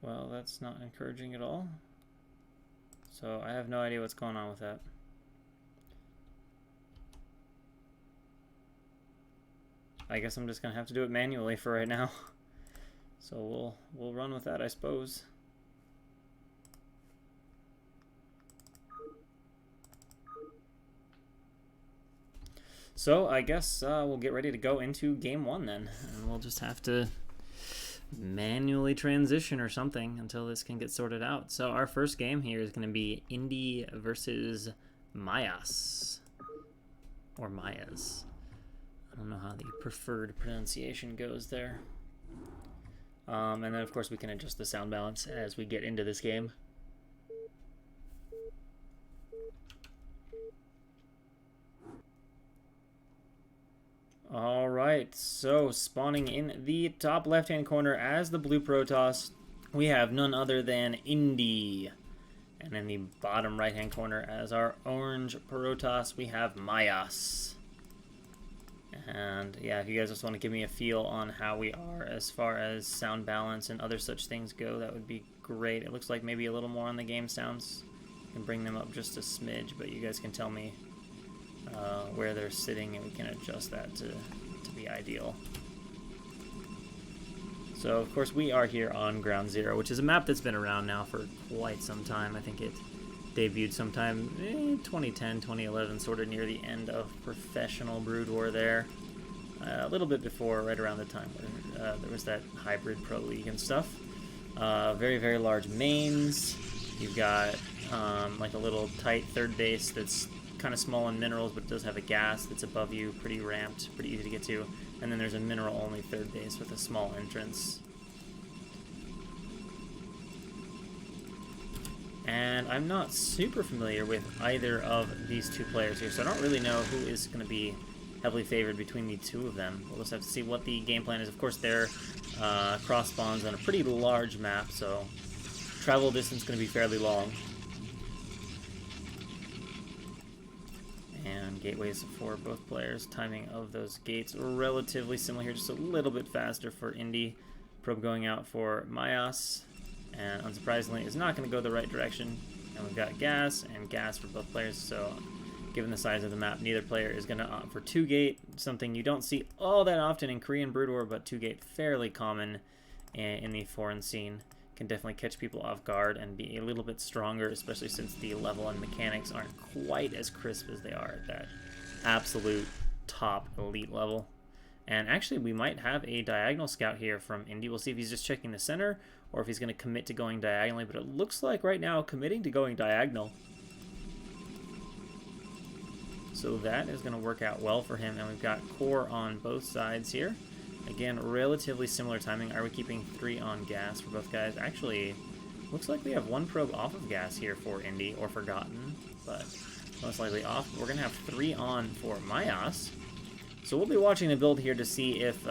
Well, that's not encouraging at all. So I have no idea what's going on with that. I guess I'm just gonna have to do it manually for right now. So we'll run with that, I suppose. So I guess we'll get ready to go into game one then, and we'll just have to manually transition or something until this can get sorted out. So our first game here is going to be Indy versus Mayas, or Mayas. I don't know how the preferred pronunciation goes there. And then of course we can adjust the sound balance as we get into this game. All right, so spawning in the top left-hand corner as the blue Protoss, we have none other than Indy. And in the bottom right-hand corner as our orange Protoss, we have Mayas. And yeah, if you guys just want to give me a feel on how we are as far as sound balance and other such things go, that would be great. It looks like maybe a little more on the game sounds. I can bring them up just a smidge, but you guys can tell me where they're sitting, and we can adjust that to be ideal. So, of course, we are here on Ground Zero, which is a map that's been around now for quite some time. I think it debuted sometime in 2010, 2011, sort of near the end of Professional Brood War there. A little bit before, right around the time where there was that hybrid Pro League and stuff. Very, very large mains. You've got like a little tight third base that's kind of small on minerals, but it does have a gas that's above you, pretty ramped, pretty easy to get to. And then there's a mineral-only third base with a small entrance. And I'm not super familiar with either of these two players here, so I don't really know who is going to be heavily favored between the two of them. We'll just have to see what the game plan is. Of course, they're cross spawns on a pretty large map, so travel distance is going to be fairly long. And gateways for both players. Timing of those gates relatively similar here, just a little bit faster for Indy. Probe going out for Mayas, and unsurprisingly is not going to go the right direction. And we've got gas and gas for both players, so given the size of the map, neither player is going to opt for 2-gate, something you don't see all that often in Korean Brood War, but 2-gate fairly common in the foreign scene. Can definitely catch people off guard and be a little bit stronger, especially since the level and mechanics aren't quite as crisp as they are at that absolute top elite level. And actually, we might have a diagonal scout here from Indy. We'll see if he's just checking the center or if he's going to commit to going diagonally, but it looks like right now committing to going diagonal. So that is going to work out well for him, and we've got core on both sides here. Again, relatively similar timing. Are we keeping 3 on gas for both guys? Actually, looks like we have 1 probe off of gas here for Indy, or Forgotten, but most likely off. We're going to have 3 on for Mayas. So we'll be watching the build here to see if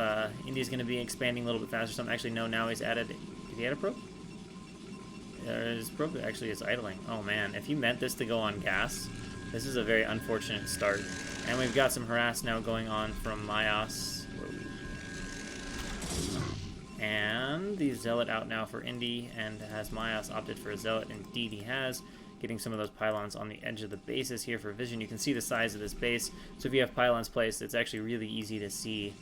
Indy's going to be expanding a little bit faster. Something actually, no, now he's added... Did he add a probe? His probe actually is idling. Oh man, if he meant this to go on gas, this is a very unfortunate start. And we've got some harass now going on from Mayas. And the Zealot out now for Indy, and has Mayas opted for a Zealot? Indeed he has. Getting some of those pylons on the edge of the bases here for vision. You can see the size of this base, so if you have pylons placed, it's actually really easy to see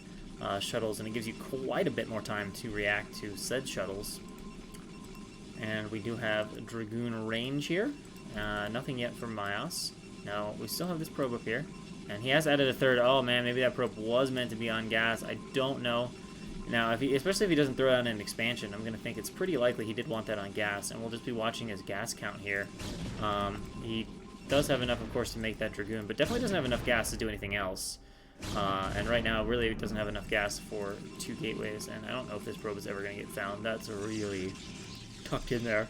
shuttles, and it gives you quite a bit more time to react to said shuttles. And we do have Dragoon range here. Nothing yet from Mayas. No, we still have this probe up here, and he has added a third. Oh man, maybe that probe was meant to be on gas. I don't know. Now, especially if he doesn't throw out an expansion, I'm going to think it's pretty likely he did want that on gas, and we'll just be watching his gas count here. He does have enough, of course, to make that Dragoon, but definitely doesn't have enough gas to do anything else. And right now, really doesn't have enough gas for 2 gateways, and I don't know if this probe is ever going to get found. That's really tucked in there.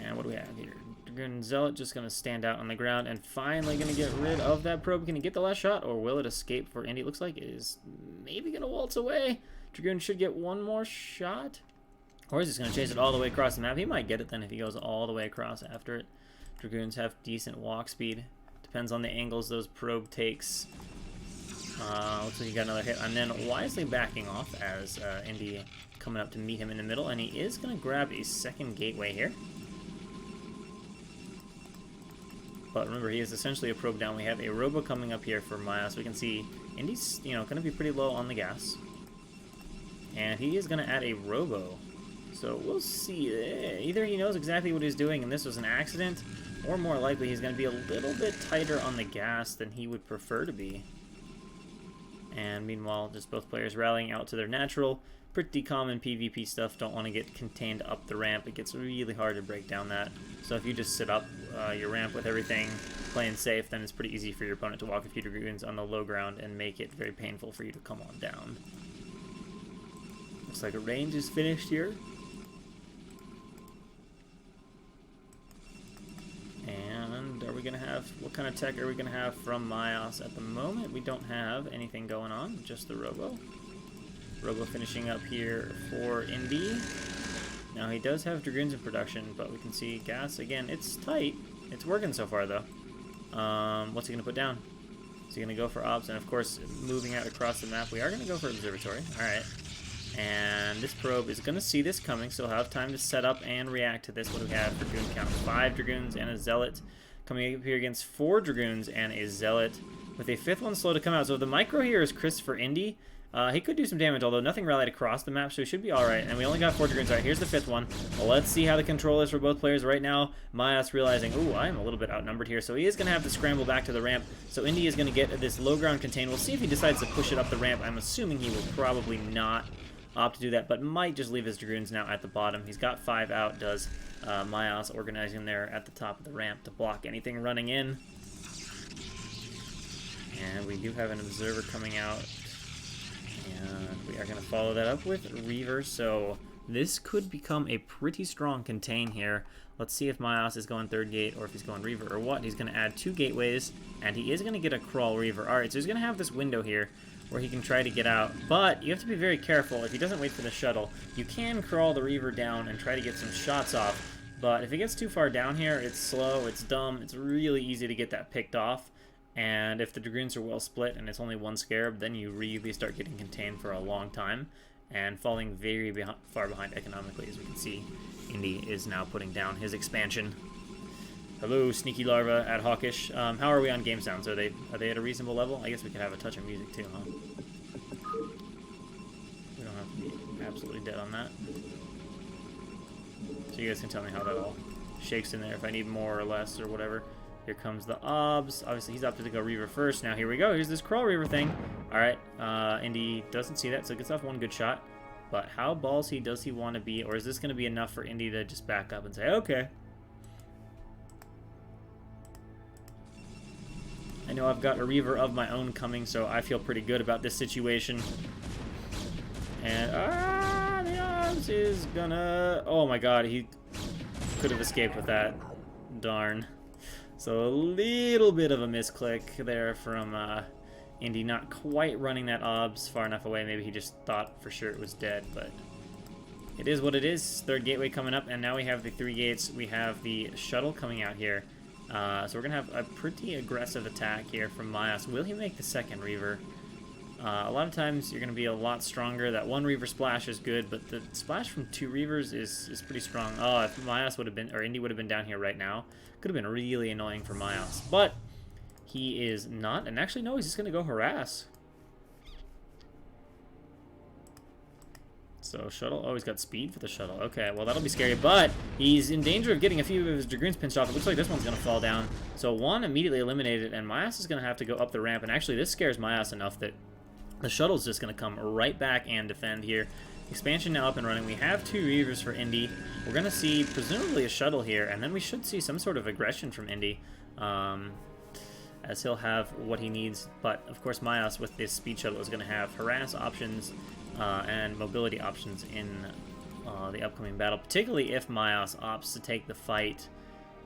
And what do we have here? Dragoon Zealot just going to stand out on the ground and finally going to get rid of that probe. Can he get the last shot, or will it escape for Indy? Looks like it is maybe going to waltz away. Dragoon should get one more shot. Or is he going to chase it all the way across the map? He might get it then if he goes all the way across after it. Dragoons have decent walk speed. Depends on the angles those probe takes. Looks like he got another hit. And then wisely backing off as Indy coming up to meet him in the middle, and he is going to grab a second gateway here. But remember, he is essentially a probe down. We have a robo coming up here for Maya, so we can see Indy's, you know, going to be pretty low on the gas. And he is going to add a robo. So we'll see. Either he knows exactly what he's doing and this was an accident, or more likely he's going to be a little bit tighter on the gas than he would prefer to be. And meanwhile, just both players rallying out to their natural. Pretty common PvP stuff. Don't want to get contained up the ramp. It gets really hard to break down that. So if you just sit up your ramp with everything playing safe, then it's pretty easy for your opponent to walk a few Dragoons on the low ground and make it very painful for you to come on down. Looks like a range is finished here. And are we going to have, what kind of tech are we going to have from Myos? At the moment, we don't have anything going on, just the Robo. Robo finishing up here for Indy. Now he does have Dragoons in production, but we can see gas again. It's tight. It's working so far though. What's he gonna put down? Is he gonna go for ops? And of course, moving out across the map, we are gonna go for observatory. All right. And this probe is gonna see this coming, so he'll have time to set up and react to this. What do we have for Dragoon count? 5 Dragoons and a Zealot coming up here against 4 Dragoons and a Zealot, with a 5th one slow to come out. So the micro here is Chris for Indy. He could do some damage, although nothing rallied across the map, so he should be alright. And we only got 4 Dragoons. Alright, here's the 5th one. Well, let's see how the control is for both players. Right now, Myos realizing, ooh, I'm a little bit outnumbered here, so he is going to have to scramble back to the ramp. So Indy is going to get this low ground contain. We'll see if he decides to push it up the ramp. I'm assuming he will probably not opt to do that, but might just leave his Dragoons now at the bottom. He's got 5 out, does Myos organizing there at the top of the ramp to block anything running in. And we do have an observer coming out. And we are going to follow that up with Reaver, so this could become a pretty strong contain here. Let's see if Myos is going 3rd gate or if he's going Reaver or what. He's going to add 2 gateways, and he is going to get a crawl Reaver. Alright, so he's going to have this window here where he can try to get out, but you have to be very careful. If he doesn't wait for the shuttle, you can crawl the Reaver down and try to get some shots off, but if it gets too far down here, it's slow, it's dumb, it's really easy to get that picked off. And if the Dragoons are well split and it's only 1 Scarab, then you really start getting contained for a long time and falling very far behind economically. As we can see, Indy is now putting down his expansion. Hello, Sneaky Larva at Hawkish. How are we on game sounds? Are they at a reasonable level? I guess we could have a touch of music too, huh? We don't have to be absolutely dead on that. So you guys can tell me how that all shakes in there, if I need more or less or whatever. Here comes the obs. Obviously, he's opted to go Reaver first. Now, here we go. Here's this crawl Reaver thing. All right. Indy doesn't see that, so gets off 1 good shot. But how ballsy does he want to be? Or is this going to be enough for Indy to just back up and say, okay. I know I've got a Reaver of my own coming, so I feel pretty good about this situation. And, the obs is gonna... Oh, my God. He could have escaped with that. Darn. So a little bit of a misclick there from Indy, not quite running that obs far enough away. Maybe he just thought for sure it was dead, but it is what it is. 3rd gateway coming up, and now we have the 3 gates. We have the shuttle coming out here. So we're going to have a pretty aggressive attack here from Myos. Will he make the 2nd Reaver? A lot of times you're going to be a lot stronger. That 1 Reaver splash is good, but the splash from 2 Reavers is pretty strong. Oh, if Myos would have been, or Indy would have been down here right now, could have been really annoying for Myos. But he is not, and actually no, he's just going to go harass. So shuttle, oh, he's got speed for the shuttle. Okay, well that'll be scary, but he's in danger of getting a few of his Dragoons pinched off. It looks like this one's going to fall down. So 1 immediately eliminated, and Myos is going to have to go up the ramp, and actually this scares Myos enough that the shuttle's just going to come right back and defend here. Expansion now up and running. We have 2 Reavers for Indy. We're going to see presumably a shuttle here, and then we should see some sort of aggression from Indy, as he'll have what he needs. But, of course, Myos with this speed shuttle is going to have harass options and mobility options in the upcoming battle, particularly if Myos opts to take the fight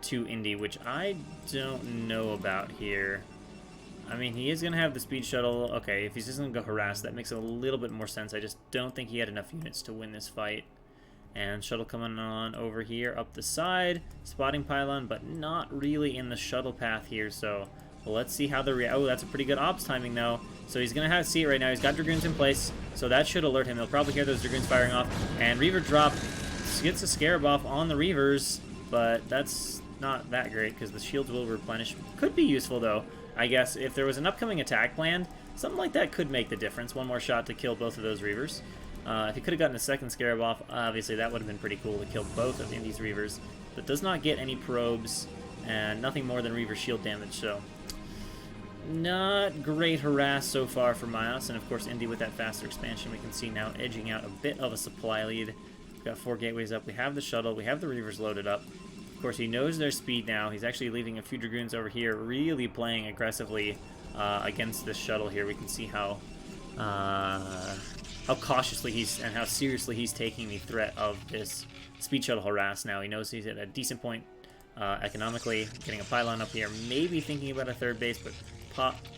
to Indy, which I don't know about here. I mean, he is going to have the speed shuttle. Okay, if he's just going to go harass, that makes a little bit more sense. I just don't think he had enough units to win this fight. And shuttle coming on over here up the side. Spotting pylon, but not really in the shuttle path here, so Let's see how the... Oh, that's a pretty good ops timing, though. So he's going to have to see it right now. He's got Dragoons in place, so that should alert him. He'll probably hear those Dragoons firing off. And Reaver drop gets a Scarab off on the Reavers, but that's not that great because the shields will replenish. Could be useful, though. I guess if there was an upcoming attack planned, something like that could make the difference. One more shot to kill both of those Reavers. If he could have gotten a second Scarab off, obviously that would have been pretty cool to kill both of Indy's Reavers. But does not get any probes and nothing more than Reaver shield damage, so... Not great harass so far for Myos, and of course Indy with that faster expansion we can see now edging out a bit of a supply lead. We've got 4 gateways up, we have the shuttle, we have the Reavers loaded up. Of course he knows their speed now, he's actually leaving a few Dragoons over here, really playing aggressively against this shuttle here. We can see how cautiously and how seriously he's taking the threat of this speed shuttle harass now. He knows he's at a decent point economically, getting a pylon up here, maybe thinking about a third base, but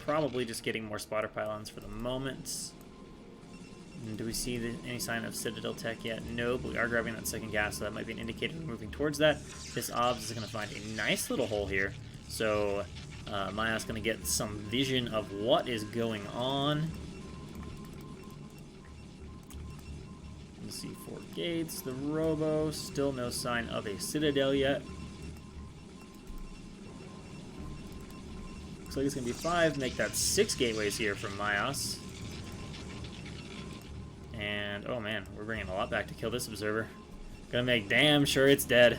probably just getting more spotter pylons for the moment. And do we see any sign of Citadel tech yet? No, but we are grabbing that second gas, so that might be an indicator we're moving towards that. This OBS is going to find a nice little hole here, so Maya's going to get some vision of what is going on. You see 4 gates, the Robo, still no sign of a Citadel yet. Looks like it's going to be 5, make that 6 gateways here from Myos. And, oh man, we're bringing a lot back to kill this observer. Gonna make damn sure it's dead.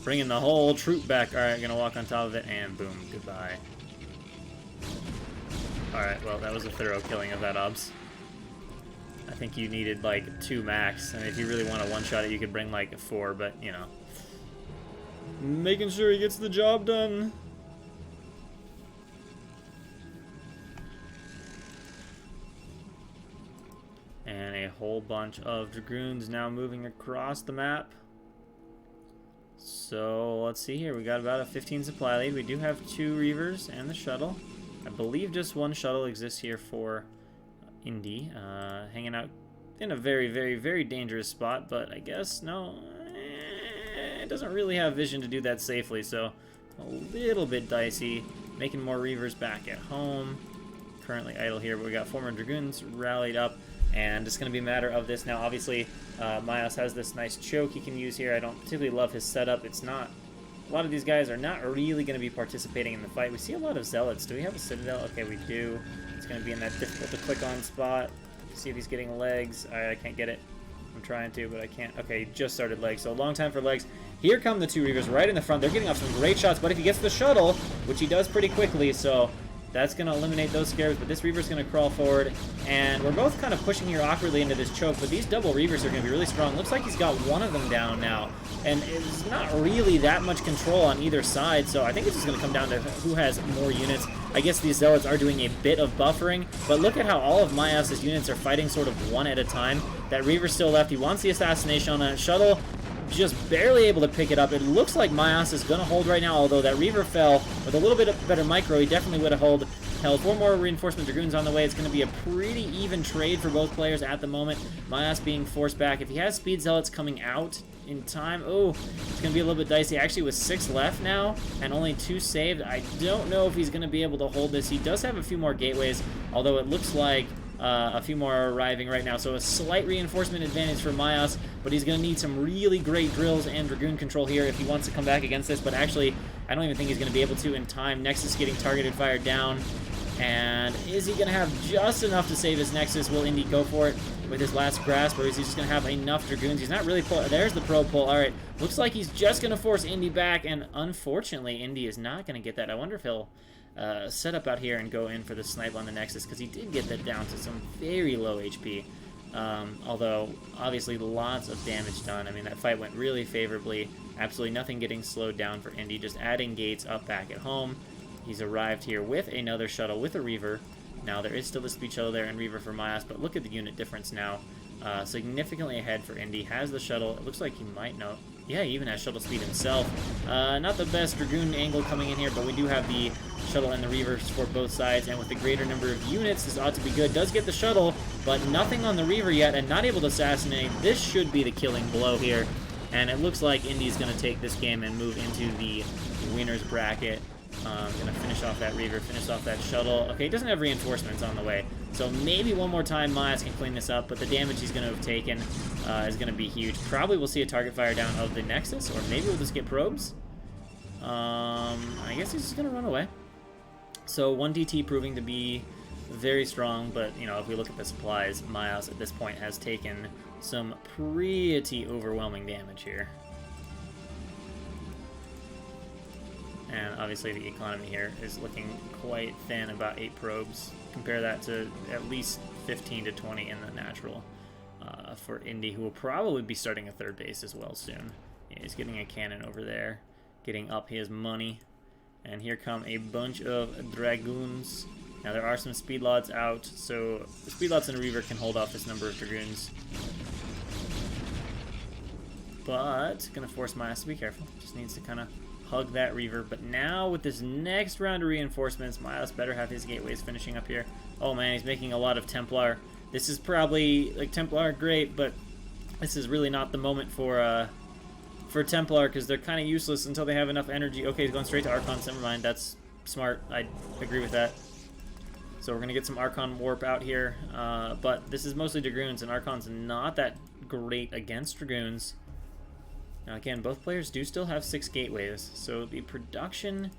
Bringing the whole troop back. Alright, gonna walk on top of it, and boom, goodbye. Alright, well, that was a thorough killing of that obs. I think you needed, like, 2 max, and if you really want to one-shot it, you could bring, like, 4, but, you know. Making sure he gets the job done. And a whole bunch of Dragoons now moving across the map. So, let's see here. We got about a 15 supply lead. We do have 2 Reavers and the shuttle. I believe just 1 shuttle exists here for Indy. Hanging out in a very, very, very dangerous spot, but I guess, no, it doesn't really have vision to do that safely, so a little bit dicey. Making more Reavers back at home. Currently idle here, but we got 4 more Dragoons rallied up. And it's going to be a matter of this now. Obviously, Myos has this nice choke he can use here. I don't particularly love his setup. It's not... A lot of these guys are not really going to be participating in the fight. We see a lot of Zealots. Do we have a Citadel? Okay, we do. It's going to be in that difficult-to-click-on spot. See if he's getting legs. I can't get it. I'm trying to, but I can't. Okay, he just started legs, so a long time for legs. Here come the 2 Reavers right in the front. They're getting off some great shots, but if he gets the shuttle, which he does pretty quickly, so... That's going to eliminate those scares, but this Reaver's going to crawl forward, and we're both kind of pushing here awkwardly into this choke, but these double Reavers are going to be really strong. Looks like he's got one of them down now, and it's not really that much control on either side, so I think it's just going to come down to who has more units. I guess these Zealots are doing a bit of buffering, but look at how all of Myos' units are fighting sort of one at a time. That Reaver's still left. He wants the assassination on that shuttle. Just barely able to pick it up. It looks like Myos is going to hold right now, although that Reaver fell with a little bit of better micro. He definitely would have held 4 more reinforcement Dragoons on the way. It's going to be a pretty even trade for both players at the moment. Myos being forced back. If he has Speed Zealots coming out in time, oh, it's going to be a little bit dicey. Actually, with 6 left now and only 2 saved, I don't know if he's going to be able to hold this. He does have a few more gateways, although it looks like a few more are arriving right now, so a slight reinforcement advantage for Myos, but he's going to need some really great drills and Dragoon control here if he wants to come back against this, but actually, I don't even think he's going to be able to in time. Nexus getting targeted, fired down, and is he going to have just enough to save his Nexus? Will Indy go for it with his last grasp, or is he just going to have enough Dragoons? He's not really pulling. There's the pro pull. All right, looks like he's just going to force Indy back, and unfortunately, Indy is not going to get that. I wonder if he'll set up out here and go in for the snipe on the Nexus, because he did get that down to some very low HP. Although, obviously, lots of damage done. I mean, that fight went really favorably. Absolutely nothing getting slowed down for Indy. Just adding gates up back at home. He's arrived here with another shuttle with a Reaver. Now, there is still the speed shuttle there and Reaver for Myos, but look at the unit difference now. Significantly ahead for Indy. Has the shuttle. It looks like he might know. Yeah, he even has shuttle speed himself. Not the best Dragoon angle coming in here, but we do have the shuttle and the Reavers for both sides, and with the greater number of units, this ought to be good. Does get the shuttle, but nothing on the Reaver yet, and not able to assassinate. This should be the killing blow here, and it looks like Indy's going to take this game and move into the winner's bracket. Gonna finish off that Reaver, finish off that Shuttle. Okay, he doesn't have reinforcements on the way. So maybe one more time Miles can clean this up, but the damage he's going to have taken is going to be huge. Probably we'll see a target fire down of the Nexus, or maybe we'll just get probes. I guess he's just going to run away. So 1DT proving to be very strong, but, you know, if we look at the supplies, Miles at this point has taken some pretty overwhelming damage here. And obviously the economy here is looking quite thin, about 8 probes. Compare that to at least 15 to 20 in the natural for Indy, who will probably be starting a third base as well soon. Yeah, he's getting a cannon over there, getting up his money. And here come a bunch of Dragoons. Now there are some Speedlots out, so the Speedlots and a Reaver can hold off this number of Dragoons. But gonna force my ass to be careful. Just needs to kind of hug that Reaver. But now with this next round of reinforcements, Miles better have his gateways finishing up here. Oh man, he's making a lot of Templar. This is probably, like, Templar great, but this is really not the moment for Templar, because they're kind of useless until they have enough energy. Okay, he's going straight to Archons. Never mind, that's smart. I agree with that. So we're going to get some Archon Warp out here. But this is mostly Dragoons, and Archon's not that great against Dragoons. Now again, both players do still have 6 gateways, so the production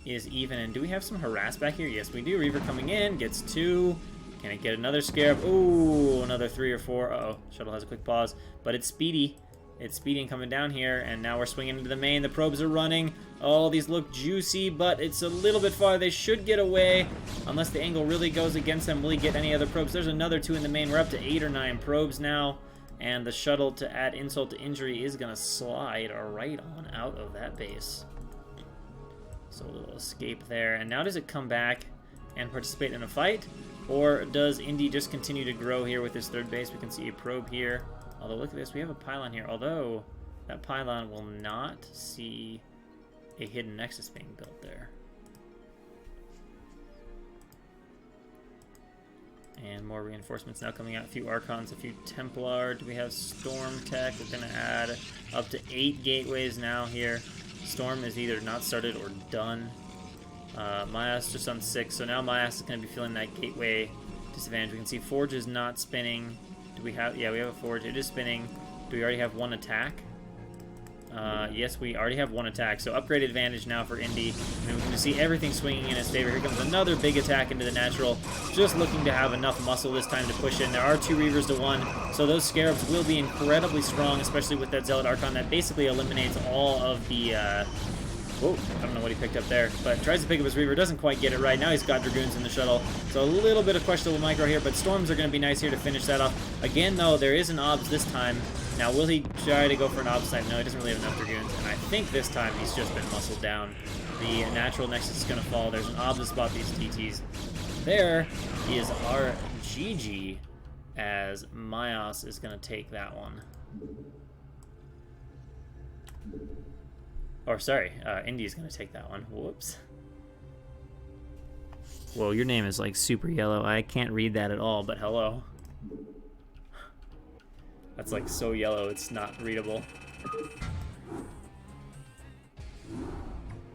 is even. And do we have some harass back here? Yes, we do. Reaver coming in, gets 2. Can it get another Scarab? Ooh, another 3 or 4. Uh-oh, Shuttle has a quick pause, but it's speedy. It's speedy and coming down here, and now we're swinging into the main. The probes are running. Oh, these look juicy, but it's a little bit far. They should get away, unless the angle really goes against them. Will he get any other probes? There's another 2 in the main. We're up to 8 or 9 probes now. And the Shuttle, to add insult to injury, is going to slide right on out of that base. So a little escape there. And now does it come back and participate in a fight? Or does Indy just continue to grow here with his third base? We can see a probe here. Although, look at this. We have a pylon here. Although, that pylon will not see a hidden nexus being built there. And more reinforcements now coming out. A few Archons, a few Templar. Do we have Storm Tech? We're going to add up to 8 gateways now here. Storm is either not started or done. Myas just on 6, so now Myas is going to be feeling that gateway disadvantage. We can see Forge is not spinning. Do we have... Yeah, we have a Forge. It is spinning. Do we already have 1 attack? Yes, we already have 1 attack, so upgrade advantage now for Indy. And we can see everything swinging in his favor. Here comes another big attack into the natural, just looking to have enough muscle this time to push in. There are 2 Reavers to 1, so those Scarabs will be incredibly strong, especially with that Zealot Archon that basically eliminates all of the... Whoa, I don't know what he picked up there, but tries to pick up his Reaver, doesn't quite get it right. Now he's got Dragoons in the Shuttle, so a little bit of questionable micro here, but Storms are going to be nice here to finish that off. Again, though, there is an OBS this time. Now, will he try to go for an OBS type? No, he doesn't really have enough Dragoons, and I think this time he's just been muscled down. The natural Nexus is going to fall. There's an OBS to spot these TTs. There is our GG, as Myos is going to take that one. Or, sorry, Indy's going to take that one. Whoops. Whoa, your name is, like, super yellow. I can't read that at all, but hello. That's, like, so yellow, it's not readable.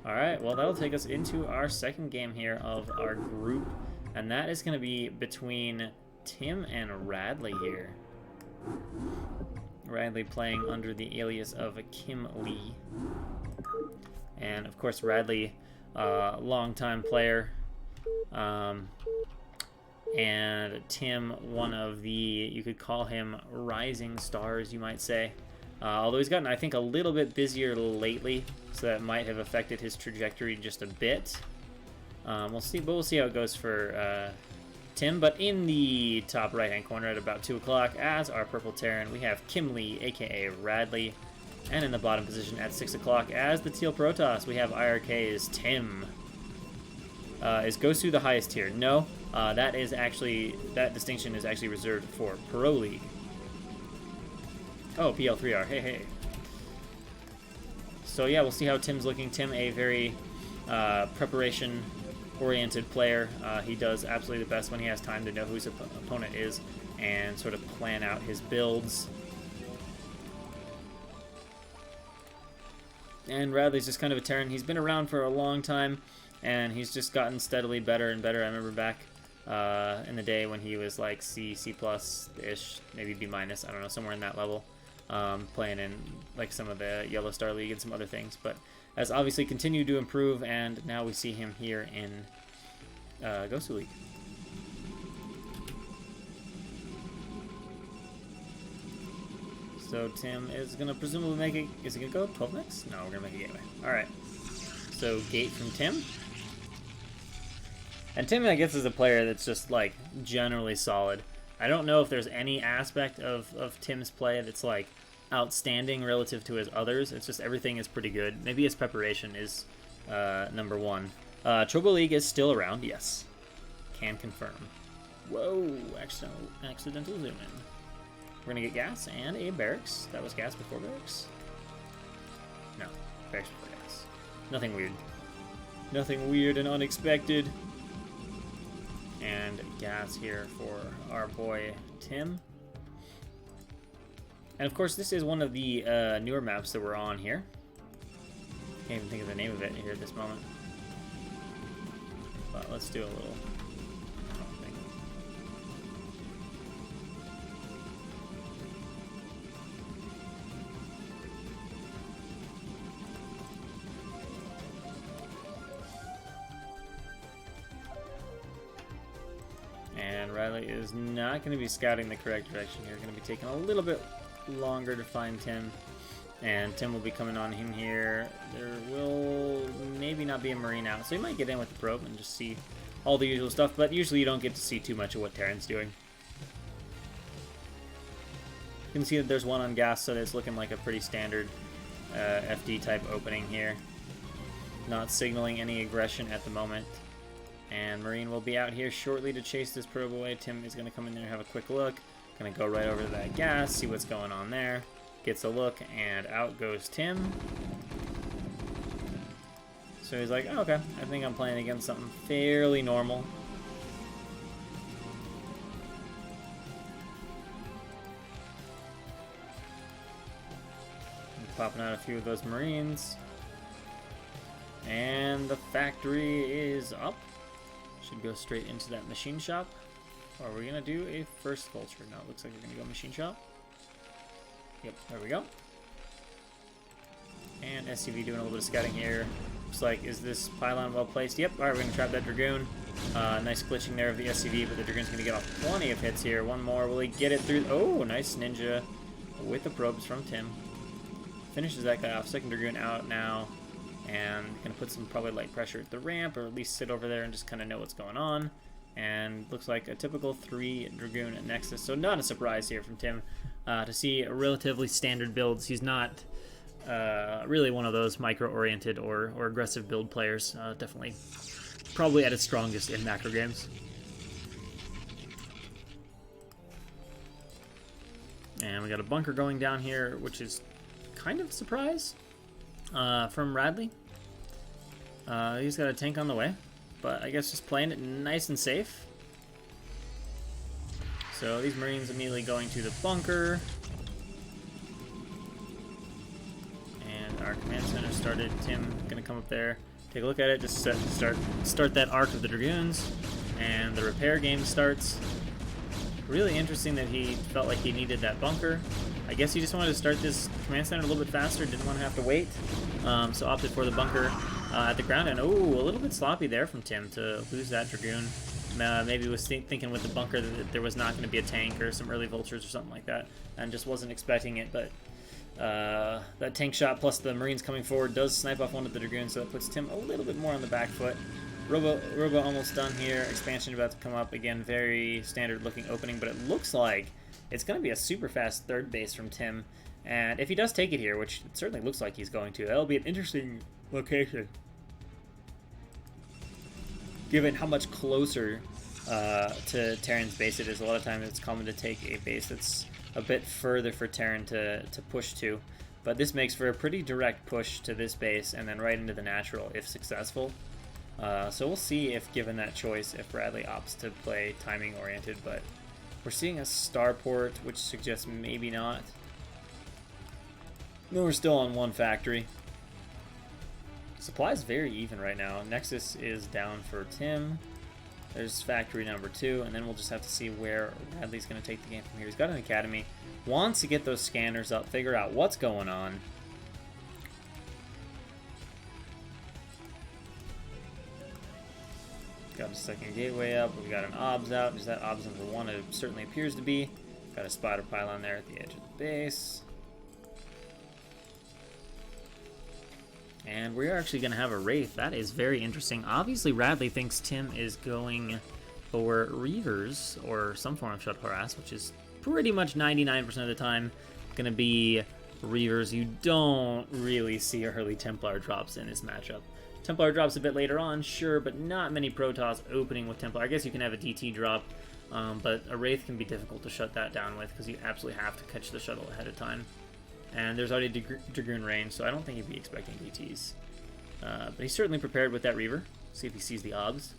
Alright, well, that'll take us into our second game here of our group. And that is going to be between Tim and Radley here. Radley playing under the alias of Kim Lee. And of course Radley, longtime player, and Tim, one of the, you could call him rising stars, you might say. Although he's gotten, I think, a little bit busier lately, so that might have affected his trajectory just a bit. We'll see, but we'll see how it goes for Tim. But in the top right-hand corner at about 2 o'clock, as our Purple Terran, we have Kim Lee, aka Radley. And in the bottom position at 6 o'clock, as the Teal Protoss, we have IRK's Tim. Is Gosu the highest tier? No, that distinction is actually reserved for Pro League. Oh, PL3R, hey, hey. So yeah, we'll see how Tim's looking. Tim, a very preparation-oriented player. He does absolutely the best when he has time to know who his opponent is and sort of plan out his builds. And Radley's just kind of a Terran. He's been around for a long time. and he's just gotten steadily better and better. I remember back in the day when he was like C+, C+-ish, maybe B-, I don't know, somewhere in that level, playing in like some of the Yellow Star League and some other things, but has obviously continued to improve, and now we see him here in GosuLeague. So Tim is going to presumably make it. Is he going to go 12 next? No, we're going to make a gateway. Alright. So gate from Tim. And Tim, I guess, is a player that's just, like, generally solid. I don't know if there's any aspect of Tim's play that's, like, outstanding relative to his others. It's just everything is pretty good. Maybe his preparation is number one. Turbo League is still around, yes. Can confirm. Whoa, accidental zoom in. We're going to get gas and a barracks. That was gas before barracks? No, barracks before gas. Nothing weird. Nothing weird and unexpected. And gas here for our boy Tim. And of course, this is one of the newer maps that we're on here. Can't even think of the name of it here at this moment. But let's do a little thing. And Riley is not going to be scouting the correct direction here. Going to be taking a little bit longer to find Tim. And Tim will be coming on in here. There will maybe not be a Marine out, so he might get in with the probe and just see all the usual stuff, but usually you don't get to see too much of what Terran's doing. You can see that there's one on gas, so it's looking like a pretty standard FD type opening here. Not signaling any aggression at the moment. And Marine will be out here shortly to chase this probe away. Tim is going to come in there and have a quick look. Going to go right over to that gas, see what's going on there. Gets a look, and out goes Tim. So he's like, oh, okay, I think I'm playing against something fairly normal. Popping out a few of those Marines. And the factory is up. Should go straight into that machine shop. Or are we going to do a first vulture? No, it looks like we're going to go machine shop. Yep, there we go. And SCV doing a little bit of scouting here. Looks like, is this pylon well placed? Yep, alright, we're going to trap that Dragoon. Nice glitching there of the SCV, but the Dragoon's going to get off plenty of hits here. One more, will he get it through? Oh, nice ninja with the probes from Tim. Finishes that guy off. Second Dragoon out now. And going to put some probably light pressure at the ramp, or at least sit over there and just kind of know what's going on. And looks like a typical 3 Dragoon at Nexus. So not a surprise here from Tim to see relatively standard builds. He's not really one of those micro-oriented or aggressive build players. Definitely probably at its strongest in macro games. And we got a bunker going down here, which is kind of a surprise from Radley. He's got a tank on the way. But I guess just playing it nice and safe. So these Marines immediately going to the bunker. And our command center started. Tim gonna come up there, take a look at it, just start that arc of the Dragoons. And the repair game starts. Really interesting that he felt like he needed that bunker. I guess he just wanted to start this command center a little bit faster, didn't want to have to wait. So opted for the bunker at the ground. And oh, a little bit sloppy there from Tim to lose that Dragoon. Maybe was thinking with the bunker that there was not going to be a tank or some early vultures or something like that, and just wasn't expecting it. But that tank shot plus the Marines coming forward does snipe off one of the Dragoons, so that puts Tim a little bit more on the back foot. Robo almost done here. Expansion about to come up. Again, very standard looking opening, but it looks like it's going to be a super fast third base from Tim. And if he does take it here, which it certainly looks like he's going to, that'll be an interesting location, given how much closer to Terran's base it is. A lot of times it's common to take a base that's a bit further for Terran to push to. But this makes for a pretty direct push to this base and then right into the natural if successful. So we'll see if given that choice, if Bradley opts to play timing oriented, but we're seeing a starport, which suggests maybe not. No, we're still on one factory. Supply is very even right now. Nexus is down for Tim. There's factory number 2, and then we'll just have to see where Radley's going to take the game from here. He's got an academy, wants to get those scanners up, figure out what's going on. Got a second gateway up. We got an OBS out. Is that OBS number 1? It certainly appears to be. Got a spider pylon there at the edge of the base. And we're actually going to have a Wraith. That is very interesting. Obviously, Radley thinks Tim is going for Reavers or some form of shuttle harass, which is pretty much 99% of the time going to be Reavers. You don't really see early Templar drops in this matchup. Templar drops a bit later on, sure, but not many Protoss opening with Templar. I guess you can have a DT drop, but a Wraith can be difficult to shut that down with because you absolutely have to catch the shuttle ahead of time. And there's already Dragoon range, so I don't think he'd be expecting DTs. But he's certainly prepared with that Reaver. See if he sees the OBS.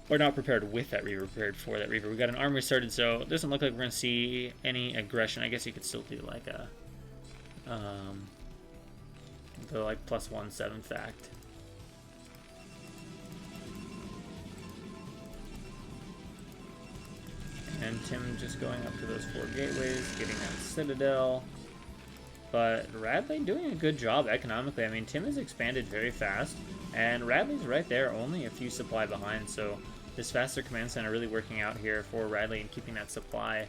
Or not prepared with that Reaver, prepared for that Reaver. We got an armory started, so it doesn't look like we're going to see any aggression. I guess you could still do like a... the like +1 7th act. And Tim just going up to those 4 gateways, getting that Citadel. But Radley doing a good job economically. I mean, Tim has expanded very fast, and Radley's right there, only a few supply behind. So this faster command center really working out here for Radley and keeping that supply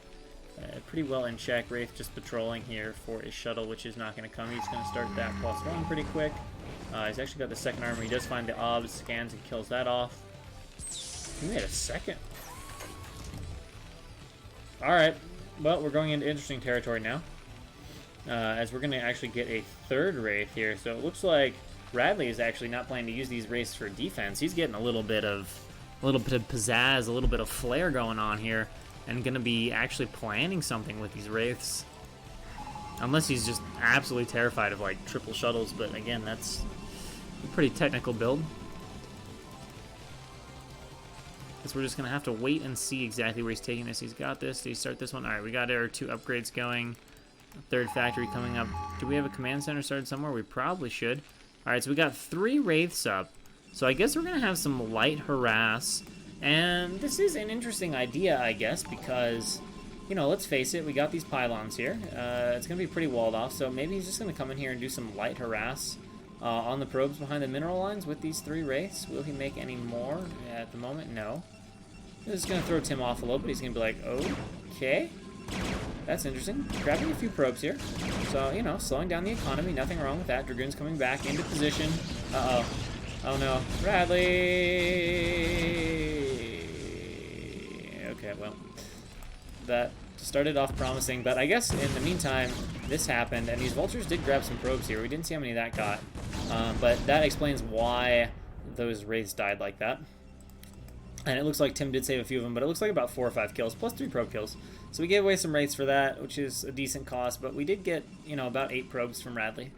pretty well in check. Wraith just patrolling here for a shuttle, which is not going to come. He's going to start that +1 pretty quick. He's actually got the second armor. He does find the OBS, scans, and kills that off. He made a second. Alright, well, we're going into interesting territory now. As we're going to actually get a third Wraith here. So it looks like Radley is actually not planning to use these Wraiths for defense. He's getting a little bit of pizzazz, a little bit of flair going on here, and going to be actually planning something with these Wraiths. Unless he's just absolutely terrified of, like, triple shuttles, but again, that's a pretty technical build. So we're just going to have to wait and see exactly where he's taking this. He's got this. Did he start this one? All right, we got our 2 upgrades going. Third factory coming up. Do we have a command center started somewhere? We probably should. All right, so we got 3 Wraiths up. So I guess we're going to have some light harass. And this is an interesting idea, I guess, because, you know, let's face it, we got these pylons here. It's going to be pretty walled off, so maybe he's just going to come in here and do some light harass on the probes behind the mineral lines with these 3 Wraiths. Will he make any more at the moment? No. This is going to throw Tim off a little bit. He's going to be like, okay, that's interesting. Grabbing a few probes here. So, you know, slowing down the economy. Nothing wrong with that. Dragoon's coming back into position. Uh-oh. Oh, no. Radley! Okay, well, that started off promising. But I guess in the meantime, this happened. And these vultures did grab some probes here. We didn't see how many that got. But that explains why those Wraiths died like that. And it looks like Tim did save a few of them, but it looks like about 4 or 5 kills, plus 3 probe kills. So we gave away some Wraiths for that, which is a decent cost, but we did get, you know, about 8 probes from Radley.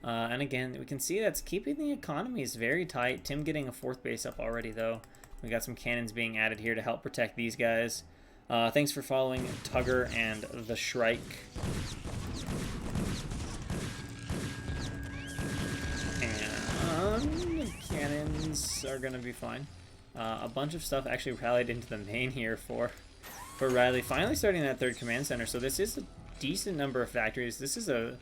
And again, we can see that's keeping the economies very tight. Tim getting a 4th base up already, though. We got some cannons being added here to help protect these guys. Thanks for following Tugger and the Shrike. And the cannons are going to be fine. A bunch of stuff actually rallied into the main here for Radley. Finally starting that 3rd command center, so this is a decent number of factories. This is a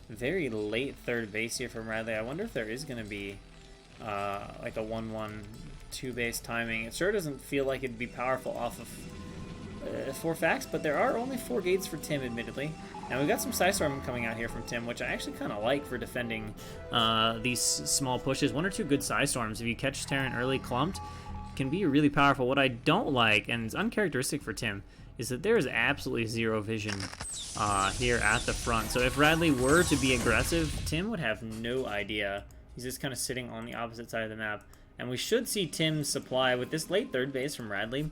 very late 3rd base here from Radley. I wonder if there is going to be like a 1-1-2 base timing. It sure doesn't feel like it'd be powerful off of 4 facts, but there are only 4 gates for Tim, admittedly. Now we've got some Psystorm coming out here from Tim, which I actually kind of like for defending these small pushes. 1 or 2 good Psystorms. If you catch Terran early clumped, can be really powerful. What I don't like, and it's uncharacteristic for Tim, is that there is absolutely 0 vision here at the front. So if Radley were to be aggressive, Tim would have no idea. He's just kind of sitting on the opposite side of the map. And we should see Tim's supply with this late 3rd base from Radley,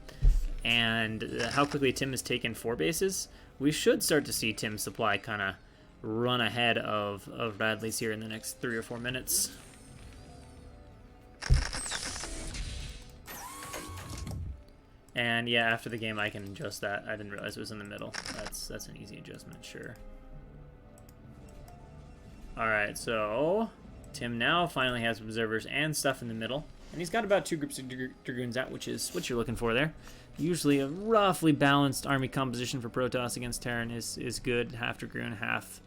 and how quickly Tim has taken 4 bases, we should start to see Tim's supply kind of run ahead of Radley's here in the next 3 or 4 minutes. And yeah, after the game I can adjust that. I didn't realize it was in the middle. That's an easy adjustment, sure. Alright, so Tim now finally has observers and stuff in the middle. And he's got about 2 groups of Dragoons out, which is what you're looking for there. Usually a roughly balanced army composition for Protoss against Terran is good. Half Dragoon, half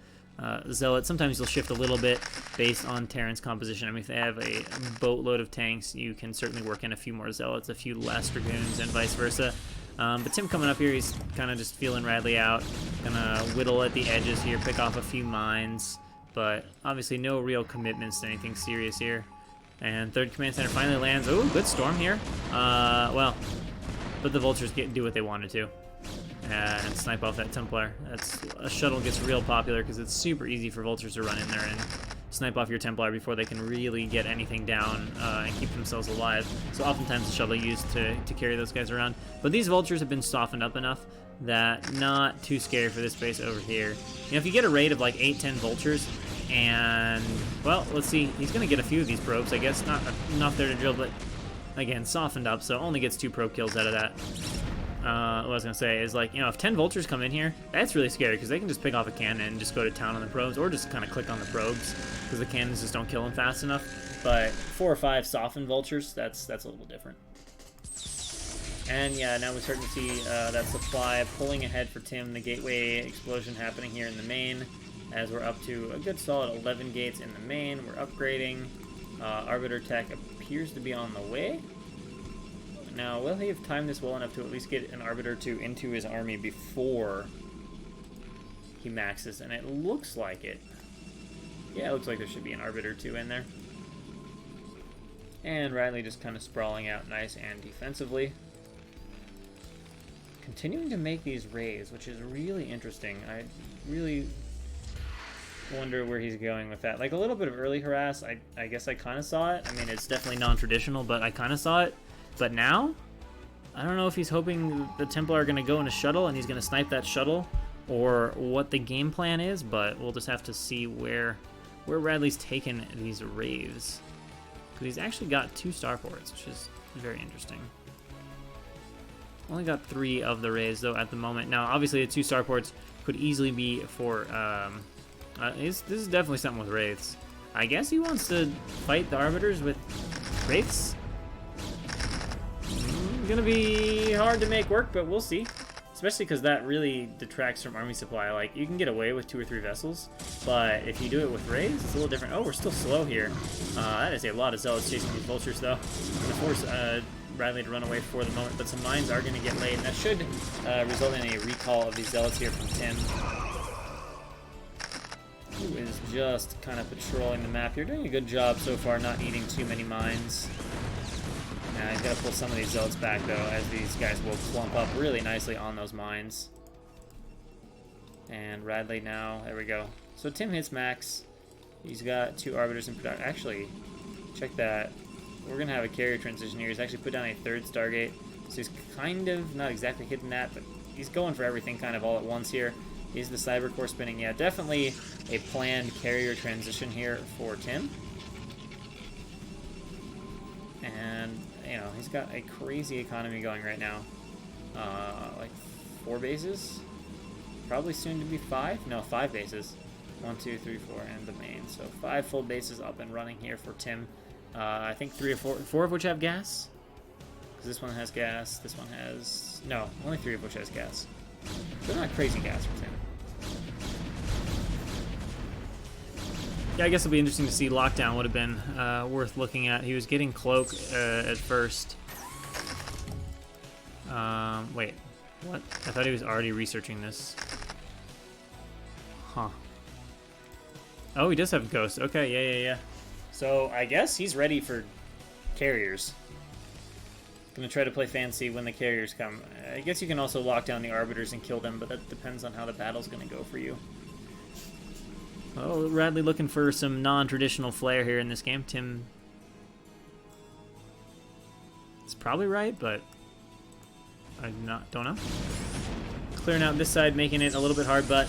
Zealot. Sometimes you'll shift a little bit based on Terran's composition. I mean, if they have a boatload of tanks, you can certainly work in a few more Zealots, a few less Dragoons, and vice versa. But Tim coming up here, he's kind of just feeling Radley out. Gonna whittle at the edges here, pick off a few mines. But obviously no real commitments to anything serious here. And 3rd Command Center finally lands. Oh, good storm here. Well, but the Vultures do what they wanted to. And snipe off that Templar. A shuttle gets real popular because it's super easy for Vultures to run in there and snipe off your Templar before they can really get anything down and keep themselves alive. So oftentimes the shuttle used to carry those guys around. But these Vultures have been softened up enough that not too scary for this base over here. You know, if you get a raid of like 8-10 Vultures, and, well, let's see, he's going to get a few of these probes, I guess. Not enough there to drill, but, again, softened up, so only gets 2 probe kills out of that. What I was going to say is, like, you know, if 10 Vultures come in here, that's really scary, because they can just pick off a cannon and just go to town on the probes, or just kind of click on the probes, because the cannons just don't kill them fast enough. But 4 or 5 softened Vultures, that's a little different. And yeah, now we're starting to see that supply pulling ahead for Tim. The gateway explosion happening here in the main, as we're up to a good solid 11 gates in the main. We're upgrading. Arbiter tech appears to be on the way. Now, will he have timed this well enough to at least get an Arbiter 2 into his army before he maxes? And it looks like it. Yeah, it looks like there should be an Arbiter 2 in there. And Radley just kind of sprawling out nice and defensively. Continuing to make these raids, which is really interesting. I really wonder where he's going with that. Like a little bit of early harass, I guess I kind of saw it. I mean, it's definitely non-traditional, but I kind of saw it. But now, I don't know if he's hoping the Templar are going to go in a shuttle and he's going to snipe that shuttle, or what the game plan is, but we'll just have to see where Radley's taken these raids. Because he's actually got 2 starports, which is very interesting. Only got 3 of the raids, though, at the moment. Now, obviously, the 2 starports could easily be for... this is definitely something with Wraiths. I guess he wants to fight the Arbiters with Wraiths? Gonna be hard to make work, but we'll see. Especially because that really detracts from army supply. Like, you can get away with 2 or 3 vessels, but if you do it with Wraiths, it's a little different. Oh, we're still slow here. That is a lot of Zealots chasing these Vultures, though. Gonna force... Radley to run away for the moment, but some mines are going to get laid, and that should result in a recall of these Zealots here from Tim, who is just kind of patrolling the map. You're doing a good job so far not needing too many mines. Now he's got to pull some of these Zealots back, though, as these guys will clump up really nicely on those mines. And Radley now, there we go. So Tim hits max. He's got 2 Arbiters in production. Actually, check that. We're going to have a carrier transition here. He's actually put down a 3rd Stargate, so he's kind of not exactly hitting that, but he's going for everything kind of all at once here. He's the Cyber Core spinning. Yeah, definitely a planned carrier transition here for Tim. And, you know, he's got a crazy economy going right now. Like 4 bases? Probably soon to be 5? No, 5 bases. 1, 2, 3, 4, and the main. So 5 full bases up and running here for Tim. I think 3 or 4 of which have gas. Because this one has gas, this one has... No, only 3 of which has gas. They're not crazy gas for Tim. Yeah, I guess it'll be interesting to see. Lockdown would have been worth looking at. He was getting Cloak at first. Wait, what? I thought he was already researching this. Huh. Oh, he does have Ghost. Okay, yeah. So I guess he's ready for carriers. Gonna try to play fancy when the carriers come. I guess you can also lock down the Arbiters and kill them, but that depends on how the battle's gonna go for you. Oh, Radley looking for some non-traditional flair here in this game. Tim... It's probably right, but... I don't know. Clearing out this side, making it a little bit hard, but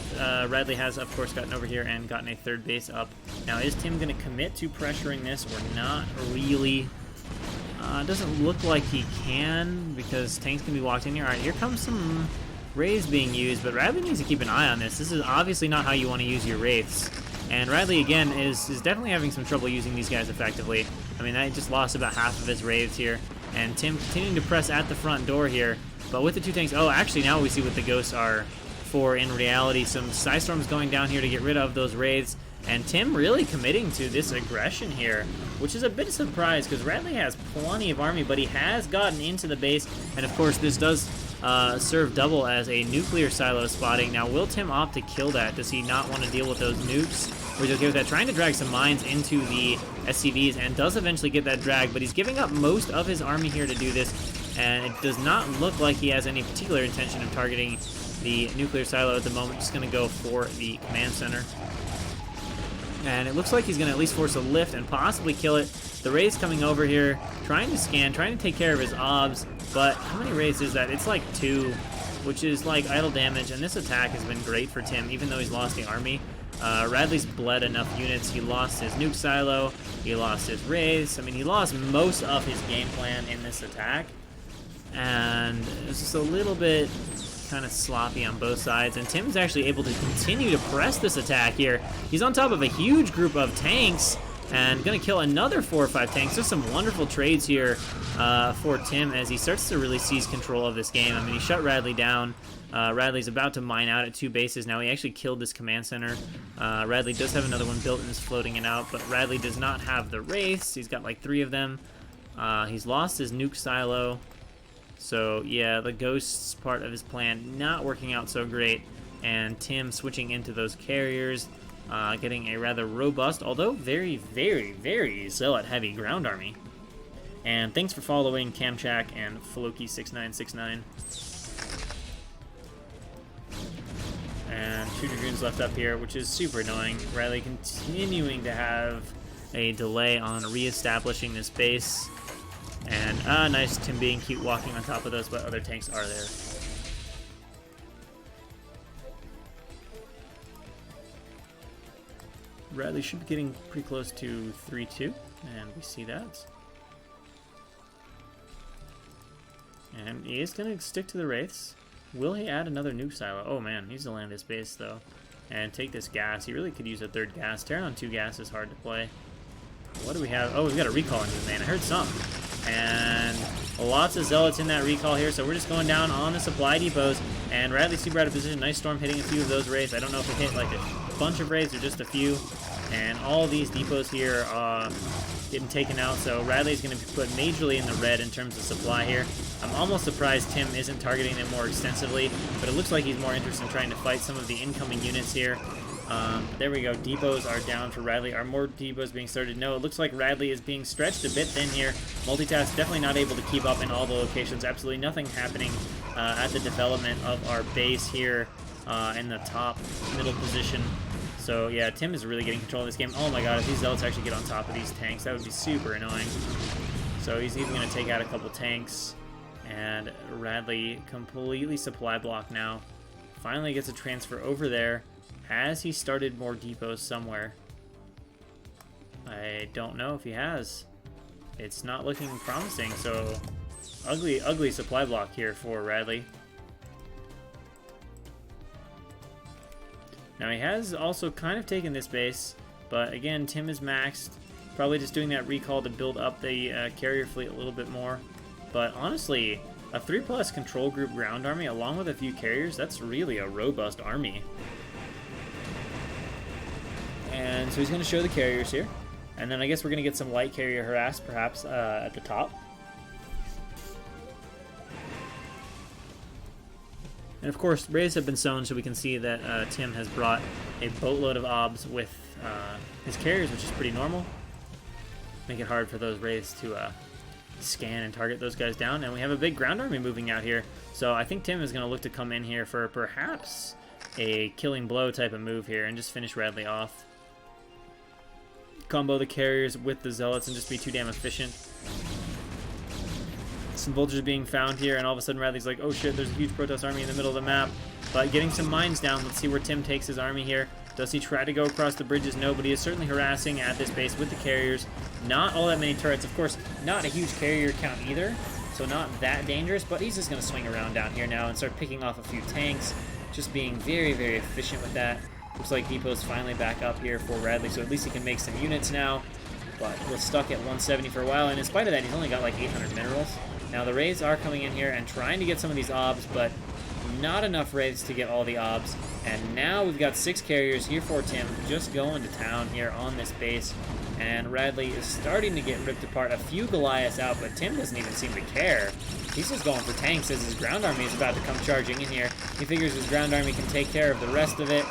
Radley has, of course, gotten over here and gotten a 3rd base up. Now, is Tim going to commit to pressuring this or not really? It doesn't look like he can, because tanks can be walked in here. All right, here comes some Wraiths being used, but Radley needs to keep an eye on this. This is obviously not how you want to use your Wraiths. And Radley, again, is definitely having some trouble using these guys effectively. I mean, I just lost about half of his Wraiths here. And Tim continuing to press at the front door here. But with the 2 tanks, oh, actually, now we see what the Ghosts are for in reality. Some Psystorms going down here to get rid of those Wraiths. And Tim really committing to this aggression here, which is a bit of a surprise because Radley has plenty of army, but he has gotten into the base. And, of course, this does serve double as a nuclear silo spotting. Now, will Tim opt to kill that? Does he not want to deal with those nukes? Or is he okay with that? Trying to drag some mines into the SCVs and does eventually get that drag, but he's giving up most of his army here to do this. And it does not look like he has any particular intention of targeting the nuclear silo at the moment. Just going to go for the command center. And it looks like he's going to at least force a lift and possibly kill it. The Wraith's coming over here, trying to scan, trying to take care of his obs. But how many Wraiths is that? It's like 2, which is like idle damage. And this attack has been great for Tim, even though he's lost the army. Radley's bled enough units. He lost his nuke silo. He lost his Wraiths. I mean, he lost most of his game plan in this attack. And it's just a little bit kind of sloppy on both sides, and Tim's actually able to continue to press this attack here. He's on top of a huge group of tanks and gonna kill another 4 or 5 tanks. There's some wonderful trades here for Tim as he starts to really seize control of this game. I mean, he shut Radley down. Radley's about to mine out at 2 bases now. He actually killed this command center. Radley does have another one built and is floating it out, but Radley does not have the Wraiths. He's got like 3 of them. He's lost his nuke silo. So, yeah, the Ghosts part of his plan not working out so great. And Tim switching into those carriers, getting a rather robust, although very, very, very Zealot-heavy ground army. And thanks for following Kamchak and Floki6969. And 2 Dragoons left up here, which is super annoying. Riley continuing to have a delay on re-establishing this base. And, nice Tim being cute walking on top of those, but other tanks are there. Radley should be getting pretty close to 3-2, and we see that. And he is going to stick to the Wraiths. Will he add another nuke silo? Oh man, he needs to land this base though. And take this gas. He really could use a 3rd gas. Terran on 2 gas is hard to play. What do we have? Oh, we've got a recall into the man. I heard something. And lots of Zealots in that recall here, so we're just going down on the supply depots. And Radley super out of position. Nice storm hitting a few of those Wraiths. I don't know if it hit like a bunch of Wraiths or just a few. And all these depots here are getting taken out, so Radley's going to be put majorly in the red in terms of supply here. I'm almost surprised Tim isn't targeting them more extensively, but it looks like he's more interested in trying to fight some of the incoming units here. There we go. Depots are down for Radley. Are more depots being started? No, it looks like Radley is being stretched a bit thin here. Multitask definitely not able to keep up in all the locations. Absolutely nothing happening at the development of our base here in the top middle position. So yeah, Tim is really getting control of this game. Oh my god, if these Zealots actually get on top of these tanks, that would be super annoying. So he's even going to take out a couple tanks. And Radley completely supply blocked now. Finally gets a transfer over there. Has he started more depots somewhere? I don't know if he has. It's not looking promising, so ugly, ugly supply block here for Radley. Now he has also kind of taken this base, but again, Tim is maxed. Probably just doing that recall to build up the carrier fleet a little bit more. But honestly, a 3+ control group ground army along with a few carriers, that's really a robust army. And so he's going to show the carriers here. And then I guess we're going to get some light carrier harass perhaps at the top. And of course, Wraiths have been sown, so we can see that Tim has brought a boatload of obs with his carriers, which is pretty normal. Make it hard for those Wraiths to scan and target those guys down. And we have a big ground army moving out here. So I think Tim is going to look to come in here for perhaps a killing blow type of move here and just finish Radley off. Combo the carriers with the Zealots and just be too damn efficient. Some vultures being found here, and all of a sudden Radley's like, oh shit, there's a huge Protoss army in the middle of the map. But getting some mines down. Let's see where Tim takes his army here. Does he try to go across the bridges? No, but he is certainly harassing at this base with the carriers. Not all that many turrets. Of course, not a huge carrier count either, so not that dangerous, but he's just going to swing around down here now and start picking off a few tanks. Just being very, very efficient with that. Looks like Depot's finally back up here for Radley, so at least he can make some units now. But was stuck at 170 for a while, and in spite of that, he's only got like 800 minerals. Now the Wraiths are coming in here and trying to get some of these obs, but not enough Wraiths to get all the obs. And now we've got 6 carriers here for Tim, just going to town here on this base. And Radley is starting to get ripped apart. A few Goliaths out, but Tim doesn't even seem to care. He's just going for tanks as his ground army is about to come charging in here. He figures his ground army can take care of the rest of it.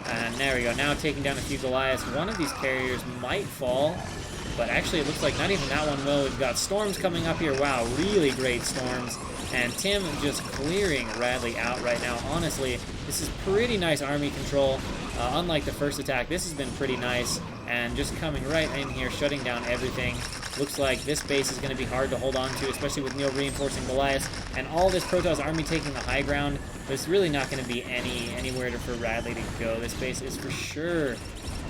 And there we go, now taking down a few Goliaths. One of these carriers might fall, but actually it looks like not even that one will. We've got storms coming up here. Wow, really great storms. And Tim just clearing Radley out right now. Honestly, this is pretty nice army control. Unlike the first attack, this has been pretty nice. And just coming right in here, shutting down everything. Looks like this base is going to be hard to hold on to, especially with Neil reinforcing Goliath. And all this Protoss army taking the high ground. There's really not going to be anywhere for Radley to go. This base is for sure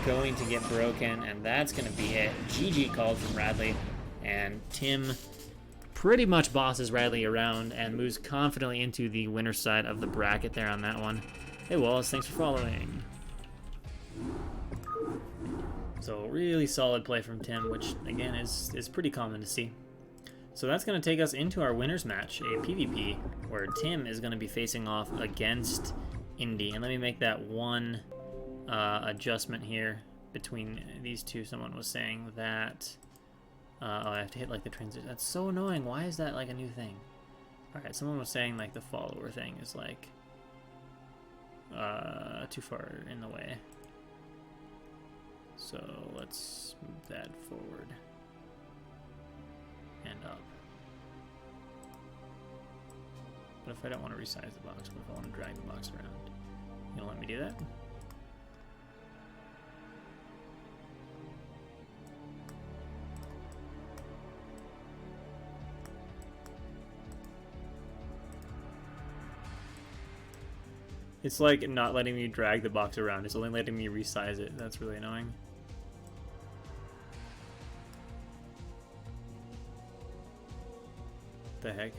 going to get broken, and that's going to be it. GG called from Radley, and Tim pretty much bosses Radley around and moves confidently into the winner's side of the bracket there on that one. Hey Wallace, thanks for following. So really solid play from Tim, which again is pretty common to see. So that's going to take us into our winner's match, a PvP, where Tim is going to be facing off against Indy. And let me make that one adjustment here between these two. Someone was saying that oh, I have to hit like the transition. That's so annoying. Why is that like a new thing? Alright, someone was saying like the follower thing is like too far in the way. So let's move that forward and up. But if I don't want to resize the box, what if I want to drag the box around? You gonna let me do that? It's like not letting me drag the box around. It's only letting me resize it. That's really annoying. The heck?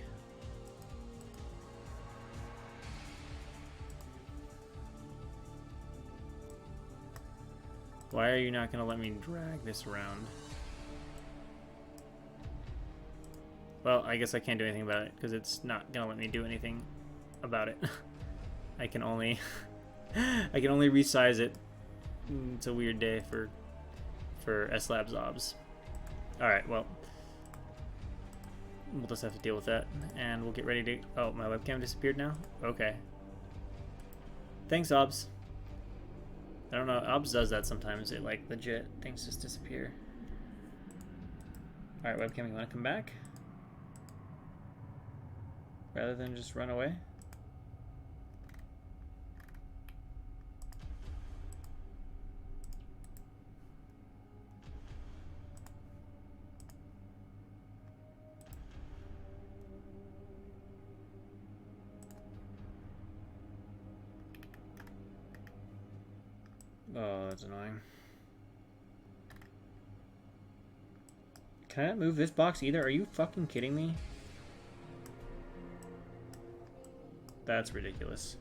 Why are you not going to let me drag this around? Well, I guess I can't do anything about it because it's not going to let me do anything about it. I can only resize it. It's a weird day for S-Labs obs. Alright, well, we'll just have to deal with that, and we'll get ready to... Oh, my webcam disappeared now? Okay. Thanks, obs. I don't know, obs does that sometimes. It, like, legit, things just disappear. Alright, webcam, you want to come back? Rather than just run away? Oh, that's annoying. Can I not move this box either? Are you fucking kidding me? That's ridiculous.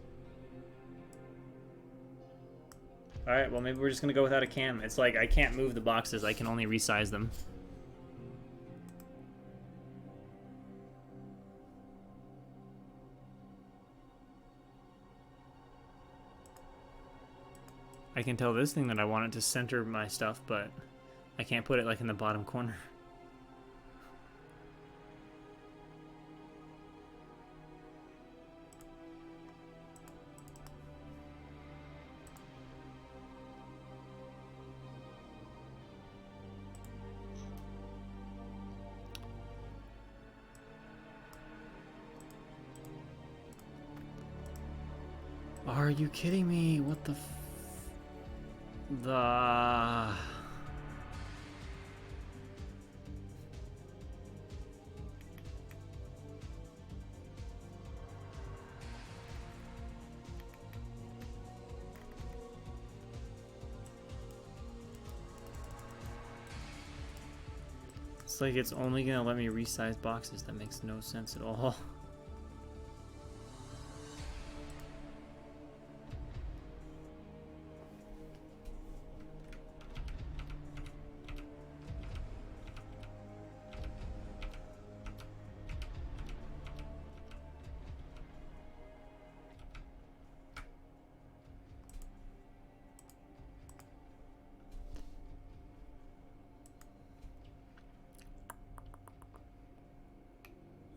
Alright, well maybe we're just gonna go without a cam. It's like I can't move the boxes, I can only resize them. I can tell this thing that I want it to center my stuff, but I can't put it like in the bottom corner. Are you kidding me? What the It's like it's only gonna let me resize boxes. That makes no sense at all.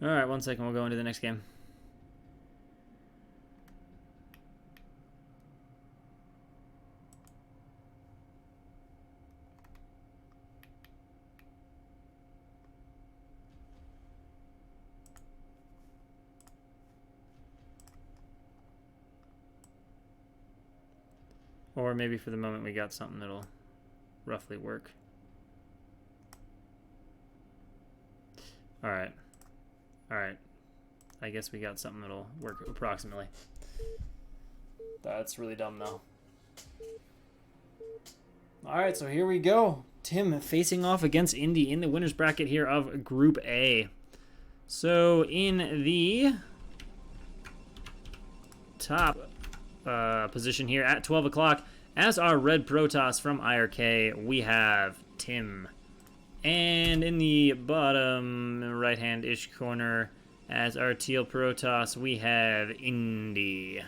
All right, 1 second. We'll go into the next game. Or maybe for the moment we got something that'll roughly work. Alright. Alright. I guess we got something that'll work approximately. That's really dumb though. Alright, so here we go. Tim facing off against Indy in the winner's bracket here of Group A. So in the top position here at 12 o'clock as our red Protoss from IRK, we have Tim. And in the bottom right-hand-ish corner as our teal Protoss, we have Indy.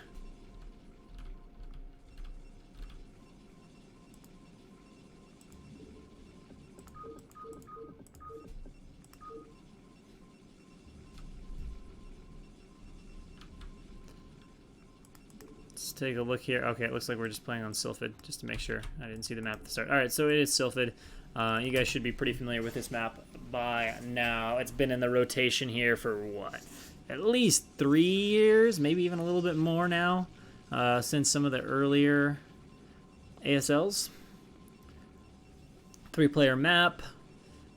Let's take a look here. Okay, it looks like we're just playing on Sylphid, just to make sure. I didn't see the map at the start. Alright, so it is Sylphid. You guys should be pretty familiar with this map by now. It's been in the rotation here for, what, at least 3 years, maybe even a little bit more now, since some of the earlier ASLs. 3-player map.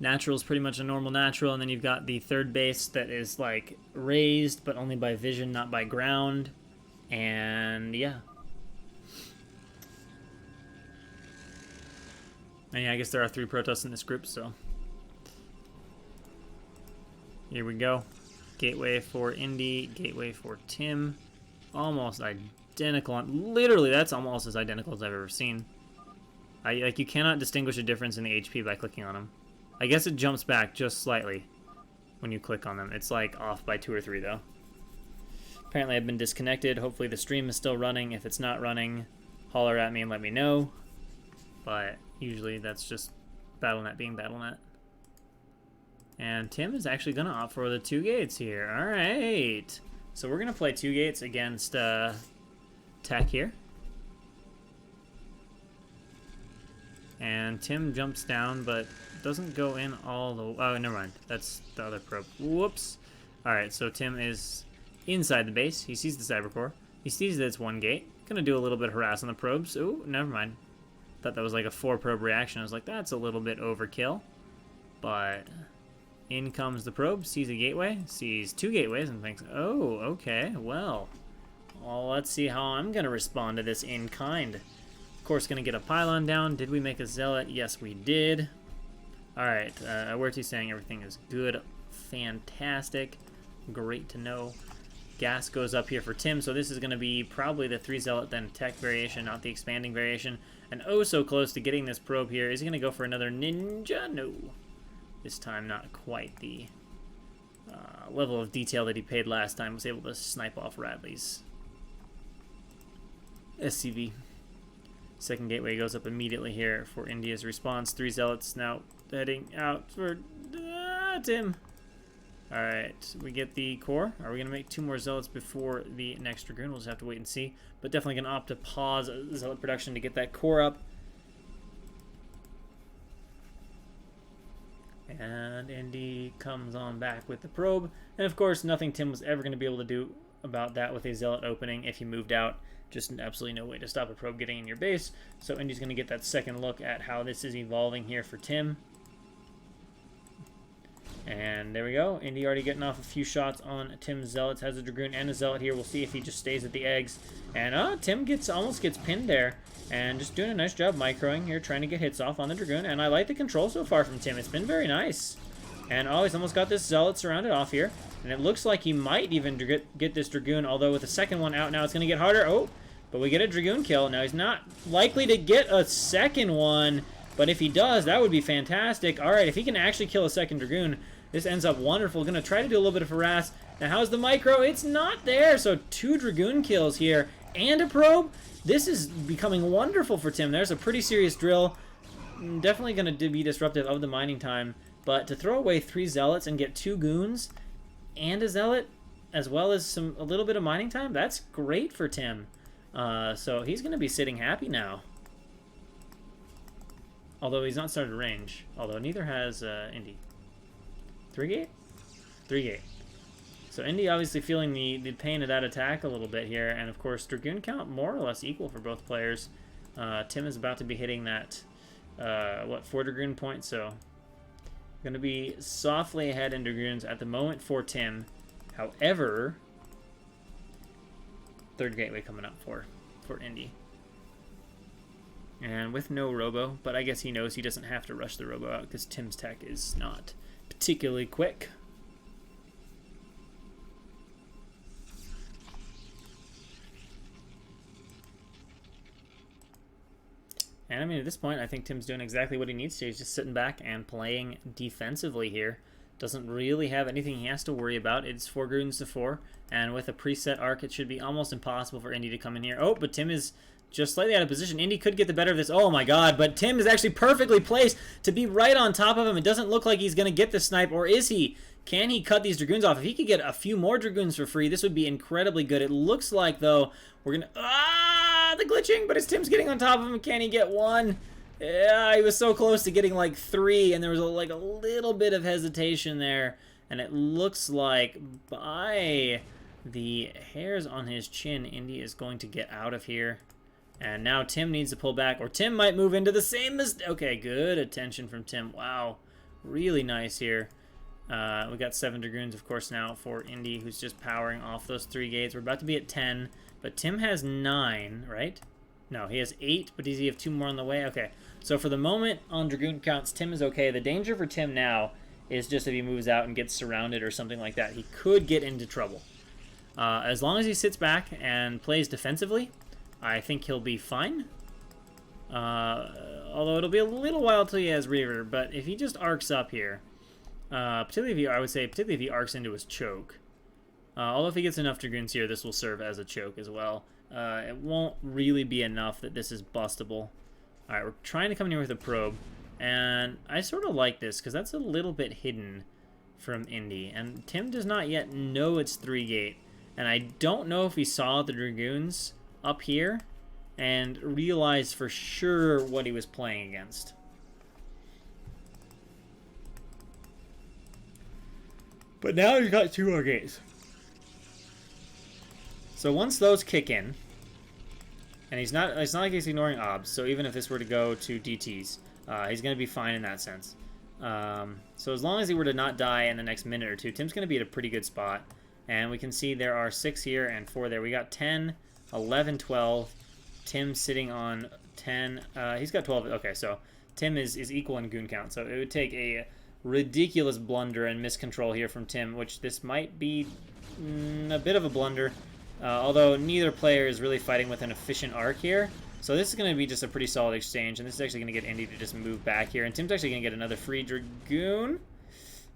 Natural is pretty much a normal natural, and then you've got the third base that is, like, raised, but only by vision, not by ground. And yeah. And yeah, I guess there are 3 Protoss in this group, so. Here we go. Gateway for Indy, gateway for Tim. Almost identical. Literally, that's almost as identical as I've ever seen. Like, you cannot distinguish a difference in the HP by clicking on them. I guess it jumps back just slightly when you click on them. It's like off by 2 or 3 though. Apparently I've been disconnected. Hopefully the stream is still running. If it's not running, holler at me and let me know. But usually that's just BattleNet being BattleNet. And Tim is actually going to opt for the 2 gates here. All right. So we're going to play 2 gates against Tech here. And Tim jumps down, but doesn't go in all the... Oh, never mind. That's the other probe. Whoops. All right, so Tim is inside the base. He sees the Cybercore. He sees that it's 1 gate. Gonna do a little bit of harass on the probes. Ooh, never mind. Thought that was like a 4-probe reaction. I was like, that's a little bit overkill. But in comes the probe, sees a gateway, sees 2 gateways, and thinks, oh, okay, well, let's see how I'm gonna respond to this in kind. Of course, gonna get a pylon down. Did we make a zealot? Yes, we did. Alright, Awerti's saying everything is good. Fantastic. Great to know. Gas goes up here for Tim, so this is going to be probably the 3 zealot then tech variation, not the expanding variation. And oh so close to getting this probe here. Is he going to go for another ninja? No. This time not quite the level of detail that he paid last time. Was able to snipe off Radley's SCV. Second gateway goes up immediately here for India's response. 3 zealots now heading out for Tim. Alright, we get the core. Are we going to make 2 more zealots before the next Dragoon? We'll just have to wait and see. But definitely going to opt to pause zealot production to get that core up. And Indy comes on back with the probe. And of course, nothing Tim was ever going to be able to do about that with a zealot opening if he moved out. Just absolutely no way to stop a probe getting in your base. So Indy's going to get that second look at how this is evolving here for Tim. And there we go. Indy already getting off a few shots on Tim's zealots. Has a Dragoon and a zealot here. We'll see if he just stays at the eggs. And Tim almost gets pinned there. And just doing a nice job microing here, trying to get hits off on the Dragoon. And I like the control so far from Tim. It's been very nice. And he's almost got this zealot surrounded off here. And it looks like he might even get this Dragoon. Although with the second one out now, it's going to get harder. Oh, but we get a Dragoon kill. Now he's not likely to get a second one. But if he does, that would be fantastic. All right, if he can actually kill a second Dragoon, this ends up wonderful. Going to try to do a little bit of harass. Now, how's the micro? It's not there. So 2 Dragoon kills here and a probe. This is becoming wonderful for Tim. There's a pretty serious drill. Definitely going to be disruptive of the mining time. But to throw away 3 zealots and get 2 goons, and a zealot, as well as a little bit of mining time. That's great for Tim. So he's going to be sitting happy now. Although he's not started range. Although neither has Indy. 3-gate? 3-gate. So Indy obviously feeling the pain of that attack a little bit here. And of course, Dragoon count more or less equal for both players. Tim is about to be hitting that, 4 Dragoon point. So going to be softly ahead in Dragoons at the moment for Tim. However, 3rd gateway coming up for Indy. And with no robo, but I guess he knows he doesn't have to rush the robo out because Tim's tech is not particularly quick. And I mean, at this point, I think Tim's doing exactly what he needs to. He's just sitting back and playing defensively here. Doesn't really have anything he has to worry about. It's 4 Grudens to 4, and with a preset arc, it should be almost impossible for Indy to come in here. Oh, but Tim is just slightly out of position. Indy could get the better of this. Oh my god, but Tim is actually perfectly placed to be right on top of him. It doesn't look like he's going to get the snipe, or is he? Can he cut these Dragoons off? If he could get a few more Dragoons for free, this would be incredibly good. It looks like, though, we're going to... the glitching, but it's Tim's getting on top of him. Can he get one? Yeah, he was so close to getting like 3, and there was like a little bit of hesitation there. And it looks like by the hairs on his chin, Indy is going to get out of here. And now Tim needs to pull back, or Tim might move into the same mistake. Okay, good attention from Tim. Wow, really nice here. We got 7 Dragoons, of course, now for Indy, who's just powering off those 3 gates. We're about to be at 10, but Tim has 9, right? No, he has 8, but does he have 2 more on the way? Okay, so for the moment, on Dragoon counts, Tim is okay. The danger for Tim now is just if he moves out and gets surrounded or something like that, he could get into trouble. As long as he sits back and plays defensively, I think he'll be fine. Although it'll be a little while till he has Reaver, but if he just arcs up here, particularly if he arcs into his choke, although if he gets enough Dragoons here, this will serve as a choke as well. It won't really be enough that this is bustable. Alright, we're trying to come in here with a probe, and I sort of like this because that's a little bit hidden from Indy, and Tim does not yet know it's 3-gate, and I don't know if he saw the Dragoons up here and realized for sure what he was playing against. But now he's got 2 more gates. So once those kick in, and it's not like he's ignoring obs, so even if this were to go to DTs, he's going to be fine in that sense. So as long as he were to not die in the next minute or 2, Tim's going to be at a pretty good spot. And we can see there are 6 here and 4 there. We got 10, 11, 12. Tim sitting on 10. He's got 12. Okay, so Tim is equal in goon count. So it would take a ridiculous blunder and miscontrol here from Tim, which this might be a bit of a blunder. Although neither player is really fighting with an efficient arc here. So this is going to be just a pretty solid exchange, and this is actually going to get Indy to just move back here. And Tim's actually going to get another free Dragoon.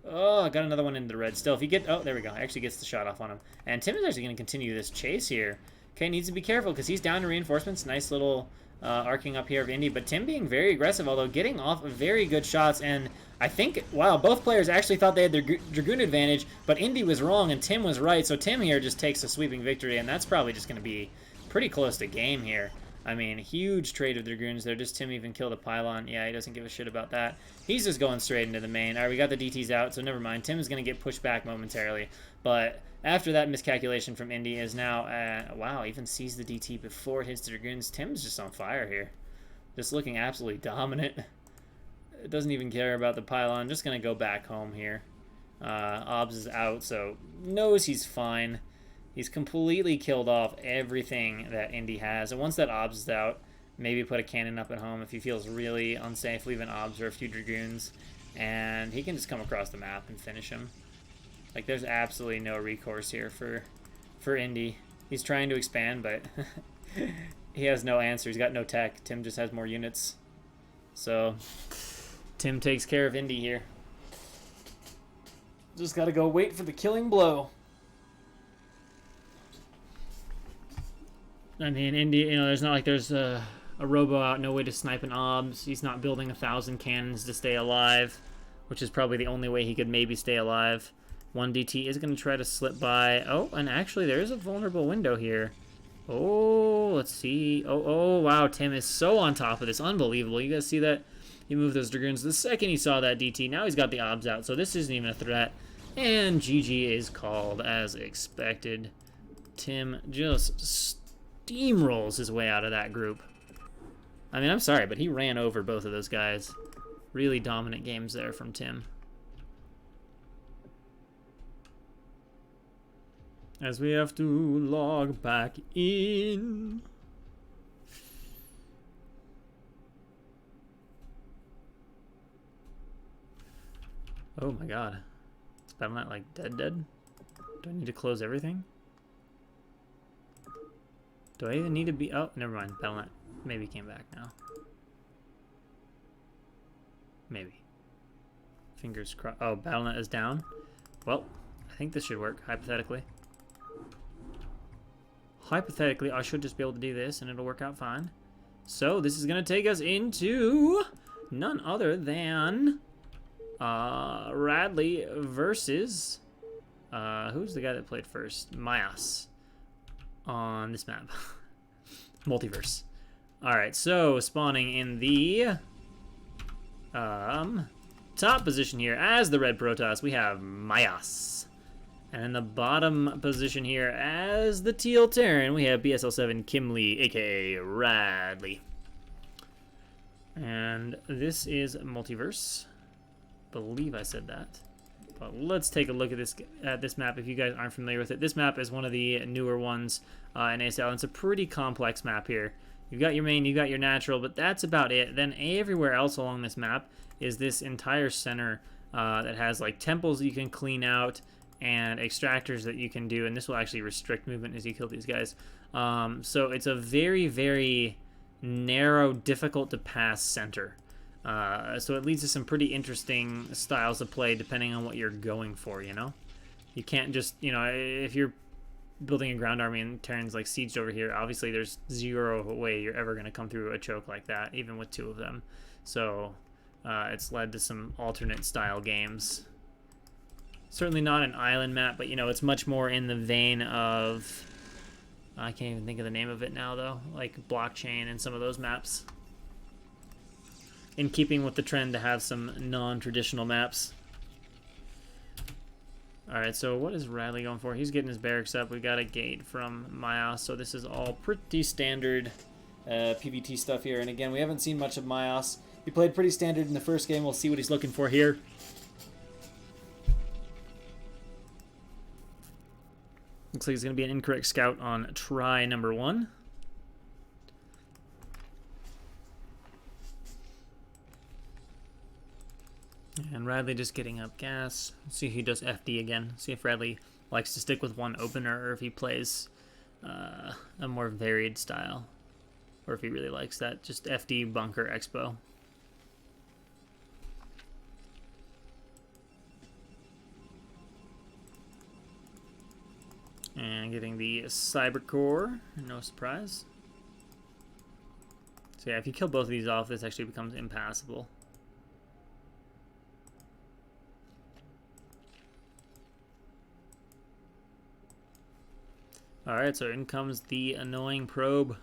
Oh, got another one into the red. Still, if you get... Oh, there we go. Actually gets the shot off on him. And Tim is actually going to continue this chase here. Okay, needs to be careful because he's down to reinforcements. Nice little arcing up here of Indy. But Tim being very aggressive, although getting off very good shots. And I think, wow, both players actually thought they had their Dragoon advantage, but Indy was wrong and Tim was right. So Tim here just takes a sweeping victory, and that's probably just going to be pretty close to game here. I mean, huge trade of Dragoons there. Does Tim even kill the pylon? Yeah, he doesn't give a shit about that. He's just going straight into the main. All right, we got the DTs out, so never mind. Tim is going to get pushed back momentarily. But after that miscalculation from Indy is now, wow, even sees the DT before it hits the Dragoons. Tim's just on fire here. Just looking absolutely dominant. Doesn't even care about the pylon. Just going to go back home here. Obs is out, so knows he's fine. He's completely killed off everything that Indy has. And once that Obs is out, maybe put a cannon up at home if he feels really unsafe. Leave an Obs or a few Dragoons. And he can just come across the map and finish him. Like, there's absolutely no recourse here for Indy. He's trying to expand, but he has no answer. He's got no tech. Tim just has more units. So, Tim takes care of Indy here. Just gotta go wait for the killing blow. I mean, Indy, you know, there's not like there's a robo out, no way to snipe an obs. He's not building 1,000 cannons to stay alive, which is probably the only way he could maybe stay alive. One DT is going to try to slip by. Oh, and actually there is a vulnerable window here. Oh, let's see. Oh, wow. Tim is so on top of this. Unbelievable. You guys see that? He moved those Dragoons the second he saw that DT. Now he's got the obs out, so this isn't even a threat. And GG is called as expected. Tim just steamrolls his way out of that group. I mean, I'm sorry, but he ran over both of those guys. Really dominant games there from Tim. As we have to log back in. Oh my god. Is Battle.net like dead? Do I need to close everything? Do I even need to be... Oh, never mind. Battle.net maybe came back now. Maybe. Fingers crossed. Oh, Battle.net is down? Well, I think this should work, hypothetically. Hypothetically, I should just be able to do this and it'll work out fine. So, this is going to take us into none other than Radley versus who's the guy that played first? Mayas on this map. Multiverse. Alright, so spawning in the top position here as the red Protoss, we have Mayas. And in the bottom position here as the teal Terran, we have BSL 7 Kimlee, aka Radley. And this is Multiverse. Believe I said that. But let's take a look at this map if you guys aren't familiar with it. This map is one of the newer ones in ASL. It's a pretty complex map here. You've got your main, you've got your natural, but that's about it. Then everywhere else along this map is this entire center that has like temples you can clean out and extractors that you can do, and this will actually restrict movement as you kill these guys. So it's a very, very narrow, difficult to pass center. So it leads to some pretty interesting styles of play depending on what you're going for, you know? You can't just, you know, if you're building a ground army and Terran's like sieged over here, obviously there's zero way you're ever going to come through a choke like that, even with two of them. So it's led to some alternate style games. Certainly not an island map, but, you know, it's much more in the vein of... I can't even think of the name of it now, though. Like Blockchain and some of those maps. In keeping with the trend to have some non-traditional maps. Alright, so what is Radley going for? He's getting his barracks up. We got a gate from Mayas, so this is all pretty standard PvT stuff here. And again, we haven't seen much of Mayas. He played pretty standard in the first game. We'll see what he's looking for here. Looks like he's going to be an incorrect scout on try number 1. And Radley just getting up gas. Let's see if he does FD again. See if Radley likes to stick with one opener or if he plays a more varied style. Or if he really likes that. Just FD, bunker, expo. And getting the Cyber Core, no surprise. So yeah, if you kill both of these off, this actually becomes impassable. Alright, so in comes the annoying probe.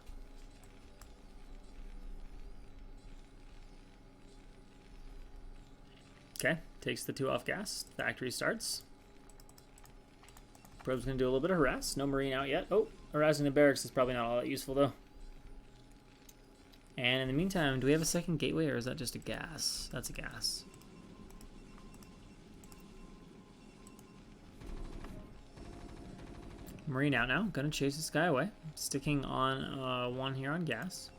Okay, takes the 2 off gas. Factory starts. Probe's going to do a little bit of harass. No Marine out yet. Oh, harassing the barracks is probably not all that useful, though. And in the meantime, do we have a second gateway, or is that just a gas? That's a gas. Marine out now. Going to chase this guy away. Sticking on 1 here on gas.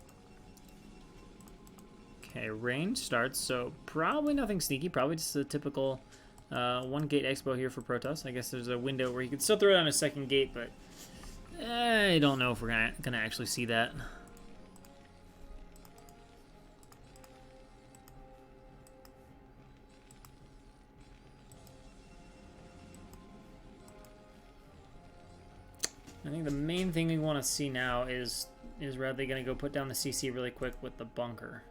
Okay, range starts, so probably nothing sneaky. Probably just a typical... 1 gate expo here for Protoss. I guess there's a window where you could still throw it on a second gate, but I don't know if we're gonna actually see that. I think the main thing we want to see now is Radley gonna go put down the CC really quick with the bunker.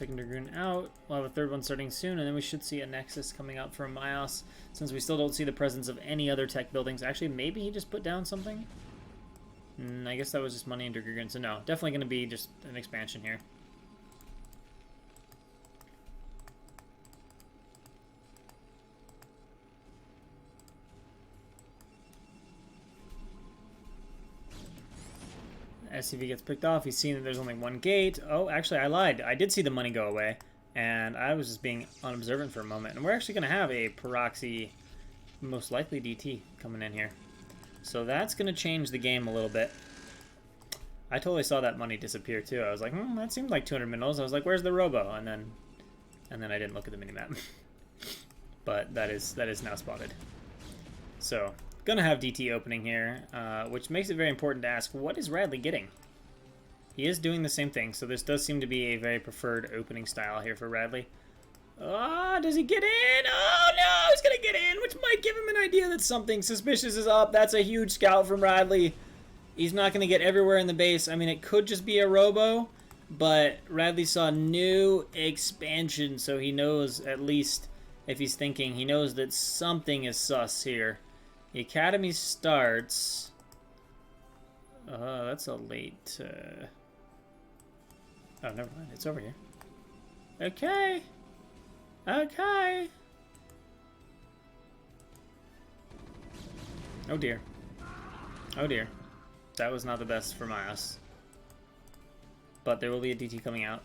second Dragoon out. We'll have a third one starting soon, and then we should see a Nexus coming out from Myos, since we still don't see the presence of any other tech buildings. Actually, maybe he just put down something? I guess that was just money and Dragoon, so no. Definitely going to be just an expansion here. SCV gets picked off. He's seen that there's only one gate. Oh, actually, I lied. I did see the money go away, and I was just being unobservant for a moment. And we're actually going to have a Peroxy, most likely DT, coming in here. So that's going to change the game a little bit. I totally saw that money disappear, too. I was like, that seemed like 200 minerals. I was like, where's the Robo? And then I didn't look at the minimap. But that is now spotted. So gonna have DT opening here, which makes it very important to ask, what is Radley getting? He is doing the same thing, so this does seem to be a very preferred opening style here for Radley. Ah, does he get in? Oh no, he's gonna get in, which might give him an idea that something suspicious is up. That's a huge scout from Radley. He's not gonna get everywhere in the base. I mean, it could just be a Robo, but Radley saw new expansion, so he knows, at least if he's thinking, he knows that something is sus here. The academy starts. That's a late. Oh, never mind. It's over here. Okay. Okay. Oh dear. Oh dear. That was not the best for Myos. But there will be a DT coming out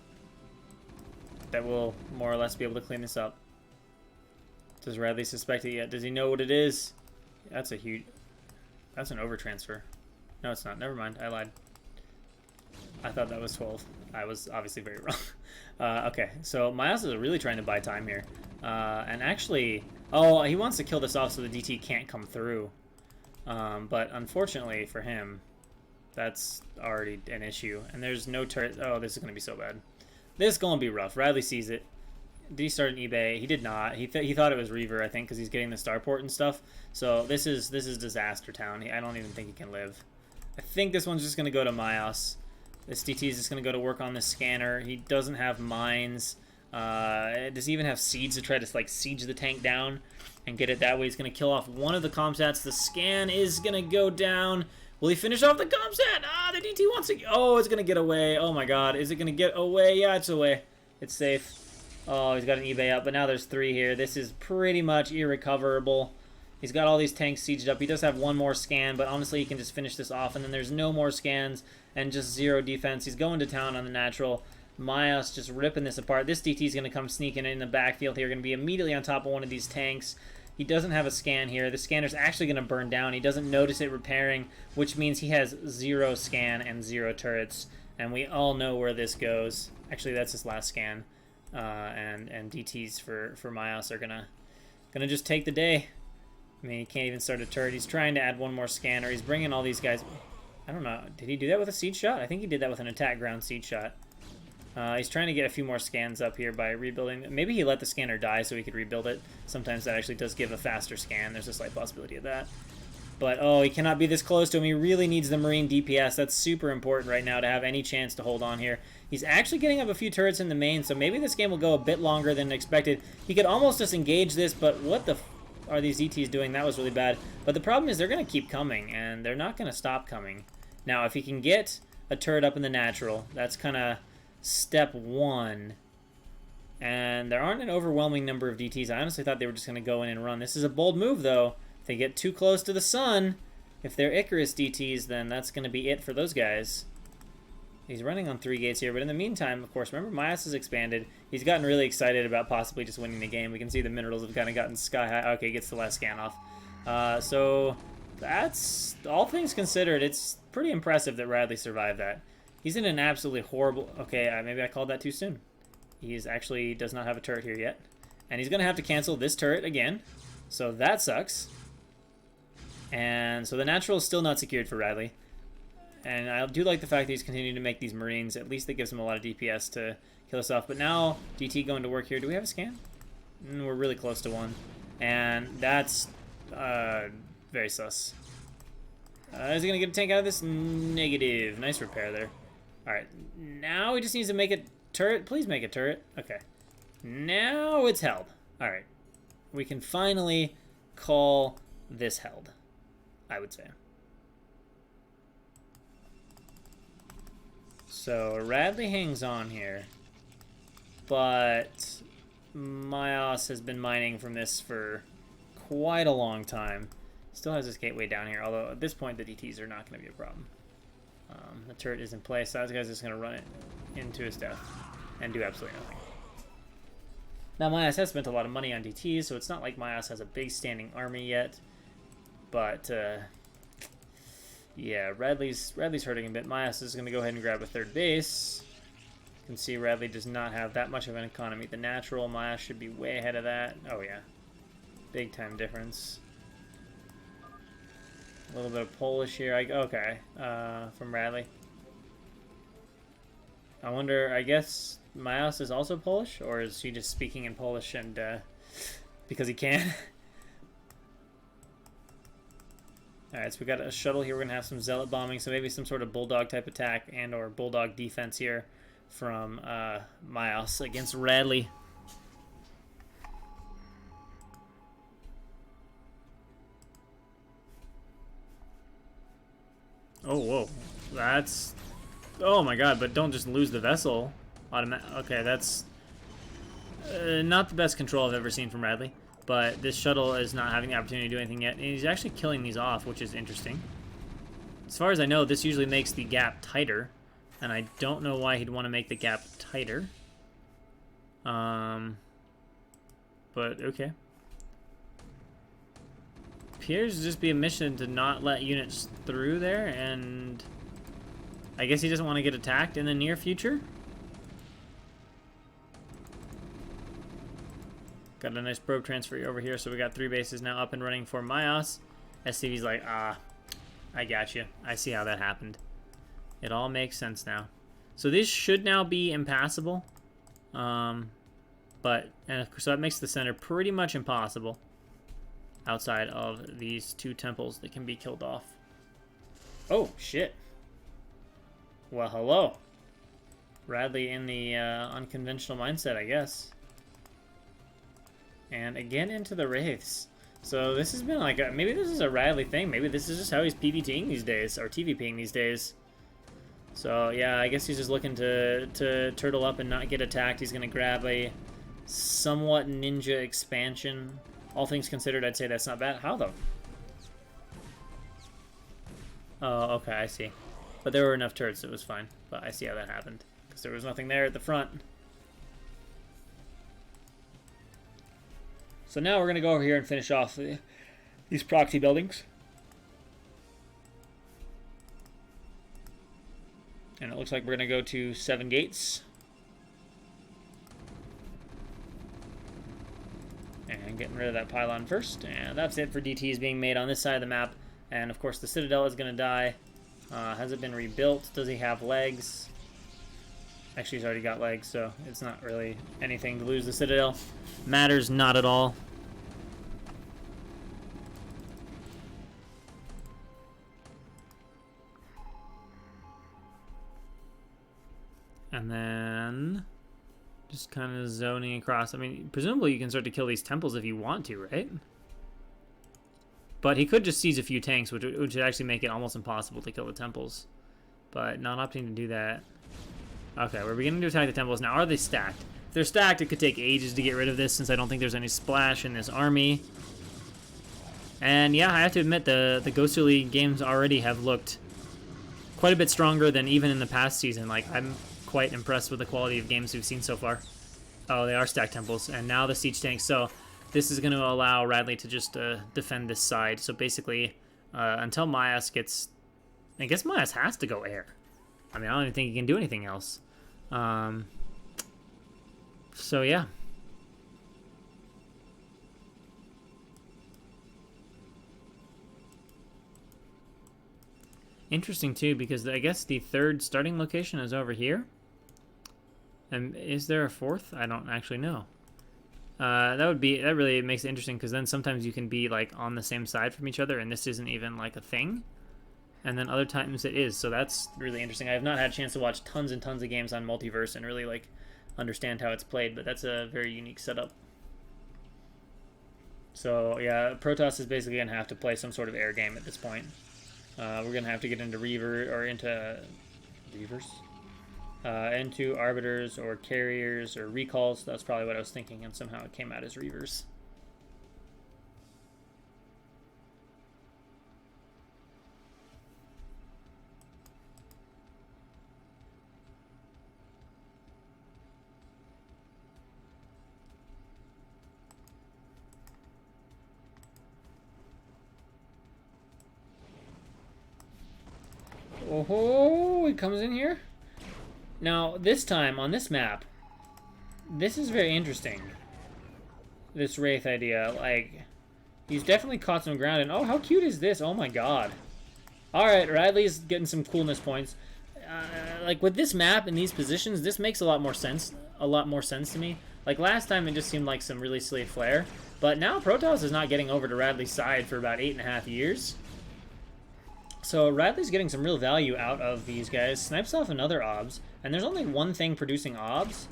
that will more or less be able to clean this up. Does Radley suspect it yet? Does he know what it is? That's a huge... That's an overtransfer. No, it's not. Never mind. I lied. I thought that was 12. I was obviously very wrong. Okay, so Myos is really trying to buy time here. And actually... Oh, he wants to kill this off so the DT can't come through. But unfortunately for him, that's already an issue. And there's no turret... Oh, this is going to be so bad. This is going to be rough. Radley sees it. Did he start an eBay? He did not. He thought it was Reaver, I think, because he's getting the starport and stuff. So this is disaster town. I don't even think he can live. I think this one's just going to go to Myos. This DT is just going to go to work on this scanner. He doesn't have mines. Does he even have seeds to try to like siege the tank down and get it that way? He's going to kill off one of the comsats. The scan is going to go down. Will he finish off the comsat? Ah, the DT wants to... Oh, it's going to get away. Oh my god. Is it going to get away? Yeah, it's away. It's safe. Oh, he's got an eBay up, but now there's 3 here. This is pretty much irrecoverable. He's got all these tanks sieged up. He does have one more scan, but honestly, he can just finish this off, and then there's no more scans and just 0 defense. He's going to town on the natural. Myos just ripping this apart. This DT is going to come sneaking in the backfield here, going to be immediately on top of one of these tanks. He doesn't have a scan here. The scanner's actually going to burn down. He doesn't notice it repairing, which means he has 0 scan and 0 turrets, and we all know where this goes. Actually, that's his last scan. And DTs for Myos are gonna just take the day. I mean, he can't even start a turret. He's trying to add one more scanner. He's bringing all these guys. I don't know. Did he do that with a siege shot? I think he did that with an attack ground siege shot. He's trying to get a few more scans up here by rebuilding. Maybe he let the scanner die so he could rebuild it. Sometimes that actually does give a faster scan. There's a slight possibility of that. But, oh, he cannot be this close to him. He really needs the Marine DPS. That's super important right now to have any chance to hold on here. He's actually getting up a few turrets in the main, so maybe this game will go a bit longer than expected. He could almost disengage this, but what the f are these ETs doing? That was really bad. But the problem is they're going to keep coming, and they're not going to stop coming. Now, if he can get a turret up in the natural, that's kind of step 1. And there aren't an overwhelming number of DTs. I honestly thought they were just going to go in and run. This is a bold move, though. If they get too close to the sun, if they're Icarus DTs, then that's going to be it for those guys. He's running on 3 gates here, but in the meantime, of course, remember, Myos has expanded. He's gotten really excited about possibly just winning the game. We can see the minerals have kind of gotten sky high. Okay, gets the last scan off. So that's, all things considered, it's pretty impressive that Radley survived that. He's in an absolutely horrible... Okay, maybe I called that too soon. He actually does not have a turret here yet. And he's going to have to cancel this turret again. So that sucks. And so the natural is still not secured for Radley. And I do like the fact that he's continuing to make these Marines. At least that gives him a lot of DPS to kill us off. But now, DT going to work here. Do we have a scan? We're really close to one. And that's very sus. Is he going to get a tank out of this? Negative. Nice repair there. Alright, now he just needs to make it turret. Please make a turret. Okay. Now it's held. All right. We can finally call this held, I would say. So Radley hangs on here, but Myos has been mining from this for quite a long time. Still has this gateway down here, although at this point the DTs are not going to be a problem. The turret is in place, so that guy's just going to run it into his death and do absolutely nothing. Now Myos has spent a lot of money on DTs, so it's not like Myos has a big standing army yet. But yeah, Radley's hurting a bit. Myos is going to go ahead and grab a third base. You can see Radley does not have that much of an economy. The natural Myos should be way ahead of that. Oh yeah, big time difference. A little bit of Polish here. Okay, from Radley. I wonder, I guess Myos is also Polish, or is she just speaking in Polish and because he can? Alright, so we got a shuttle here. We're going to have some zealot bombing, so maybe some sort of bulldog type attack and or bulldog defense here from Myos against Radley. Oh, whoa. That's... Oh my god, but don't just lose the vessel. Okay, that's not the best control I've ever seen from Radley. But this shuttle is not having the opportunity to do anything yet. And he's actually killing these off, which is interesting. As far as I know, this usually makes the gap tighter. And I don't know why he'd want to make the gap tighter. But, okay. Appears to just be a mission to not let units through there, and I guess he doesn't want to get attacked in the near future. Got a nice probe transfer over here, so we got 3 bases now up and running for Myos. SCV's like, I got you. I see how that happened. It all makes sense now. So this should now be impassable. So that makes the center pretty much impossible outside of these 2 temples that can be killed off. Oh, shit. Well, hello. Radley in the unconventional mindset, I guess. And again into the Wraiths. So this has been like maybe this is a Radley thing. Maybe this is just how he's PvTing these days, or TVPing these days. So yeah, I guess he's just looking to turtle up and not get attacked. He's going to grab a somewhat ninja expansion. All things considered, I'd say that's not bad. How though? Oh, okay, I see. But there were enough turrets, it was fine. But I see how that happened. Because there was nothing there at the front. So now we're going to go over here and finish off these proxy buildings. And it looks like we're going to go to 7 gates. And getting rid of that pylon first. And that's it for DTs being made on this side of the map. And of course the Citadel is going to die. Has it been rebuilt? Does he have legs? Actually, he's already got legs, so it's not really anything to lose the Citadel. Matters not at all. And then just kind of zoning across. I mean, presumably you can start to kill these temples if you want to, right? But he could just seize a few tanks, which would actually make it almost impossible to kill the temples. But not opting to do that. Okay, we're beginning to attack the temples. Now, are they stacked? If they're stacked, it could take ages to get rid of this, since I don't think there's any splash in this army. And yeah, I have to admit, the GosuLeague games already have looked quite a bit stronger than even in the past season. Like, I'm quite impressed with the quality of games we've seen so far. Oh, they are stacked temples, and now the siege tanks. So this is going to allow Radley to just defend this side. So basically, until Myos gets... I guess Myos has to go air. I mean, I don't even think he can do anything else. So yeah. Interesting too, because I guess the 3rd starting location is over here. And is there a 4th? I don't actually know. That really makes it interesting, because then sometimes you can be like on the same side from each other, and this isn't even like a thing. And then other times it is, so that's really interesting. I have not had a chance to watch tons and tons of games on Multiverse and really like understand how it's played, but that's a very unique setup. So yeah, Protoss is basically going to have to play some sort of air game at this point. We're going to have to get into into arbiters or carriers or recalls. That's probably what I was thinking, and somehow it came out as reavers. Oh, he comes in here. Now, this time, on this map, this is very interesting. This Wraith idea. Like, he's definitely caught some ground. And, oh, how cute is this? Oh, my God. Alright, Radley's getting some coolness points. Like, with this map and these positions, this makes a lot more sense. To me. Like, last time, it just seemed like some really silly flair. But now, Protoss is not getting over to Radley's side for about 8.5 years. So Radley's getting some real value out of these guys. Snipes off another obs, and there's only one thing producing obs,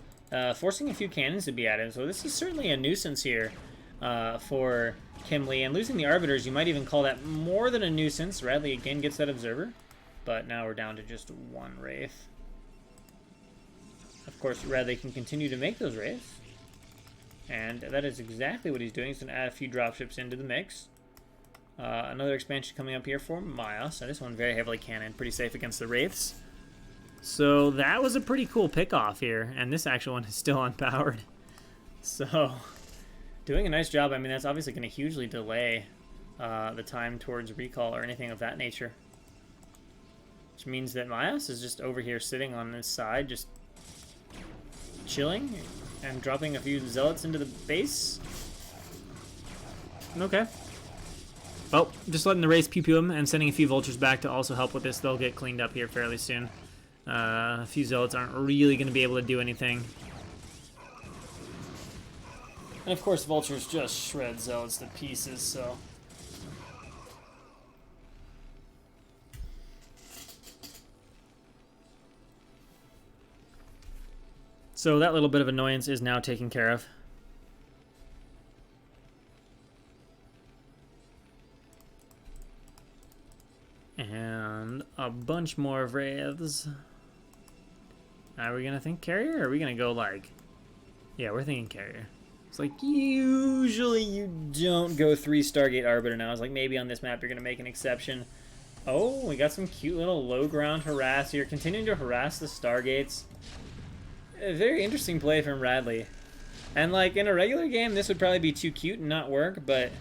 forcing a few cannons to be added. So this is certainly a nuisance here for Kimlee. And losing the arbiters, you might even call that more than a nuisance. Radley again gets that observer, but now we're down to just one Wraith. Of course, Radley can continue to make those Wraiths, and that is exactly what he's doing. He's going to add a few dropships into the mix. Another expansion coming up here for Maya. So this one very heavily cannon, pretty safe against the Wraiths. So that was a pretty cool pick-off here, and this actual one is still unpowered. So, doing a nice job. I mean, that's obviously going to hugely delay the time towards recall or anything of that nature. Which means that Myas is just over here sitting on this side, just chilling and dropping a few zealots into the base. Okay. Oh, just letting the race pew-pew him and sending a few vultures back to also help with this. They'll get cleaned up here fairly soon. A few zealots aren't really going to be able to do anything. And of course, vultures just shred zealots to pieces, so... So that little bit of annoyance is now taken care of. And a bunch more wraiths. Are we gonna think carrier, or are we gonna go like... Yeah, we're thinking carrier. It's like, usually you don't go 3 Stargate Arbiter now. It's like, maybe on this map you're gonna make an exception. Oh, we got some cute little low ground harass here. Continuing to harass the Stargates. A very interesting play from Radley. And like, in a regular game, this would probably be too cute and not work, but...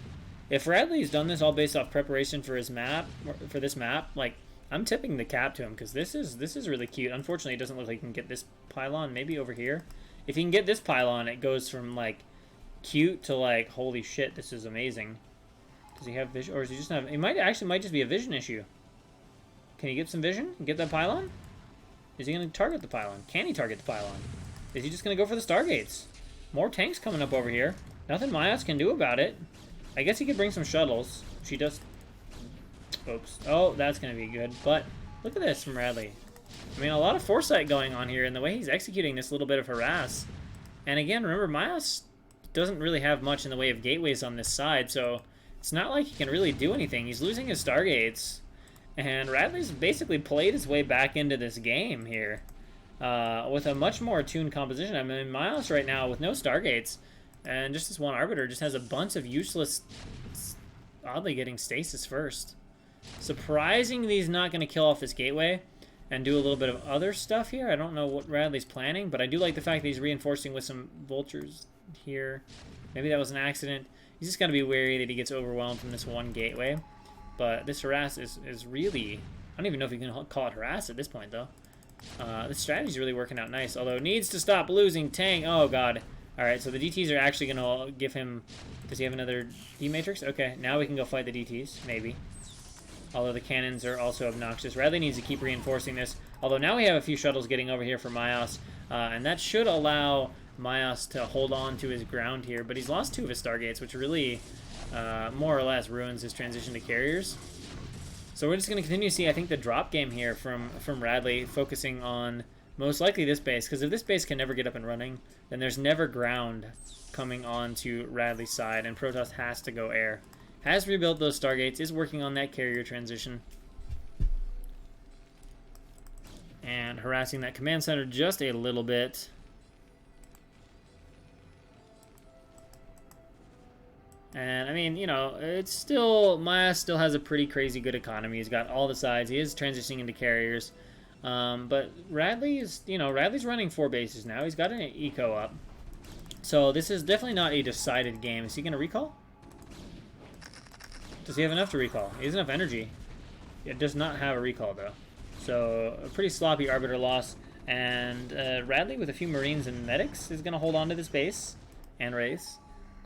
If Radley's done this all based off preparation for his map, for this map, like, I'm tipping the cap to him, because this is really cute. Unfortunately, it doesn't look like he can get this pylon. Maybe over here. If he can get this pylon, it goes from, like, cute to, like, holy shit, this is amazing. Does he have vision? Or does he just have... It might just be a vision issue. Can he get some vision and get that pylon? Is he going to target the pylon? Can he target the pylon? Is he just going to go for the Stargates? More tanks coming up over here. Nothing Myas can do about it. I guess he could bring some shuttles. She does... Oops. Oh, that's going to be good. But look at this from Radley. I mean, a lot of foresight going on here in the way he's executing this little bit of harass. And again, remember, Myas doesn't really have much in the way of gateways on this side, so it's not like he can really do anything. He's losing his Stargates. And Radley's basically played his way back into this game here with a much more attuned composition. I mean, Myas right now with no Stargates and just this one Arbiter just has a bunch of useless, oddly getting stasis first. Surprisingly, he's not going to kill off this gateway and do a little bit of other stuff here. I don't know what Radley's planning, but I do like the fact that he's reinforcing with some vultures here. Maybe that was an accident. He's just got to be wary that he gets overwhelmed from this one gateway. But this harass is really... I don't even know if you can call it harass at this point, though. This strategy's really working out nice, although needs to stop losing tank. Oh, God. Alright, so the DTs are actually going to give him... Does he have another D-Matrix? Okay, now we can go fight the DTs, maybe. Although the cannons are also obnoxious. Radley needs to keep reinforcing this. Although now we have a few shuttles getting over here for Myas. And that should allow Myas to hold on to his ground here. But he's lost 2 of his Stargates, which really more or less ruins his transition to carriers. So we're just going to continue to see, I think, the drop game here from Radley, focusing on Most likely this base, because if this base can never get up and running, then there's never ground coming on to Radley's side, and Protoss has to go air. Has rebuilt those Stargates, is working on that carrier transition. And harassing that command center just a little bit. And, I mean, you know, it's still... Maya still has a pretty crazy good economy. He's got all the sides. He is transitioning into carriers. But Radley is, you know, Radley's running 4 bases now. He's got an eco up. So this is definitely not a decided game. Is he going to recall? Does he have enough to recall? He has enough energy. It does not have a recall, though. So a pretty sloppy Arbiter loss. And Radley, with a few Marines and Medics, is going to hold on to this base and race.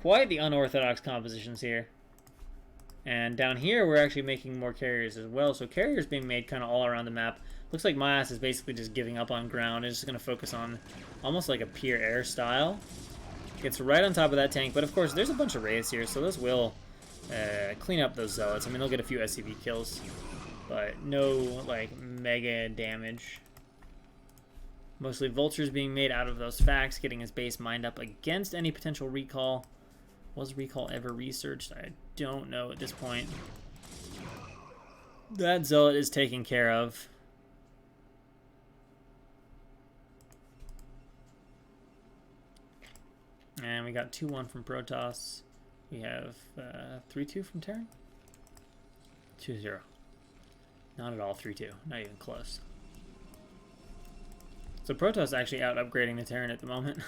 Quite the unorthodox compositions here. And down here, we're actually making more carriers as well. So carriers being made kind of all around the map. Looks like my ass is basically just giving up on ground. It's just going to focus on almost like a pure air style. Gets right on top of that tank. But of course, there's a bunch of raids here. So those will clean up those zealots. I mean, they'll get a few SCV kills. But no, like, mega damage. Mostly vultures being made out of those facts. Getting his base mined up against any potential recall. Was recall ever researched? I don't know at this point. That zealot is taken care of. And we got 2-1 from Protoss. We have 3-2 from Terran. 2-0. Not at all 3-2. Not even close. So Protoss actually out upgrading the Terran at the moment.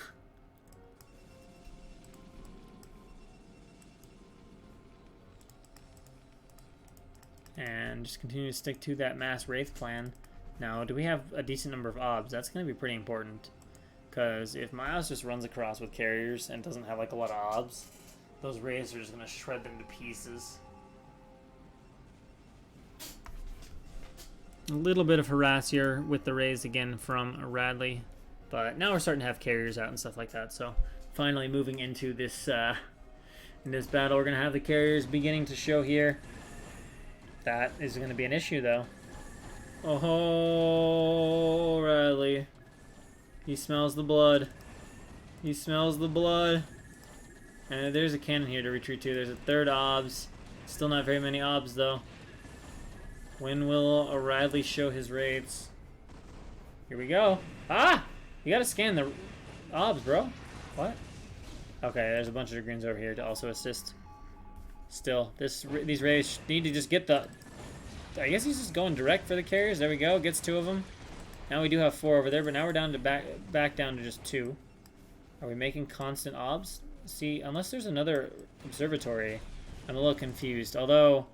And just continue to stick to that mass Wraith plan. Now, do we have a decent number of obs? That's going to be pretty important. Because if Miles just runs across with carriers and doesn't have like a lot of obs, those Wraiths are just going to shred them to pieces. A little bit of harass here with the Rays again from Radley. But now we're starting to have carriers out and stuff like that. So finally moving into this, in this battle, we're going to have the carriers beginning to show here. That is going to be an issue, though. Oh, Radley. He smells the blood. He smells the blood. And there's a cannon here to retreat to. There's a third obs. Still not very many obs, though. When will a Radley show his raids? Here we go. Ah! You gotta scan the obs, bro. What? Okay, there's a bunch of greens over here to also assist. Still, these raids need to just get the... I guess he's just going direct for the carriers. There we go. Gets 2 of them. Now we do have 4 over there, but now we're down to back down to just 2. Are we making constant obs? See, unless there's another observatory, I'm a little confused. Although,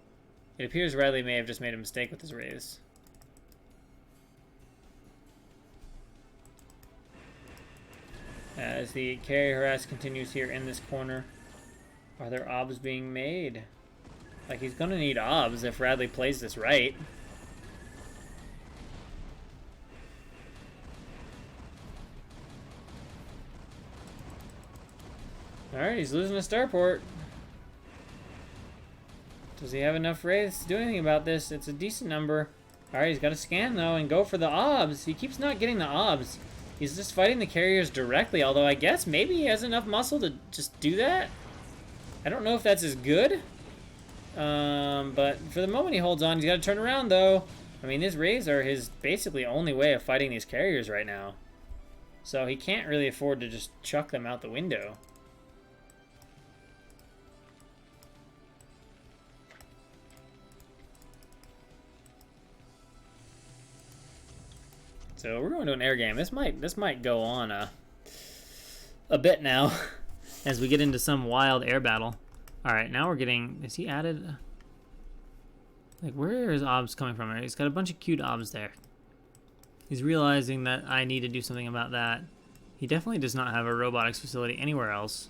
it appears Radley may have just made a mistake with his raise. As the carrier harass continues here in this corner. Are there obs being made? Like, he's gonna need obs if Radley plays this right. Alright, he's losing a starport. Does he have enough wraiths to do anything about this? It's a decent number. Alright, he's got to scan, though, and go for the obs. He keeps not getting the obs. He's just fighting the carriers directly, although I guess maybe he has enough muscle to just do that. I don't know if that's as good. But for the moment he holds on. He's got to turn around, though. I mean, his raids are his basically only way of fighting these carriers right now. So he can't really afford to just chuck them out the window. So we're going to an air game. This might go on a bit now as we get into some wild air battle. All right, now we're getting... Is he added? Like, where is obs coming from? He's got a bunch of cute obs there. He's realizing that I need to do something about that. He definitely does not have a robotics facility anywhere else.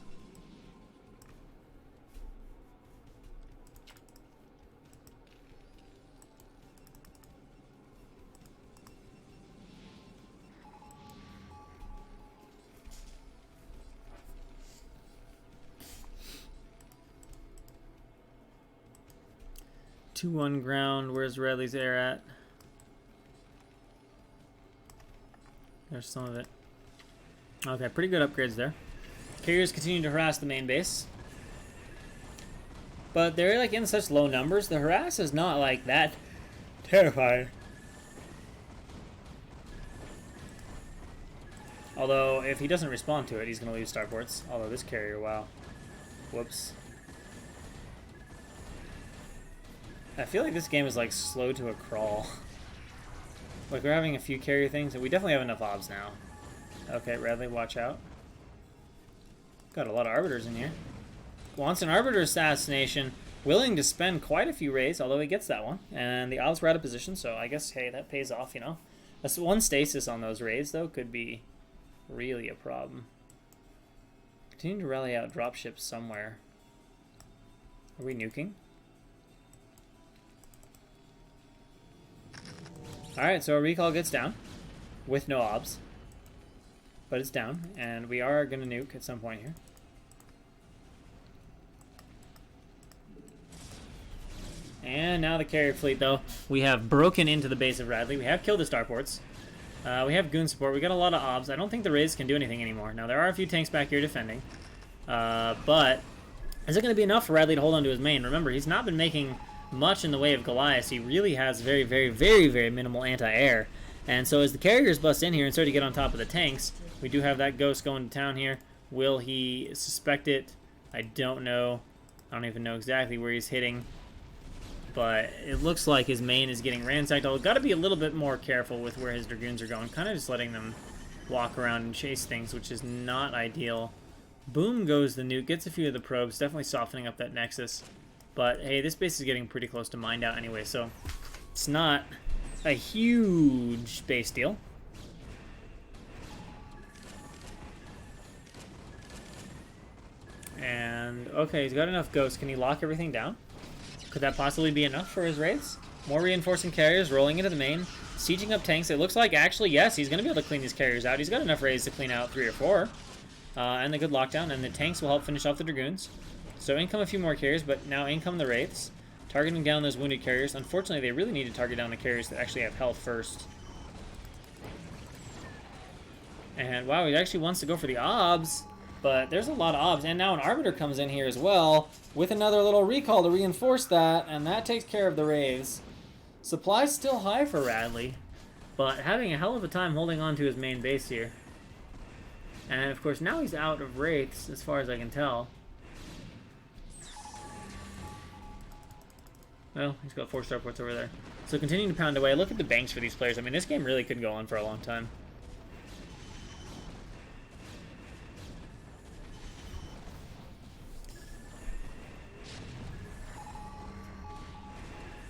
Two 2-1 ground. Where's Radley's air at? There's some of it. Okay, pretty good upgrades there. Carriers continue to harass the main base. But they're like in such low numbers, the harass is not like that terrifying. Although, if he doesn't respond to it, he's going to lose starports. Although this carrier, wow. Whoops. I feel like this game is like slow to a crawl. Like we're having a few carrier things, and we definitely have enough obs now. Okay, Radley, watch out. Got a lot of arbiters in here. Wants an arbiter assassination. Willing to spend quite a few raids, although he gets that one. And the obs were out of position, so I guess, hey, that pays off, you know. That's one stasis on those raids, though, could be really a problem. Continue to rally out dropships somewhere. Are we nuking? Alright, so our recall gets down with no obs. But it's down, and we are going to nuke at some point here. And now the carrier fleet, though. We have broken into the base of Radley. We have killed the starports. We have goon support. We got a lot of obs. I don't think the raids can do anything anymore. Now, there are a few tanks back here defending. But is it going to be enough for Radley to hold on to his main? Remember, he's not been making much in the way of Goliath. He really has very, very, very, very minimal anti-air. And so as the carriers bust in here and start to get on top of the tanks, we do have that ghost going to town here. Will he suspect it? I don't know. I don't even know exactly where he's hitting. But it looks like his main is getting ransacked. I've got to be a little bit more careful with where his dragoons are going. Kind of just letting them walk around and chase things, which is not ideal. Boom goes the nuke. Gets a few of the probes. Definitely softening up that nexus. But, hey, this base is getting pretty close to mined out anyway, so it's not a huge base deal. And, okay, he's got enough ghosts. Can he lock everything down? Could that possibly be enough for his raids? More reinforcing carriers rolling into the main, sieging up tanks. It looks like, actually, yes, he's going to be able to clean these carriers out. He's got enough raids to clean out 3 or 4. And the good lockdown, and the tanks will help finish off the dragoons. So in come a few more carriers, but now in come the wraiths. Targeting down those wounded carriers. Unfortunately, they really need to target down the carriers that actually have health first. And, wow, he actually wants to go for the obs. But there's a lot of obs, and now an arbiter comes in here as well with another little recall to reinforce that, and that takes care of the wraiths. Supply's still high for Radley, but having a hell of a time holding on to his main base here. And of course now he's out of wraiths as far as I can tell. Well, he's got 4 starports over there. So continuing to pound away. Look at the banks for these players. I mean, this game really could go on for a long time.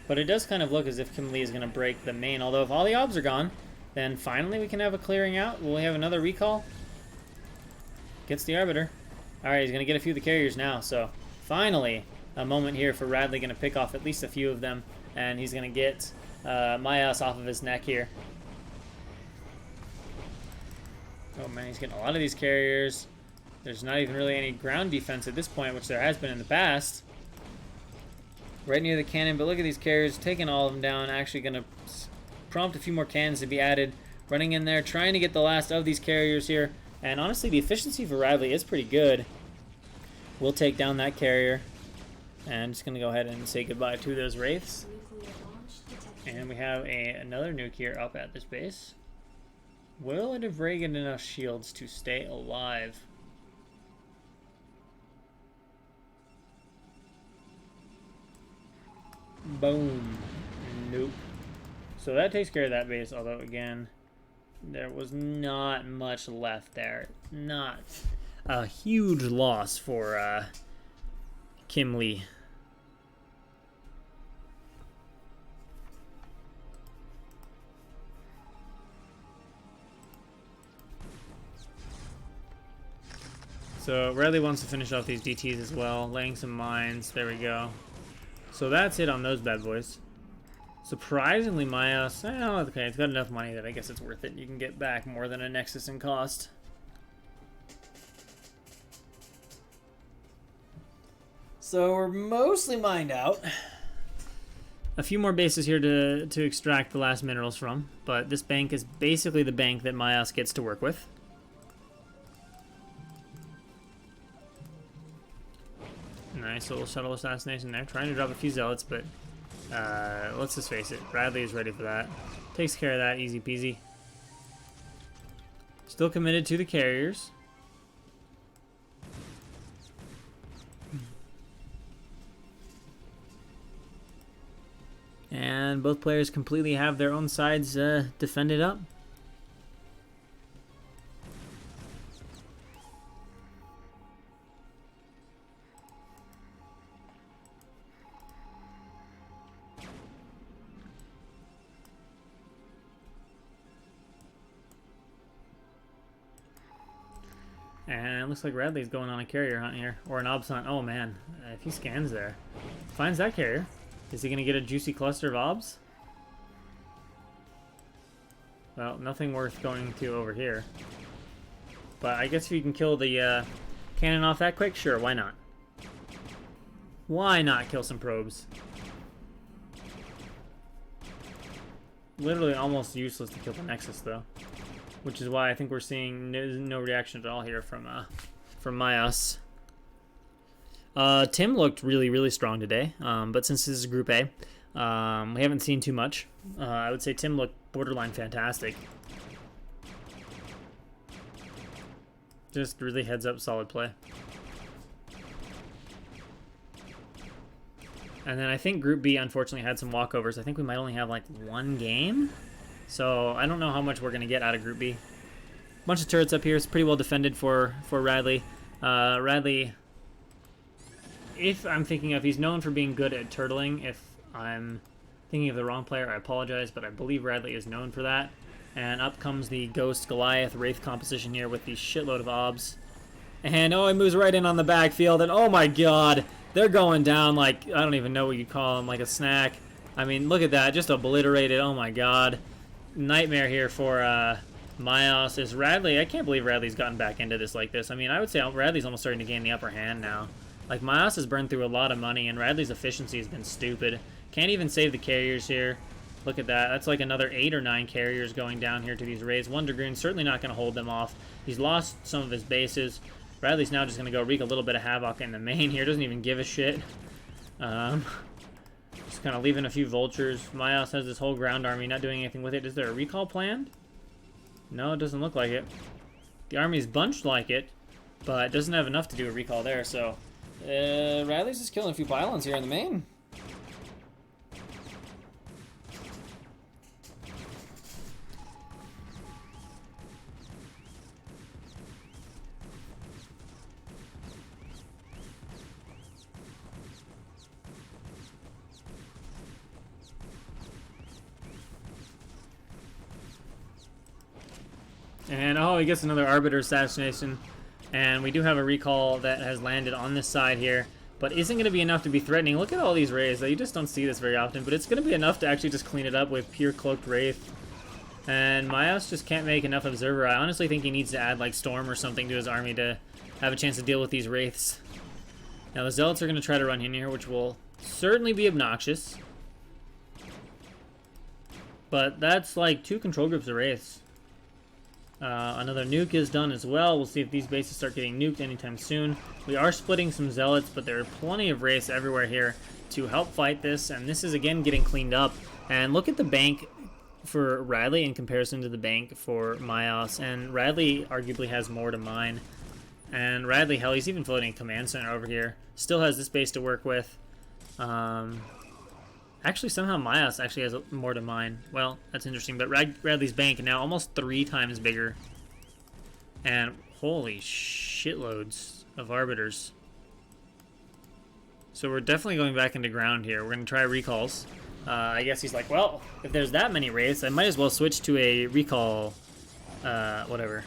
But it does kind of look as if Kim Lee is going to break the main. Although if all the obs are gone, then finally we can have a clearing out. Will we have another recall? Gets the arbiter. Alright, he's going to get a few of the carriers now. So finally, a moment here for Radley, going to pick off at least a few of them. And he's going to get Mayas off of his neck here. Oh man, he's getting a lot of these carriers. There's not even really any ground defense at this point, which there has been in the past. Right near the cannon, but look at these carriers, taking all of them down, actually going to prompt a few more cannons to be added. Running in there, trying to get the last of these carriers here. And honestly, the efficiency for Radley is pretty good. We'll take down that carrier. And just going to go ahead and say goodbye to those wraiths. And we have another nuke here up at this base. Will it have Reagan enough shields to stay alive? Boom. Nope. So that takes care of that base, although again, there was not much left there. Not a huge loss for Kim Lee. So Radley wants to finish off these DTs as well, laying some mines. There we go. So that's it on those bad boys. Surprisingly, Mayas, well, okay, it's got enough money that I guess it's worth it. You can get back more than a Nexus in cost. So we're mostly mined out. a few more bases here to extract the last minerals from, but this bank is basically the bank that Myos gets to work with. Nice little shuttle assassination there. Trying to drop a few zealots, but let's just face it. Bradley is ready for that. Takes care of that, easy peasy. Still committed to the carriers. And both players completely have their own sides defended up. And it looks like Radley's going on a carrier hunt here, or an obs hunt. Oh man, if he scans there, finds that carrier, is he going to get a juicy cluster of obs? Well, nothing worth going to over here. But I guess if you can kill the cannon off that quick, sure, why not? Why not kill some probes? Literally almost useless to kill the Nexus though. Which is why I think we're seeing no reaction at all here from Myos. Tim looked really, really strong today, but since this is Group A, we haven't seen too much. I would say Tim looked borderline fantastic. Just really heads up, solid play. And then I think Group B unfortunately had some walkovers. I think we might only have like one game. So I don't know how much we're going to get out of Group B. Bunch of turrets up here. It's pretty well defended for Radley. Radley, if I'm thinking of, he's known for being good at turtling. If I'm thinking of the wrong player, I apologize, but I believe Radley is known for that. And up comes the Ghost Goliath Wraith composition here with the shitload of obs. And oh, he moves right in on the backfield, and oh my god, they're going down like, I don't even know what you call them, like a snack. I mean, look at that, just obliterated, oh my god. Nightmare here for Myos. Is Radley, I can't believe Radley's gotten back into this like this. I mean, I would say Radley's almost starting to gain the upper hand now. Like, Myos has burned through a lot of money, and Radley's efficiency has been stupid. Can't even save the carriers here. Look at that. That's like another 8 or 9 carriers going down here to these raids. One Dragoon certainly not going to hold them off. He's lost some of his bases. Radley's now just going to go wreak a little bit of havoc in the main here. Doesn't even give a shit. Just kind of leaving a few vultures. Myos has this whole ground army, not doing anything with it. Is there a recall planned? No, it doesn't look like it. The army's bunched like it, but it doesn't have enough to do a recall there, so... Radley's just killing a few pylons here in the main. And oh, he gets another Arbiter assassination. And we do have a recall that has landed on this side here, but isn't going to be enough to be threatening. Look at all these raids. You just don't see this very often, but it's going to be enough to actually just clean it up with pure Cloaked Wraith. And Myos just can't make enough Observer. I honestly think he needs to add like Storm or something to his army to have a chance to deal with these Wraiths. Now the Zealots are going to try to run in here, which will certainly be obnoxious. But that's like 2 control groups of Wraiths. Another nuke is done as well. We'll see if these bases start getting nuked anytime soon. We are splitting some Zealots, but there are plenty of Wraiths everywhere here to help fight this, and this is again getting cleaned up. And look at the bank for Radley in comparison to the bank for Myos, and Radley arguably has more to mine. And Radley, hell, he's even floating a command center over here. Still has this base to work with. Actually, somehow Myos actually has more to mine. Well, that's interesting. But Radley's bank now almost 3 times bigger. And holy shitloads of Arbiters. So we're definitely going back into ground here. We're going to try recalls. I guess he's like, well, if there's that many Wraiths, I might as well switch to a recall, whatever.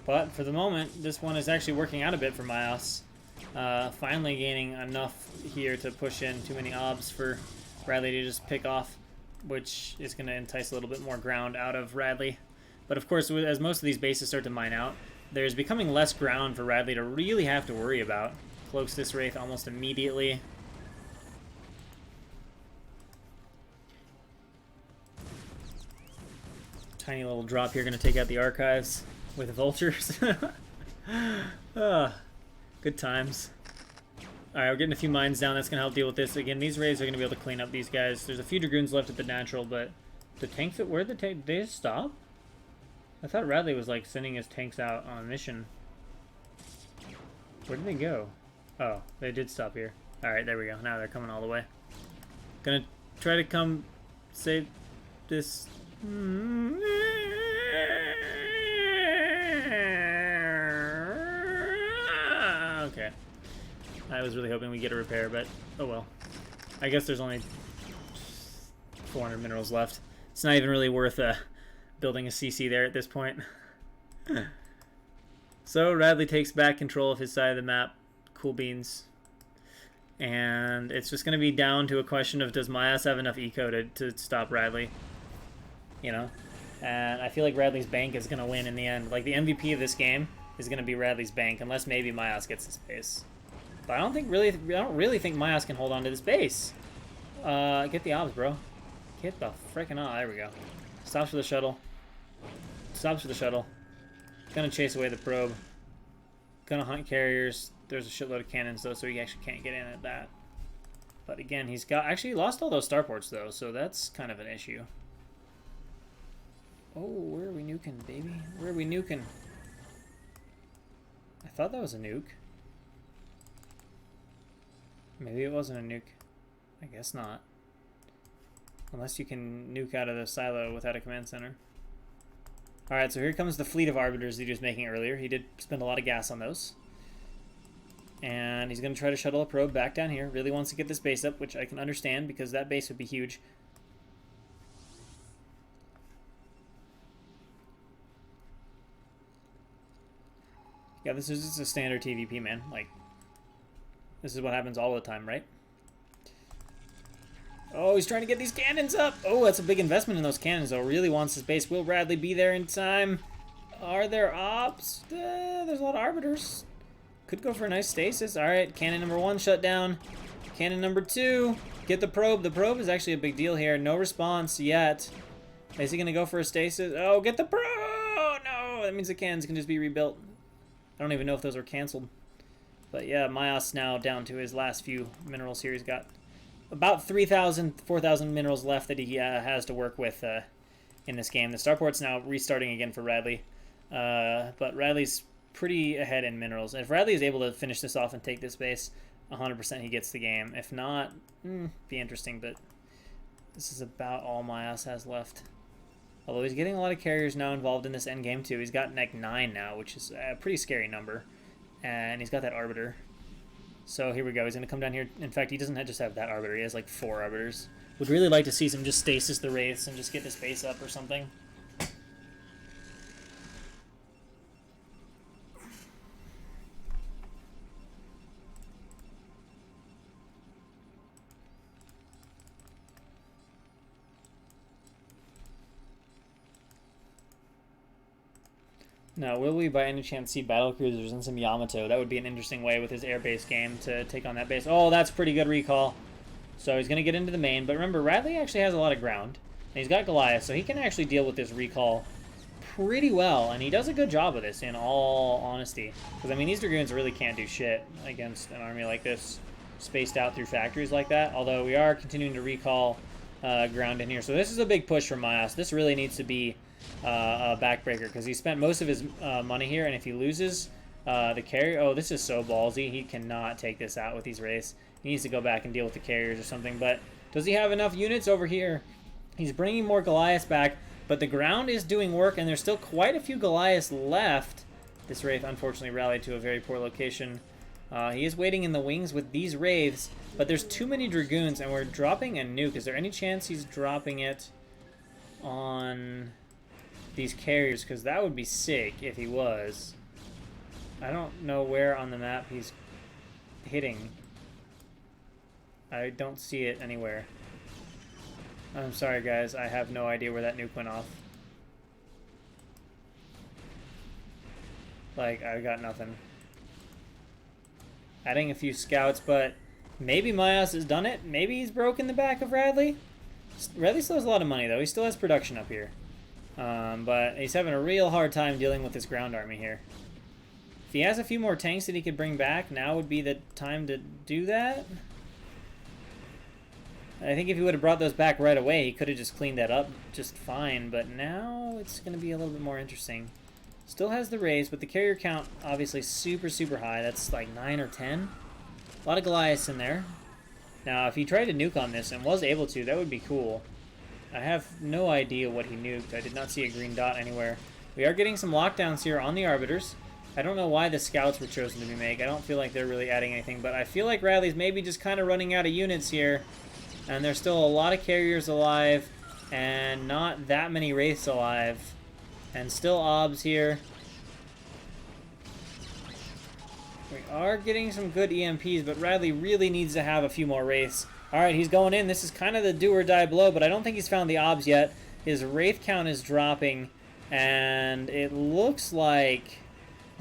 But for the moment, this one is actually working out a bit for Myos. Finally gaining enough here to push in too many obs for Radley to just pick off, which is going to entice a little bit more ground out of Radley. But of course, as most of these bases start to mine out, there's becoming less ground for Radley to really have to worry about. Cloaks this Wraith almost immediately. Tiny little drop here, going to take out the archives with vultures. Good times. Alright, we're getting a few mines down. That's going to help deal with this. Again, these raids are going to be able to clean up these guys. There's a few Dragoons left at the natural, but the tanks, where'd the tank, did they just stop? I thought Radley was like sending his tanks out on a mission. Where did they go? Oh, they did stop here. Alright, there we go. Now they're coming all the way. Gonna try to come save this. Okay. I was really hoping we'd get a repair, but oh well. I guess there's only 400 minerals left. It's not even really worth building a CC there at this point. So Radley takes back control of his side of the map. Cool beans. And it's just going to be down to a question of, does Myos have enough eco to stop Radley? You know? And I feel like Radley's bank is going to win in the end. Like, the MVP of this game is going to be Radley's bank, unless maybe Myos gets the space. But I don't really think Myos can hold on to this base. Get the obs, bro. Get the frickin' obs. There we go. Stops for the shuttle. Stops for the shuttle. Gonna chase away the probe. Gonna hunt carriers. There's a shitload of cannons, though, so he actually can't get in at that. But again, he's got... Actually, he lost all those starports, though, so that's kind of an issue. Oh, where are we nuking, baby? Where are we nuking? I thought that was a nuke. Maybe it wasn't a nuke. I guess not. Unless you can nuke out of the silo without a command center. Alright, so here comes the fleet of Arbiters he was making earlier. He did spend a lot of gas on those. And he's going to try to shuttle a probe back down here. Really wants to get this base up, which I can understand because that base would be huge. Yeah, this is just a standard TVP, man. Like, this is what happens all the time, right? Oh, he's trying to get these cannons up. Oh, that's a big investment in those cannons, though. Really wants his base. Will Radley be there in time? Are there ops? There's a lot of Arbiters. Could go for a nice stasis. All right, cannon number 1 shut down. Cannon number 2, get the probe. The probe is actually a big deal here. No response yet. Is he going to go for a stasis? Oh, get the probe! No, that means the cannons can just be rebuilt. I don't even know if those are canceled. But yeah, Myos now down to his last few minerals here. He's got about 3,000, 4,000 minerals left that he has to work with in this game. The starport's now restarting again for Radley. But Radley's pretty ahead in minerals. If Radley is able to finish this off and take this base, 100% he gets the game. If not, be interesting, but this is about all Myos has left. Although he's getting a lot of carriers now involved in this endgame too. He's got Nec 9 now, which is a pretty scary number. And he's got that Arbiter. So here we go. He's going to come down here. In fact, he doesn't just have that Arbiter. He has like 4 Arbiters. Would really like to see some just stasis the Wraiths and just get this base up or something. Now, will we by any chance see battlecruisers and some Yamato? That would be an interesting way with his airbase game to take on that base. Oh, that's pretty good recall. So he's going to get into the main. But remember, Radley actually has a lot of ground. And he's got Goliath, so he can actually deal with this recall pretty well. And he does a good job of this, in all honesty. Because, I mean, these Dragoons really can't do shit against an army like this, spaced out through factories like that. Although we are continuing to recall ground in here. So this is a big push for Myos. This really needs to be a backbreaker because he spent most of his money here, and if he loses the carrier, oh, this is so ballsy. He cannot take this out with these Wraiths. He needs to go back and deal with the carriers or something. But does he have enough units over here? He's bringing more Goliaths back, but the ground is doing work, and there's still quite a few Goliaths left. This Wraith unfortunately rallied to a very poor location. He is waiting in the wings with these Wraiths, but there's too many Dragoons, and we're dropping a nuke. Is there any chance he's dropping it on these carriers, because that would be sick if he was. I don't know where on the map he's hitting. I don't see it anywhere. I'm sorry, guys. I have no idea where that nuke went off. Like, I got nothing. Adding a few scouts, but maybe Myos has done it. Maybe he's broken the back of Radley. Radley still has a lot of money, though. He still has production up here. But he's having a real hard time dealing with this ground army here. If he has a few more tanks that he could bring back, now would be the time to do that. I think if he would have brought those back right away, he could have just cleaned that up just fine. But now it's going to be a little bit more interesting. Still has the raise, but the carrier count obviously super, super high. That's like 9 or 10. A lot of Goliaths in there. Now, if he tried to nuke on this and was able to, that would be cool. I have no idea what he nuked. I did not see a green dot anywhere. We are getting some lockdowns here on the Arbiters. I don't know why the scouts were chosen to be made. I don't feel like they're really adding anything, but I feel like Radley's maybe just kind of running out of units here. And there's still a lot of carriers alive, and not that many wraiths alive. And still obs here. We are getting some good EMPs, but Radley really needs to have a few more wraiths. Alright, he's going in. This is kind of the do or die blow, but I don't think he's found the obs yet. His wraith count is dropping, and it looks like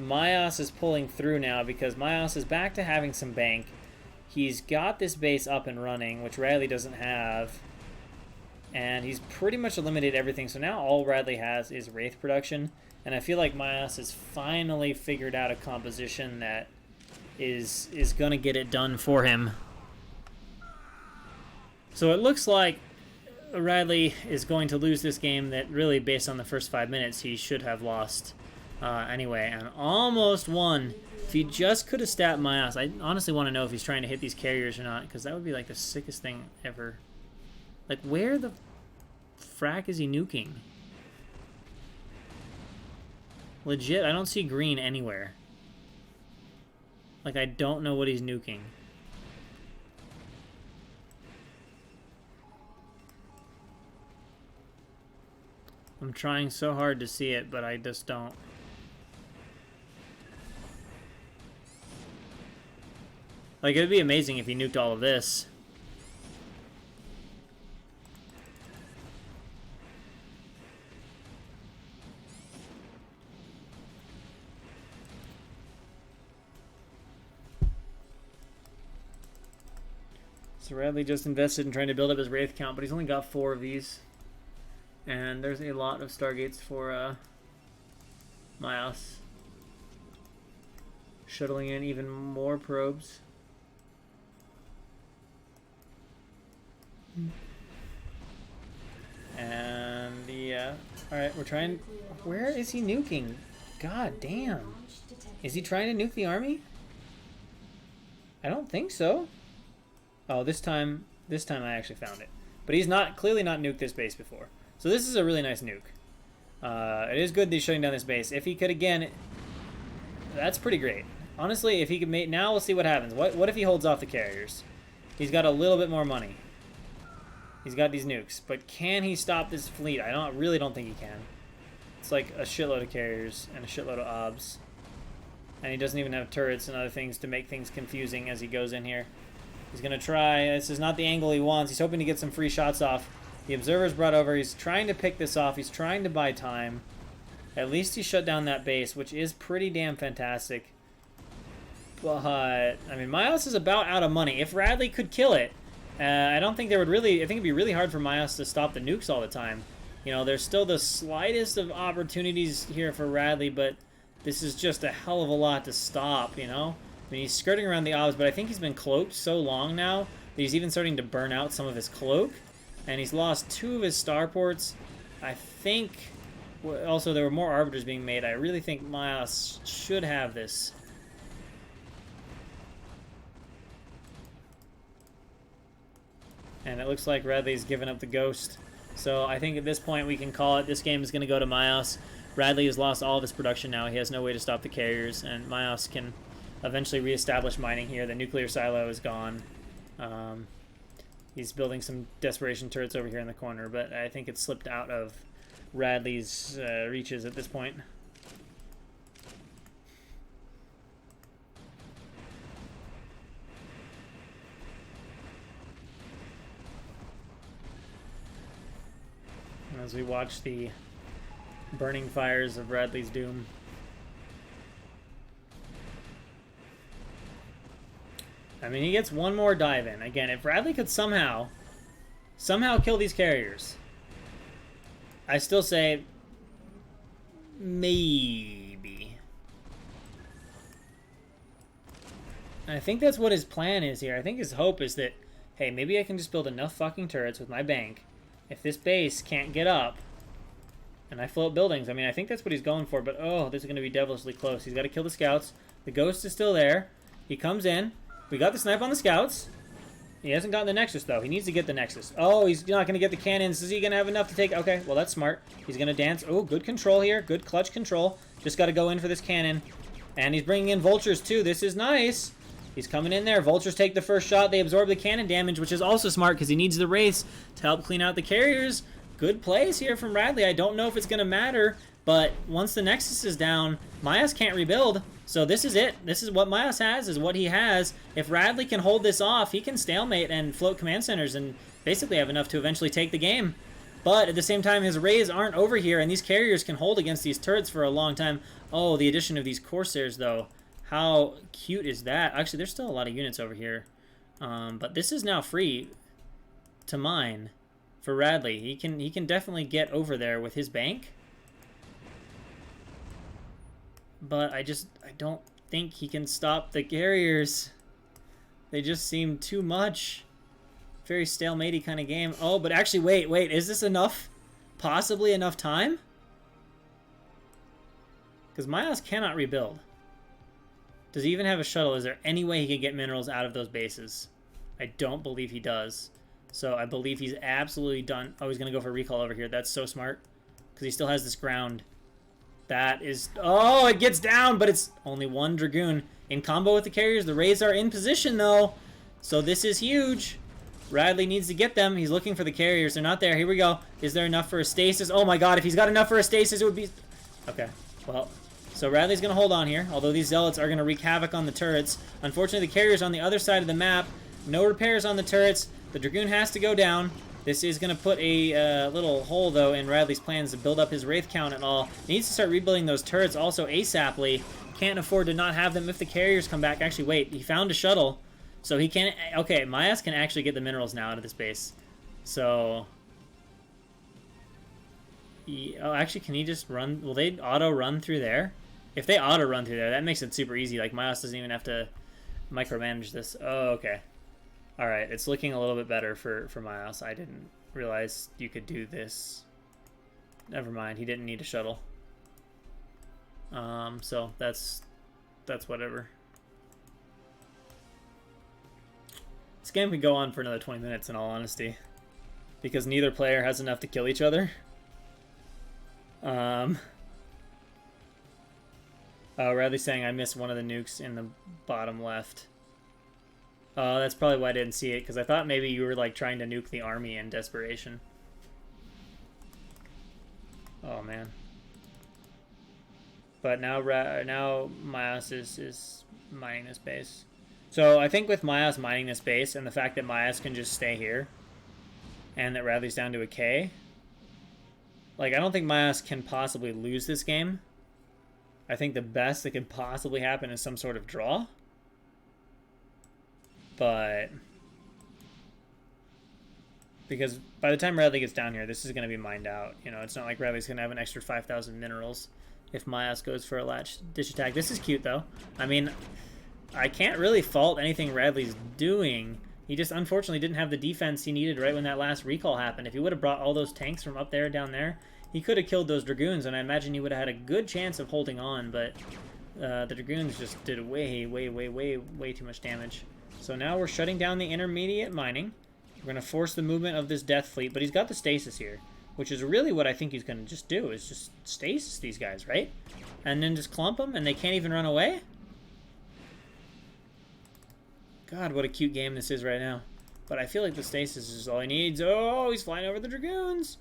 Myos is pulling through now, because Myos is back to having some bank. He's got this base up and running, which Radley doesn't have. And he's pretty much eliminated everything. So now all Radley has is Wraith production. And I feel like Myos has finally figured out a composition that is going to get it done for him. So it looks like Radley is going to lose this game that really, based on the first 5 minutes, he should have lost anyway. And almost won. If he just could have stabbed Myos, I honestly want to know if he's trying to hit these carriers or not, because that would be like the sickest thing ever. Like, where the frack is he nuking? Legit, I don't see green anywhere. Like, I don't know what he's nuking. I'm trying so hard to see it, but I just don't. Like, it would be amazing if he nuked all of this. So Radley just invested in trying to build up his Wraith count, but he's only got 4 of these. And there's a lot of Stargates for Myos. Shuttling in even more probes. And yeah, alright, we're trying. Where is he nuking? God damn. Is he trying to nuke the army? I don't think so. Oh, this time I actually found it. But he's not clearly not nuked this base before. So this is a really nice nuke. It is good that he's shutting down this base. If he could again, that's pretty great. Honestly, if he could make, now we'll see what happens. What if he holds off the carriers? He's got a little bit more money. He's got these nukes, but can he stop this fleet? I really don't think he can. It's like a shitload of carriers and a shitload of obs. And he doesn't even have turrets and other things to make things confusing as he goes in here. He's going to try. This is not the angle he wants. He's hoping to get some free shots off. The observer's brought over. He's trying to pick this off. He's trying to buy time. At least he shut down that base, which is pretty damn fantastic. But, I mean, Myos is about out of money. If Radley could kill it, I don't think there would really... I think it'd be really hard for Myos to stop the nukes all the time. You know, there's still the slightest of opportunities here for Radley, but this is just a hell of a lot to stop, you know? I mean, he's skirting around the obs, but I think he's been cloaked so long now that he's even starting to burn out some of his cloak. And he's lost 2 of his starports. I think... Also, there were more arbiters being made. I really think Myos should have this. And it looks like Radley's given up the ghost. So I think at this point we can call it. This game is going to go to Myos. Radley has lost all of his production now. He has no way to stop the carriers. And Myos can eventually reestablish mining here. The nuclear silo is gone. He's building some desperation turrets over here in the corner. But I think it's slipped out of Radley's reaches at this point. As we watch the burning fires of Radley's doom. I mean, he gets one more dive in. Again, if Radley could somehow kill these carriers, I still say maybe. And I think that's what his plan is here. I think his hope is that, hey, maybe I can just build enough fucking turrets with my bank. If this base can't get up, and I float buildings, I mean, I think that's what he's going for, but oh, this is going to be devilishly close. He's got to kill the scouts. The ghost is still there. He comes in. We got the snipe on the scouts. He hasn't gotten the nexus, though. He needs to get the nexus. Oh, he's not going to get the cannons. Is he going to have enough to take? Okay, well, that's smart. He's going to dance. Oh, good control here. Good clutch control. Just got to go in for this cannon. And he's bringing in vultures, too. This is nice. He's coming in there. Vultures take the first shot. They absorb the cannon damage, which is also smart because he needs the race to help clean out the carriers. Good plays here from Radley. I don't know if it's going to matter, but once the nexus is down, Myas can't rebuild. So this is it. This is what Myas has, is what he has. If Radley can hold this off, he can stalemate and float command centers and basically have enough to eventually take the game. But at the same time, his rays aren't over here, and these carriers can hold against these turrets for a long time. Oh, the addition of these Corsairs, though. How cute is that? Actually, there's still a lot of units over here. But this is now free to mine for Radley. He can definitely get over there with his bank. But I don't think he can stop the carriers. They just seem too much. Very stalematey kind of game. Oh, but actually, wait. Is this enough? Possibly enough time? Because Myas cannot rebuild. Does he even have a shuttle? Is there any way he can get minerals out of those bases? I don't believe he does. So I believe he's absolutely done. Oh, he's going to go for recall over here. That's so smart. Because he still has this ground. That is... Oh, it gets down, but it's only one Dragoon. In combo with the carriers, the Rays are in position, though. So this is huge. Radley needs to get them. He's looking for the carriers. They're not there. Here we go. Is there enough for a stasis? Oh, my God. If he's got enough for a stasis, it would be... Okay. Well... So Radley's going to hold on here, although these Zealots are going to wreak havoc on the turrets. Unfortunately, the carrier's on the other side of the map. No repairs on the turrets. The Dragoon has to go down. This is going to put a little hole, though, in Radley's plans to build up his Wraith count and all. He needs to start rebuilding those turrets also ASAPly. Can't afford to not have them if the carriers come back. Actually, wait. He found a shuttle. So he can... Okay, Myas can actually get the minerals now out of this base. So... Oh, actually, can he just run... Will they auto-run through there? If they auto-run through there, that makes it super easy. Like, Myas doesn't even have to micromanage this. Oh, okay. Alright, it's looking a little bit better for Myas. I didn't realize you could do this. Never mind, he didn't need a shuttle. So that's whatever. This game could go on for another 20 minutes, in all honesty. Because neither player has enough to kill each other. Radley's saying I missed one of the nukes in the bottom left. That's probably why I didn't see it, because I thought maybe you were like trying to nuke the army in desperation. Oh man. But now Myas is mining this base. So I think with Myas mining this base and the fact that Myas can just stay here, and that Radley's down to a K, like I don't think Myas can possibly lose this game. I think the best that could possibly happen is some sort of draw. But... Because by the time Radley gets down here, this is going to be mined out. You know, it's not like Radley's going to have an extra 5,000 minerals if Myas goes for a latch dish attack. This is cute, though. I mean, I can't really fault anything Radley's doing. He just unfortunately didn't have the defense he needed right when that last recall happened. If he would have brought all those tanks from up there down there, he could have killed those Dragoons, and I imagine he would have had a good chance of holding on, but the Dragoons just did way too much damage. So now we're shutting down the intermediate mining. We're going to force the movement of this Death Fleet, but he's got the stasis here, which is really what I think he's going to just do, is just stasis these guys, right? And then just clump them, and they can't even run away? God, what a cute game this is right now. But I feel like the stasis is all he needs. Oh, he's flying over the Dragoons!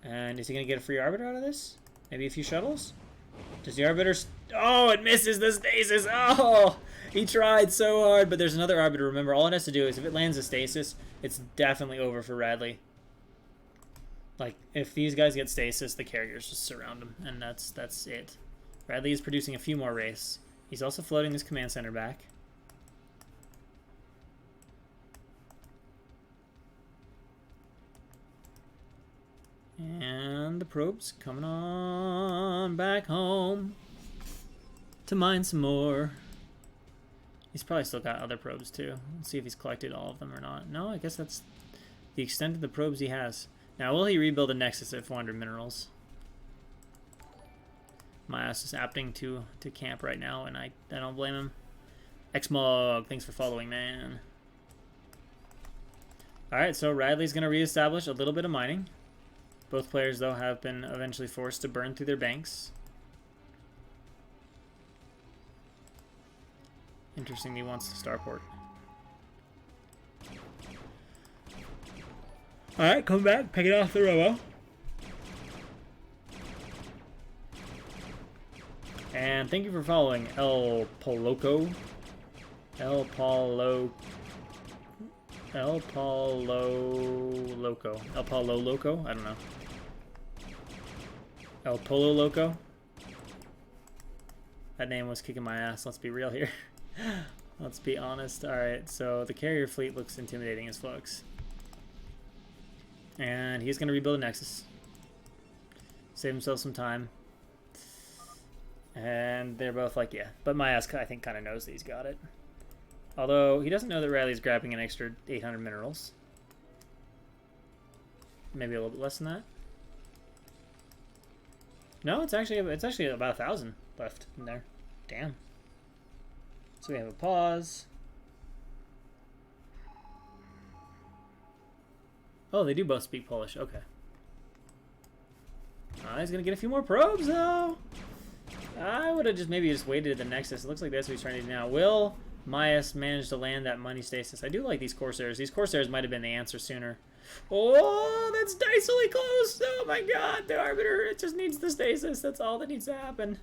And is he going to get a free Arbiter out of this? Maybe a few shuttles? Does the Arbiter... Oh, it misses the stasis! Oh! He tried so hard, but there's another Arbiter. Remember, all it has to do is if it lands a stasis, it's definitely over for Radley. Like, if these guys get stasis, the carriers just surround them, and that's it. Radley is producing a few more wraiths. He's also floating this command center back. And the probes coming on back home to mine some more. He's probably still got other probes too. Let's see if he's collected all of them or not. No, I guess that's the extent of the probes he has. Now, will he rebuild a Nexus at 400 minerals? My ass is opting to camp right now, and I don't blame him. Xmog, thanks for following, man. Alright, so Radley's going to reestablish a little bit of mining. Both players, though, have been eventually forced to burn through their banks. Interesting, he wants the starport. Alright, come back, pick it off the robo. And thank you for following El Poloco. El Polo Loco. El Polo Loco? I don't know. El Polo Loco? That name was kicking my ass, let's be real here. Let's be honest. Alright, so the carrier fleet looks intimidating as fucks. And he's going to rebuild a Nexus. Save himself some time. And they're both like, yeah. But my ass, I think, kind of knows that he's got it. Although, he doesn't know that Radley's grabbing an extra 800 minerals. Maybe a little bit less than that. No, it's actually about 1,000 left in there. Damn. So we have a pause. Oh, they do both speak Polish. Okay. He's gonna get a few more probes though. I would have just maybe waited at the Nexus. It looks like that's what he's trying to do now. Will Myas manage to land that money stasis? I do like these Corsairs. These Corsairs might have been the answer sooner. Oh, that's dicily close. Oh my god, the Arbiter, it just needs the stasis. That's all that needs to happen.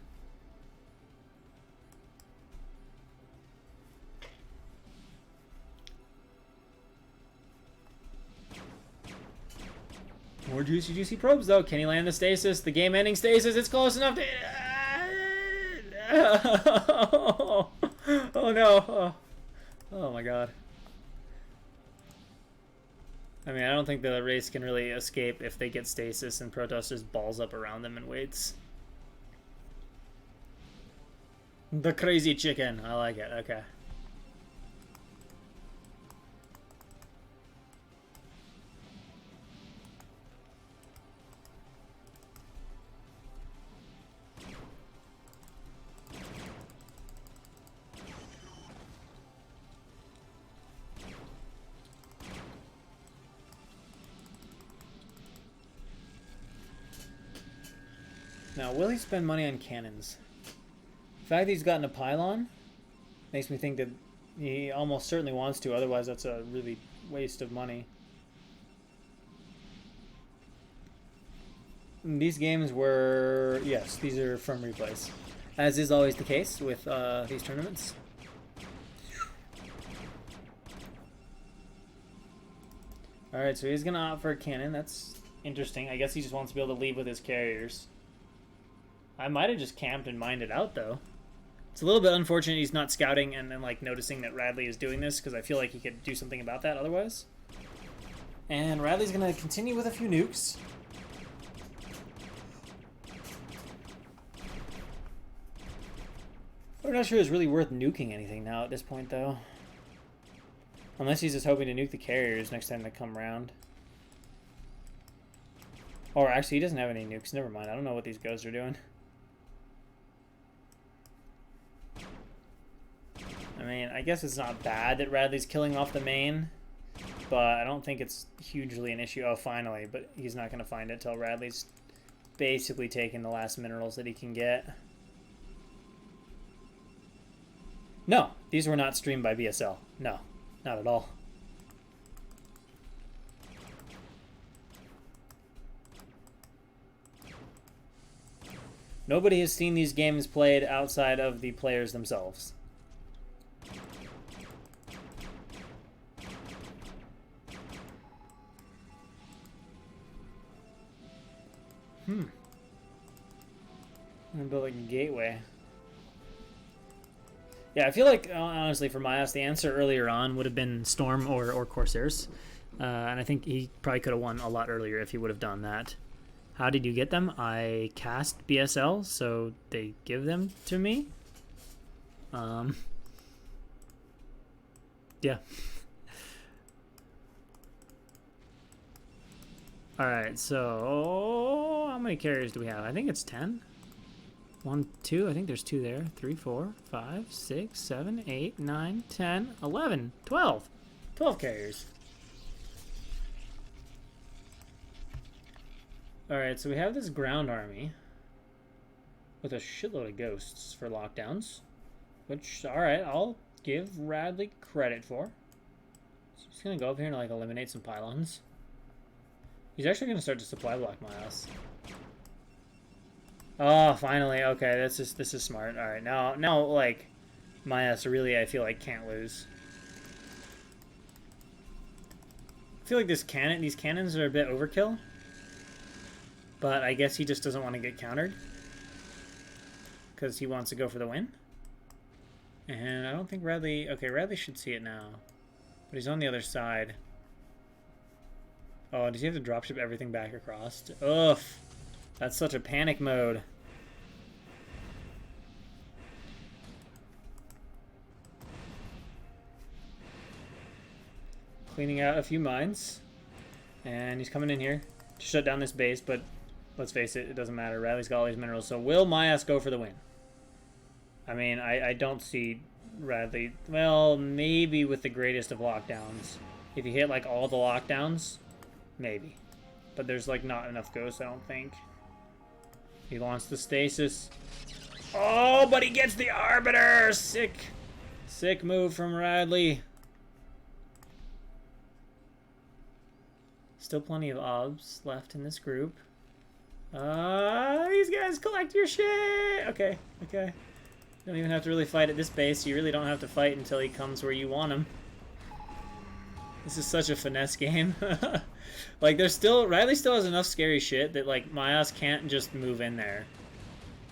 More juicy probes, though. Can he land the stasis? The game-ending stasis. It's close enough to... Oh, no. Oh, my God. I mean, I don't think the race can really escape if they get stasis and Protoss just balls up around them and waits. The crazy chicken. I like it. Okay. Now, will he spend money on cannons? The fact that he's gotten a pylon makes me think that he almost certainly wants to, otherwise that's a really waste of money. These games were... yes, these are from replays. As is always the case with these tournaments. Alright, so he's going to opt for a cannon. That's interesting. I guess he just wants to be able to leave with his carriers. I might have just camped and mined it out, though. It's a little bit unfortunate he's not scouting and then, like, noticing that Radley is doing this, because I feel like he could do something about that otherwise. And Radley's going to continue with a few nukes. I'm not sure it's really worth nuking anything now at this point, though. Unless he's just hoping to nuke the carriers next time they come around. Or actually, he doesn't have any nukes. Never mind. I don't know what these ghosts are doing. I mean, I guess it's not bad that Radley's killing off the main, but I don't think it's hugely an issue. Oh, finally, but he's not going to find it till Radley's basically taking the last minerals that he can get. No, these were not streamed by BSL. No, not at all. Nobody has seen these games played outside of the players themselves. I'm gonna build like a gateway. Yeah, I feel like, honestly, for Myas, the answer earlier on would have been Storm or Corsairs. And I think he probably could have won a lot earlier if he would have done that. How did you get them? I cast BSL, so they give them to me. Yeah. Alright, so how many carriers do we have? I think it's 10. 1, 2, I think there's 2 there. 3, 4, 5, 6, 7, 8, 9, 10, 11, 12. 12 carriers. Alright, so we have this ground army with a shitload of ghosts for lockdowns. Which, alright, I'll give Radley credit for. So he's gonna go up here and like eliminate some pylons. He's actually gonna start to supply block my ass. Oh, finally. Okay, this is smart. All right, now like my ass really, I feel like can't lose. I feel like these cannons are a bit overkill, but I guess he just doesn't want to get countered because he wants to go for the win. And I don't think Radley. Okay, Radley should see it now, but he's on the other side. Oh, does he have to dropship everything back across? Ugh. That's such a panic mode. Cleaning out a few mines. And he's coming in here to shut down this base, but let's face it, it doesn't matter. Radley's got all these minerals. So will Myas go for the win? I mean, I don't see Radley... Well, maybe with the greatest of lockdowns. If you hit like all the lockdowns, maybe. But there's like not enough ghosts, I don't think. He wants the stasis. Oh, but he gets the Arbiter! Sick. Sick move from Radley. Still plenty of obs left in this group. These guys collect your shit! Okay, okay. You don't even have to really fight at this base. You really don't have to fight until he comes where you want him. This is such a finesse game. Like, there's still... Radley still has enough scary shit that, like, Myas can't just move in there.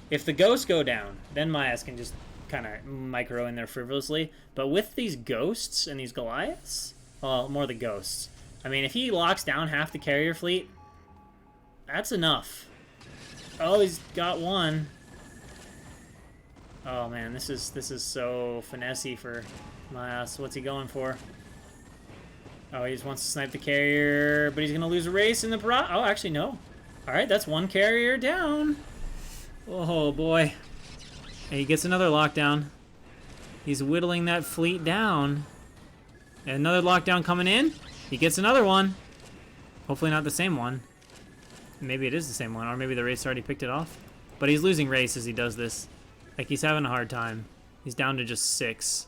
If the ghosts go down, then Myas can just kind of micro in there frivolously. But with these ghosts and these Goliaths... Well, more the ghosts. I mean, if he locks down half the carrier fleet, that's enough. Oh, he's got one. Oh, man, this is so finessey for Myas. What's he going for? Oh, he just wants to snipe the carrier, but he's going to lose a race in the Oh, actually, no. All right, that's one carrier down. Oh, boy. And he gets another lockdown. He's whittling that fleet down. And another lockdown coming in. He gets another one. Hopefully not the same one. Maybe it is the same one, or maybe the race already picked it off. But he's losing race as he does this. Like, he's having a hard time. He's down to just 6.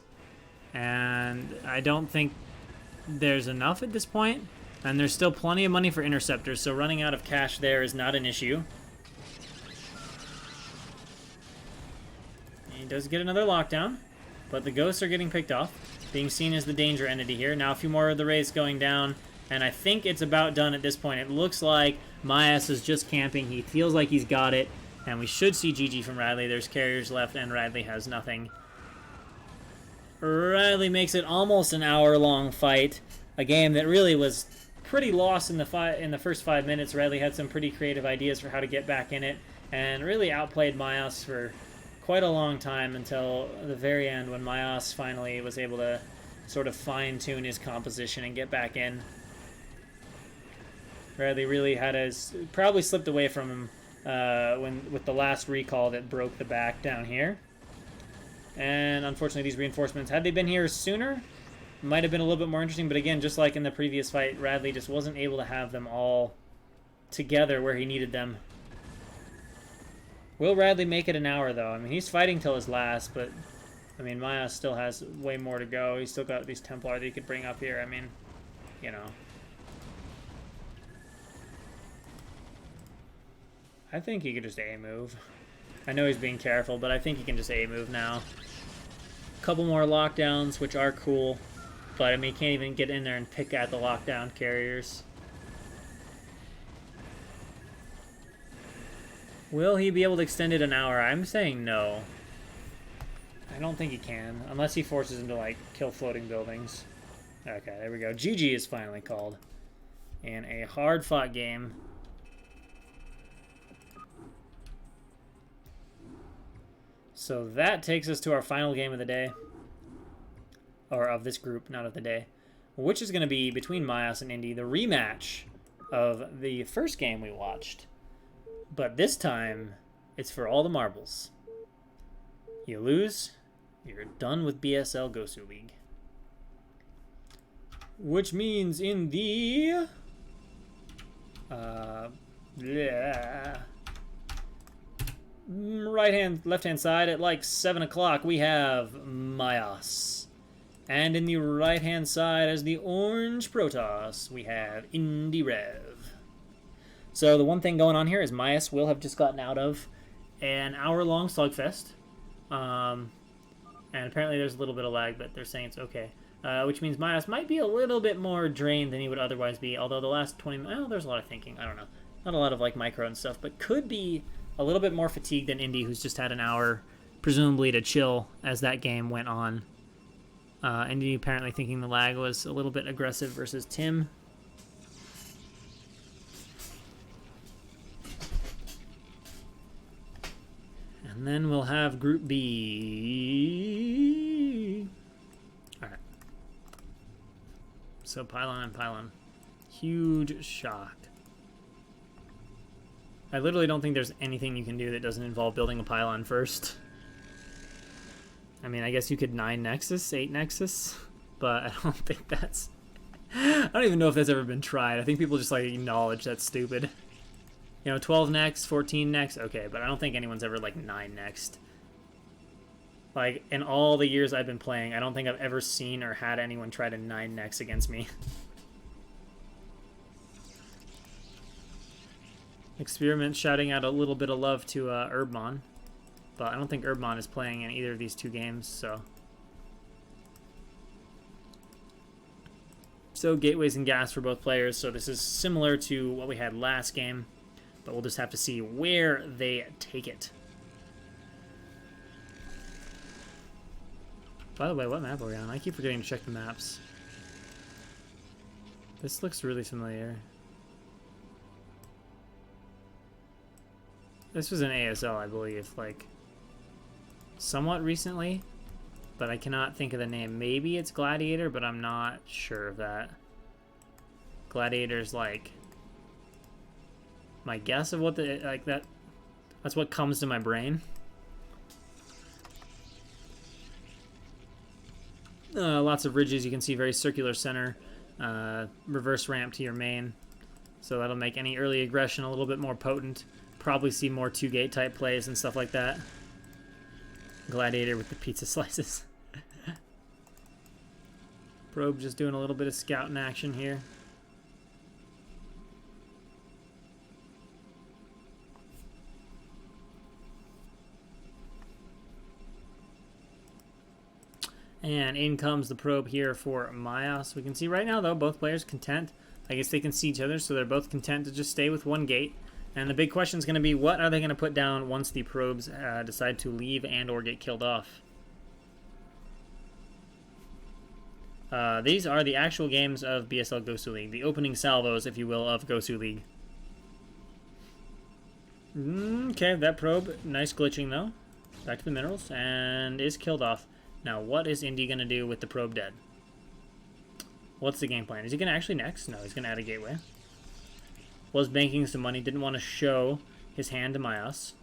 And I don't think there's enough at this point, and there's still plenty of money for interceptors, so running out of cash there is not an issue. He does get another lockdown, but the ghosts are getting picked off, being seen as the danger entity here. Now a few more of the raids going down, and I think it's about done at this point. It looks like Myas is just camping. He feels like he's got it, and we should see GG from Radley. There's carriers left, and Radley has nothing. Radley makes it almost an hour-long fight. A game that really was pretty lost in the first 5 minutes. Radley had some pretty creative ideas for how to get back in it, and really outplayed Myas for quite a long time until the very end when Myas finally was able to sort of fine-tune his composition and get back in. Radley really probably slipped away from him with the last recall that broke the back down here. And unfortunately, these reinforcements, had they been here sooner, might have been a little bit more interesting. But again, just like in the previous fight, Radley just wasn't able to have them all together where he needed them. Will Radley make it an hour, though? I mean, he's fighting till his last, but I mean, Myas still has way more to go. He's still got these Templar that he could bring up here. I mean, you know. I think he could just A-move. I know he's being careful, but I think he can just A-move now. Couple more lockdowns, which are cool, but I mean, he can't even get in there and pick at the lockdown carriers. Will he be able to extend it an hour? I'm saying no. I don't think he can, unless he forces him to, like, kill floating buildings. Okay, there we go. GG is finally called. In a hard-fought game. So that takes us to our final game of the day. Or of this group, not of the day. Which is going to be between Myos and Indy, the rematch of the first game we watched. But this time, it's for all the marbles. You lose, you're done with BSL GosuLeague. Which means in the... left-hand side at like 7 o'clock, we have Myos. And in the right-hand side as the orange Protoss, we have Indy Rev. So the one thing going on here is Myos will have just gotten out of an hour-long slugfest. And apparently there's a little bit of lag, but they're saying it's okay. Which means Myos might be a little bit more drained than he would otherwise be. Although the last 20 minutes, well, there's a lot of thinking. I don't know. Not a lot of like micro and stuff, but could be a little bit more fatigued than Indy, who's just had an hour, presumably to chill as that game went on. Indy apparently thinking the lag was a little bit aggressive versus Tim. And then we'll have Group B. Alright. So pylon and pylon. Huge shock. I literally don't think there's anything you can do that doesn't involve building a pylon first. I mean, I guess you could 9 Nexus, 8 Nexus, but I don't think that's... I don't even know if that's ever been tried. I think people just, like, acknowledge that's stupid. You know, 12 next, 14 next, okay, but I don't think anyone's ever, like, 9 next. Like, in all the years I've been playing, I don't think I've ever seen or had anyone try to 9 next against me. Experiment shouting out a little bit of love to Urbmon. But I don't think Urbmon is playing in either of these two games, so... So, gateways and gas for both players, so this is similar to what we had last game. But we'll just have to see where they take it. By the way, what map are we on? I keep forgetting to check the maps. This looks really familiar. This was an ASL, I believe, like... somewhat recently, but I cannot think of the name. Maybe it's Gladiator, but I'm not sure of that. Gladiator's like my guess of what the that's what comes to my brain. Lots of ridges, you can see very circular center, reverse ramp to your main, so that'll make any early aggression a little bit more potent. Probably see more 2-gate type plays and stuff like that. Gladiator with the pizza slices. Probe just doing a little bit of scouting action here. And in comes the probe here for Myos. We can see right now, though, both players content. I guess they can see each other, so they're both content to just stay with one gate. And the big question is going to be, what are they going to put down once the probes decide to leave and or get killed off? These are the actual games of BSL GosuLeague, the opening salvos, if you will, of GosuLeague. Okay, that probe, nice glitching though. Back to the minerals, and is killed off. Now, what is Indy going to do with the probe dead? What's the game plan? Is he going to actually next? No, he's going to add a gateway. Was banking some money, didn't want to show his hand to Myos.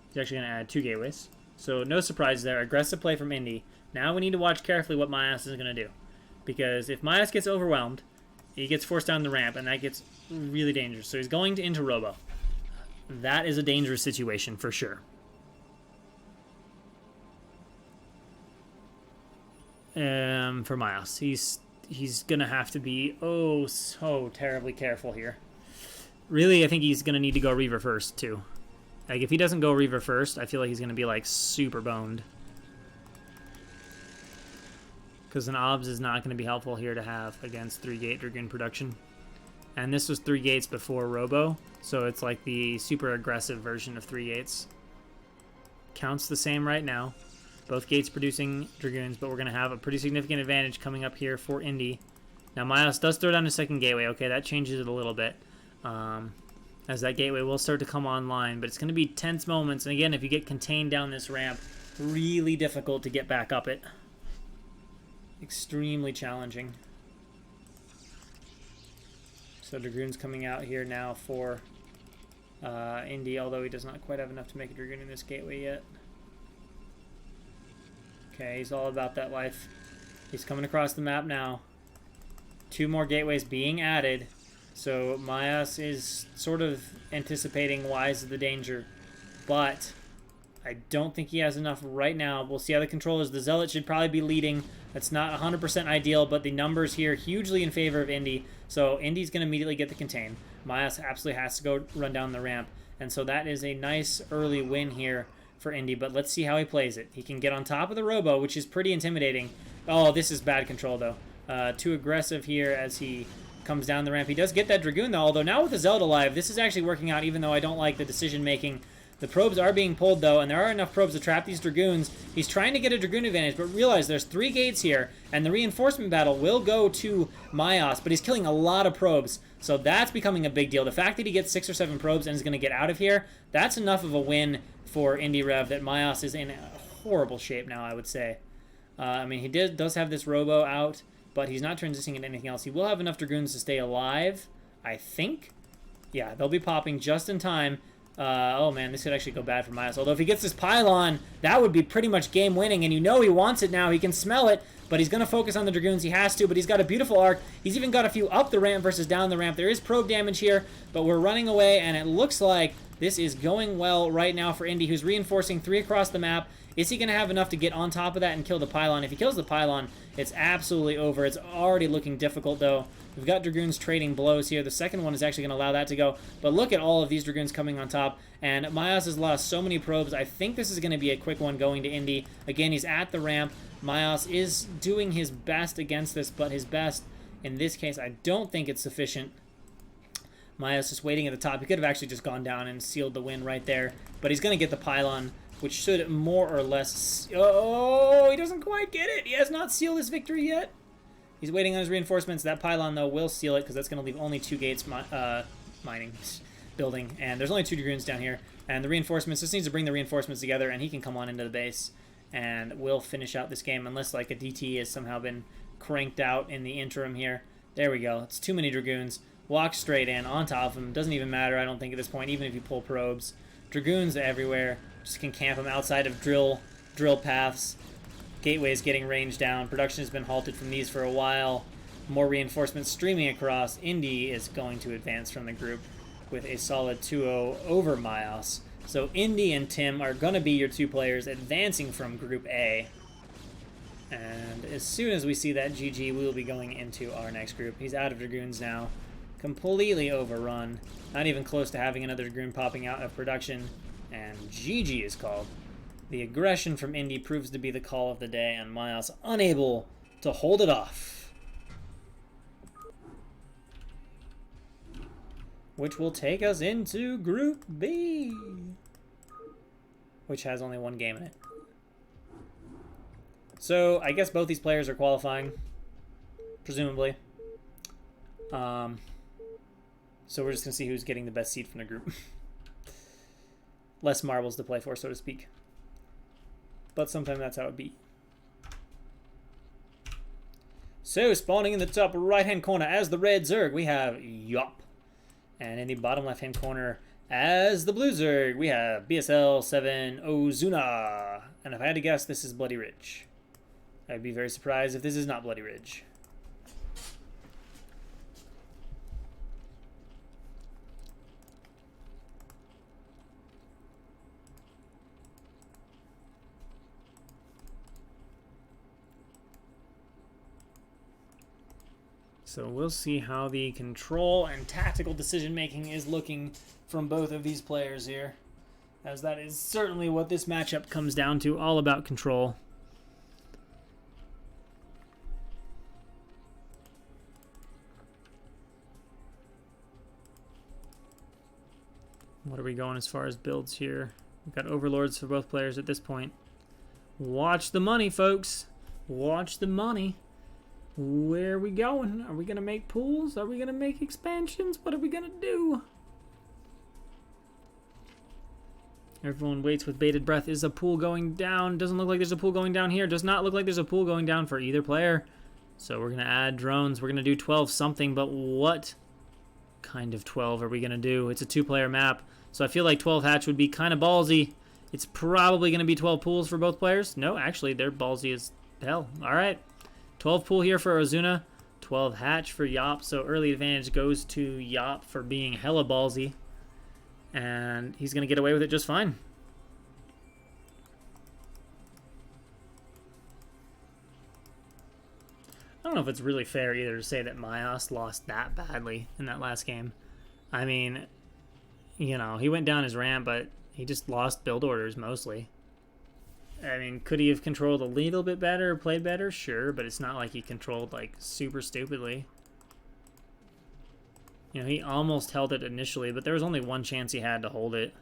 He's actually going to add 2 gateways. So no surprise there. Aggressive play from Indy. Now we need to watch carefully what Myos is going to do. Because if Myos gets overwhelmed, he gets forced down the ramp, and that gets really dangerous. So he's going into Robo. That is a dangerous situation for sure. For Myos. He's going to have to be, oh, so terribly careful here. Really, I think he's going to need to go Reaver first, too. Like, if he doesn't go Reaver first, I feel like he's going to be, like, super boned. Because an OBS is not going to be helpful here to have against 3-gate Dragoon production. And this was 3 gates before Robo, so it's like the super aggressive version of 3 gates. Counts the same right now. Both gates producing Dragoons, but we're going to have a pretty significant advantage coming up here for Indy. Now, Miles does throw down a second gateway. Okay, that changes it a little bit. As that gateway will start to come online, but it's going to be tense moments. And again, if you get contained down this ramp, really difficult to get back up it. Extremely challenging. So Dragoon's coming out here now for Indy, although he does not quite have enough to make a Dragoon in this gateway yet. Okay, he's all about that life. He's coming across the map now. 2 more gateways being added. So Mayas is sort of anticipating Wise of the danger, but I don't think he has enough right now. We'll see how the controllers. The Zealot should probably be leading. That's not 100% ideal, but the numbers here hugely in favor of Indy. So Indy's going to immediately get the contain. Mayas absolutely has to go run down the ramp, and so that is a nice early win here for Indy, but let's see how he plays it. He can get on top of the Robo, which is pretty intimidating. Oh, this is bad control, though. Too aggressive here as he comes down the ramp. He does get that Dragoon, though, although now with the Zealot alive, this is actually working out, even though I don't like the decision-making. The probes are being pulled, though, and there are enough probes to trap these Dragoons. He's trying to get a Dragoon advantage, but realize there's 3 gates here, and the reinforcement battle will go to Mayas, but he's killing a lot of probes, so that's becoming a big deal. The fact that he gets 6 or 7 probes and is going to get out of here, that's enough of a win for Indy Rev that Mayas is in horrible shape now, I would say. I mean, he does have this Robo out, but he's not transitioning into anything else. He will have enough Dragoons to stay alive, I think. Yeah, they'll be popping just in time. Oh man, this could actually go bad for Miles. Although if he gets this pylon, that would be pretty much game winning, and you know he wants it now. He can smell it, but he's going to focus on the Dragoons. He has to, but he's got a beautiful arc. He's even got a few up the ramp versus down the ramp. There is probe damage here, but we're running away, and it looks like this is going well right now for Indy, who's reinforcing 3 across the map. Is he going to have enough to get on top of that and kill the pylon? If he kills the pylon, it's absolutely over. It's already looking difficult, though. We've got Dragoons trading blows here. The second one is actually going to allow that to go. But look at all of these Dragoons coming on top. And Mayas has lost so many probes. I think this is going to be a quick one going to Indy. Again, he's at the ramp. Mayas is doing his best against this, but his best in this case, I don't think it's sufficient. Mayas just waiting at the top. He could have actually just gone down and sealed the win right there. But he's going to get the pylon, which should more or less... Oh, he doesn't quite get it. He has not sealed his victory yet. He's waiting on his reinforcements. That pylon, though, will seal it because that's going to leave only 2 gates building. And there's only 2 Dragoons down here. And the reinforcements, just needs to bring the reinforcements together, and he can come on into the base. And we'll finish out this game unless, like, a DT has somehow been cranked out in the interim here. There we go. It's too many Dragoons. Walk straight in, on top of him. Doesn't even matter, I don't think, at this point, even if you pull probes. Dragoons everywhere. Just can camp them outside of drill paths. Gateways getting ranged down. Production has been halted from these for a while. More reinforcements streaming across. Indy is going to advance from the group with a solid 2-0 over Mayas. So Indy and Tim are going to be your 2 players advancing from Group A. And as soon as we see that GG, we will be going into our next group. He's out of Dragoons now. Completely overrun. Not even close to having another Dragoon popping out of production. And GG is called. The aggression from Indy proves to be the call of the day, and Miles unable to hold it off. Which will take us into Group B, which has only 1 game in it. So, I guess both these players are qualifying, presumably. So we're just going to see who's getting the best seed from the group. Less marbles to play for, so to speak. But sometimes that's how it be. So, spawning in the top right-hand corner as the red Zerg, we have Yop. And in the bottom left-hand corner as the blue Zerg, we have BSL 7 Ozuna. And if I had to guess, this is Bloody Ridge. I'd be very surprised if this is not Bloody Ridge. So we'll see how the control and tactical decision-making is looking from both of these players here. as that is certainly what this matchup comes down to, all about control. What are we going as far as builds here? We've got overlords for both players at this point. Watch the money, folks. Watch the money. Where are we going? Are we going to make pools? Are we going to make expansions? What are we going to do? Everyone waits with bated breath. Is a pool going down? Doesn't look like there's a pool going down here. Does not look like there's a pool going down for either player. So we're going to add drones. We're going to do 12 something, but what kind of 12 are we going to do? It's a 2-player map, so I feel like 12 hatch would be kind of ballsy. It's probably going to be 12 pools for both players. No, actually, they're ballsy as hell. All right. 12 pool here for Ozuna. 12 hatch for Yop. So early advantage goes to Yop for being hella ballsy. And he's going to get away with it just fine. I don't know if it's really fair either to say that Myos lost that badly in that last game. I mean, you know, he went down his ramp, but he just lost build orders mostly. I mean, could he have controlled a little bit better, played better? Sure, but it's not like he controlled, like, super stupidly. You know, he almost held it initially, but there was only one chance he had to hold it.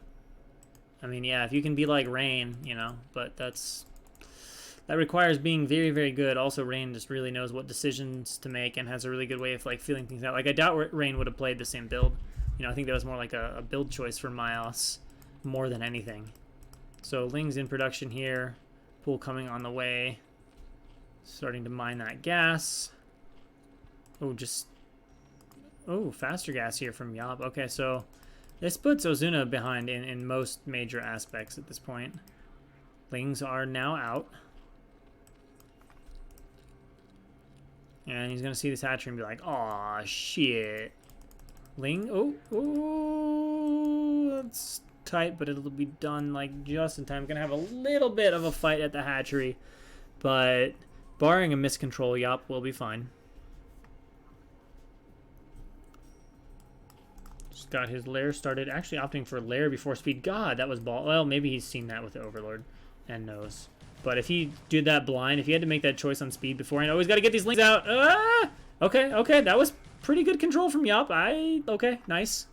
I mean, yeah, if you can be like Rain, you know, but that requires being very, very good. Also, Rain just really knows what decisions to make and has a really good way of, like, feeling things out. Like, I doubt Rain would have played the same build. You know, I think that was more like a build choice for Myos more than anything. So, Ling's in production here. Pool coming on the way. Starting to mine that gas. Oh, faster gas here from Yop. Okay, so this puts Ozuna behind in most major aspects at this point. Lings are now out. And he's going to see this hatchery and be like, aw, shit. Ling, oh, that's tight, but it'll be done like just in time. Going to have a little bit of a fight at the hatchery, but barring a miscontrol, Yop will be fine. Just got his lair started. Actually opting for lair before speed. God, that was ball. Well, maybe he's seen that with the Overlord and knows. But if he did that blind, if he had to make that choice on speed beforehand, always got to get these Lings out. Okay, that was pretty good control from Yop. Okay, nice.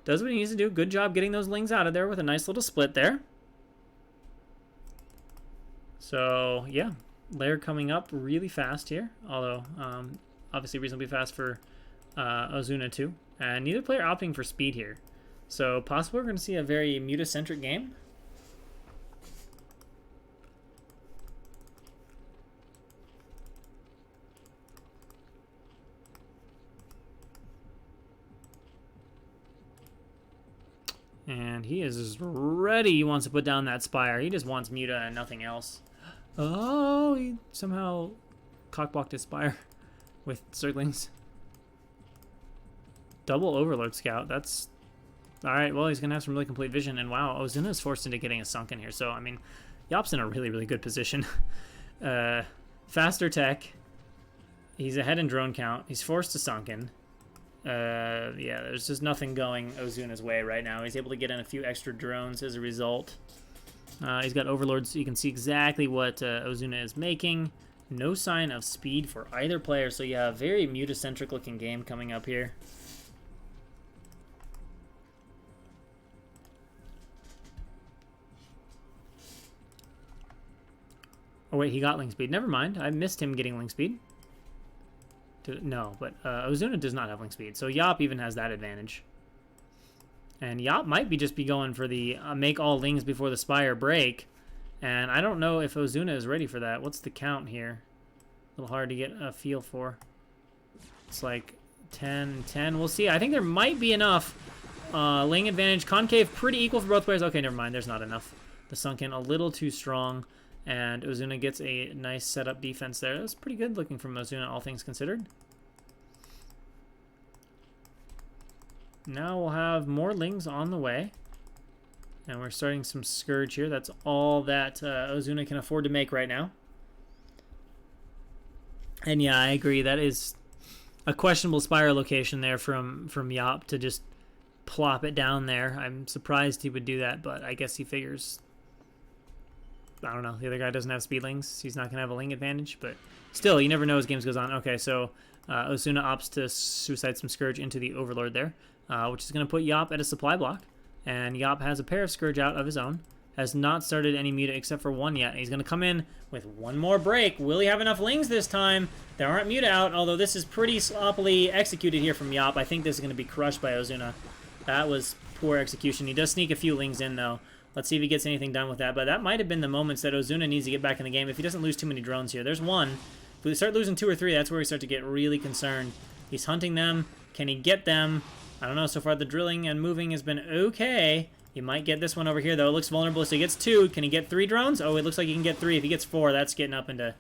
Does what he needs to do. Good job getting those Lings out of there with a nice little split there. So, yeah, lair coming up really fast here. Although, obviously reasonably fast for Ozuna too. And neither player opting for speed here. So, possibly we're going to see a very Muta-centric game. And he is ready. He wants to put down that Spire. He just wants Muta and nothing else. Oh, he somehow cockblocked his Spire with Zerglings. Double Overlord Scout. That's... Alright, well, he's going to have some really complete vision. And wow, Ozuna's forced into getting a Sunken here. So, I mean, Yop's in a really, really good position. Faster tech. He's ahead in drone count. He's forced to Sunken. Yeah, there's just nothing going Ozuna's way right now. He's able to get in a few extra drones as a result. He's got Overlords, so you can see exactly what Ozuna is making. No sign of speed for either player, so yeah, very Muta-centric looking game coming up here. Oh wait, he got Ling Speed. Never mind, I missed him getting Ling Speed. No, but Ozuna does not have Ling Speed, so Yop even has that advantage. And Yop might just be going for the make all Lings before the Spire break. And I don't know if Ozuna is ready for that. What's the count here? A little hard to get a feel for. It's like 10, 10. We'll see. I think there might be enough. Ling advantage. Concave pretty equal for both players. Okay, never mind. There's not enough. The Sunken a little too strong. And Ozuna gets a nice setup defense there. That's pretty good looking from Ozuna, all things considered. Now we'll have more Lings on the way. And we're starting some Scourge here. That's all that Ozuna can afford to make right now. And yeah, I agree. That is a questionable Spire location there from Yop to just plop it down there. I'm surprised he would do that, but I guess he figures, I don't know, the other guy doesn't have speedlings. He's not going to have a ling advantage, but still, you never know as games goes on. Okay, so Ozuna opts to suicide some Scourge into the Overlord there, which is going to put Yop at a supply block, and Yop has a pair of Scourge out of his own. Has not started any Muta except for one yet. He's going to come in with one more break. Will he have enough Lings this time? There aren't Muta out, although this is pretty sloppily executed here from Yop. I think this is going to be crushed by Ozuna. That was poor execution. He does sneak a few Lings in, though. Let's see if he gets anything done with that. But that might have been the moments that Ozuna needs to get back in the game if he doesn't lose too many drones here. There's one. If we start losing 2 or 3, that's where we start to get really concerned. He's hunting them. Can he get them? I don't know. So far, the drilling and moving has been okay. He might get this one over here, though. It looks vulnerable, so he gets 2. Can he get 3 drones? Oh, it looks like he can get 3. If he gets 4, that's getting up into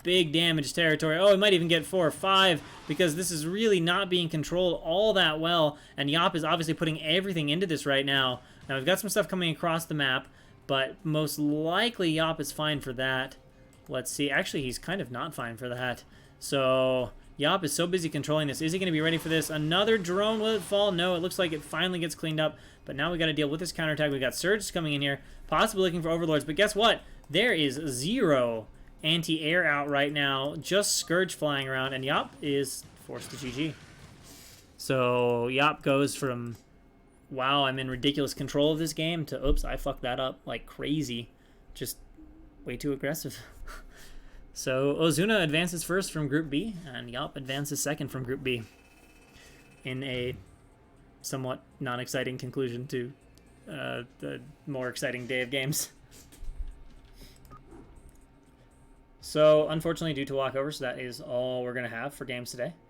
big damage territory. Oh, he might even get 4 or 5, because this is really not being controlled all that well, and Yop is obviously putting everything into this right now. Now, we've got some stuff coming across the map, but most likely Yop is fine for that. Let's see. Actually, he's kind of not fine for that. So Yop is so busy controlling this. Is he going to be ready for this? Another drone, will it fall? No, it looks like it finally gets cleaned up. But now we got to deal with this counterattack. We got Surge coming in here, possibly looking for Overlords. But guess what? There is 0 anti-air out right now. Just Scourge flying around. And Yop is forced to GG. So Yop goes from, wow, I'm in ridiculous control of this game, to, oops, I fucked that up like crazy. Just way too aggressive. So Ozuna advances first from Group B, and Yop advances second from Group B, in a somewhat non-exciting conclusion to the more exciting day of games. So unfortunately, due to walkovers, that is all we're going to have for games today.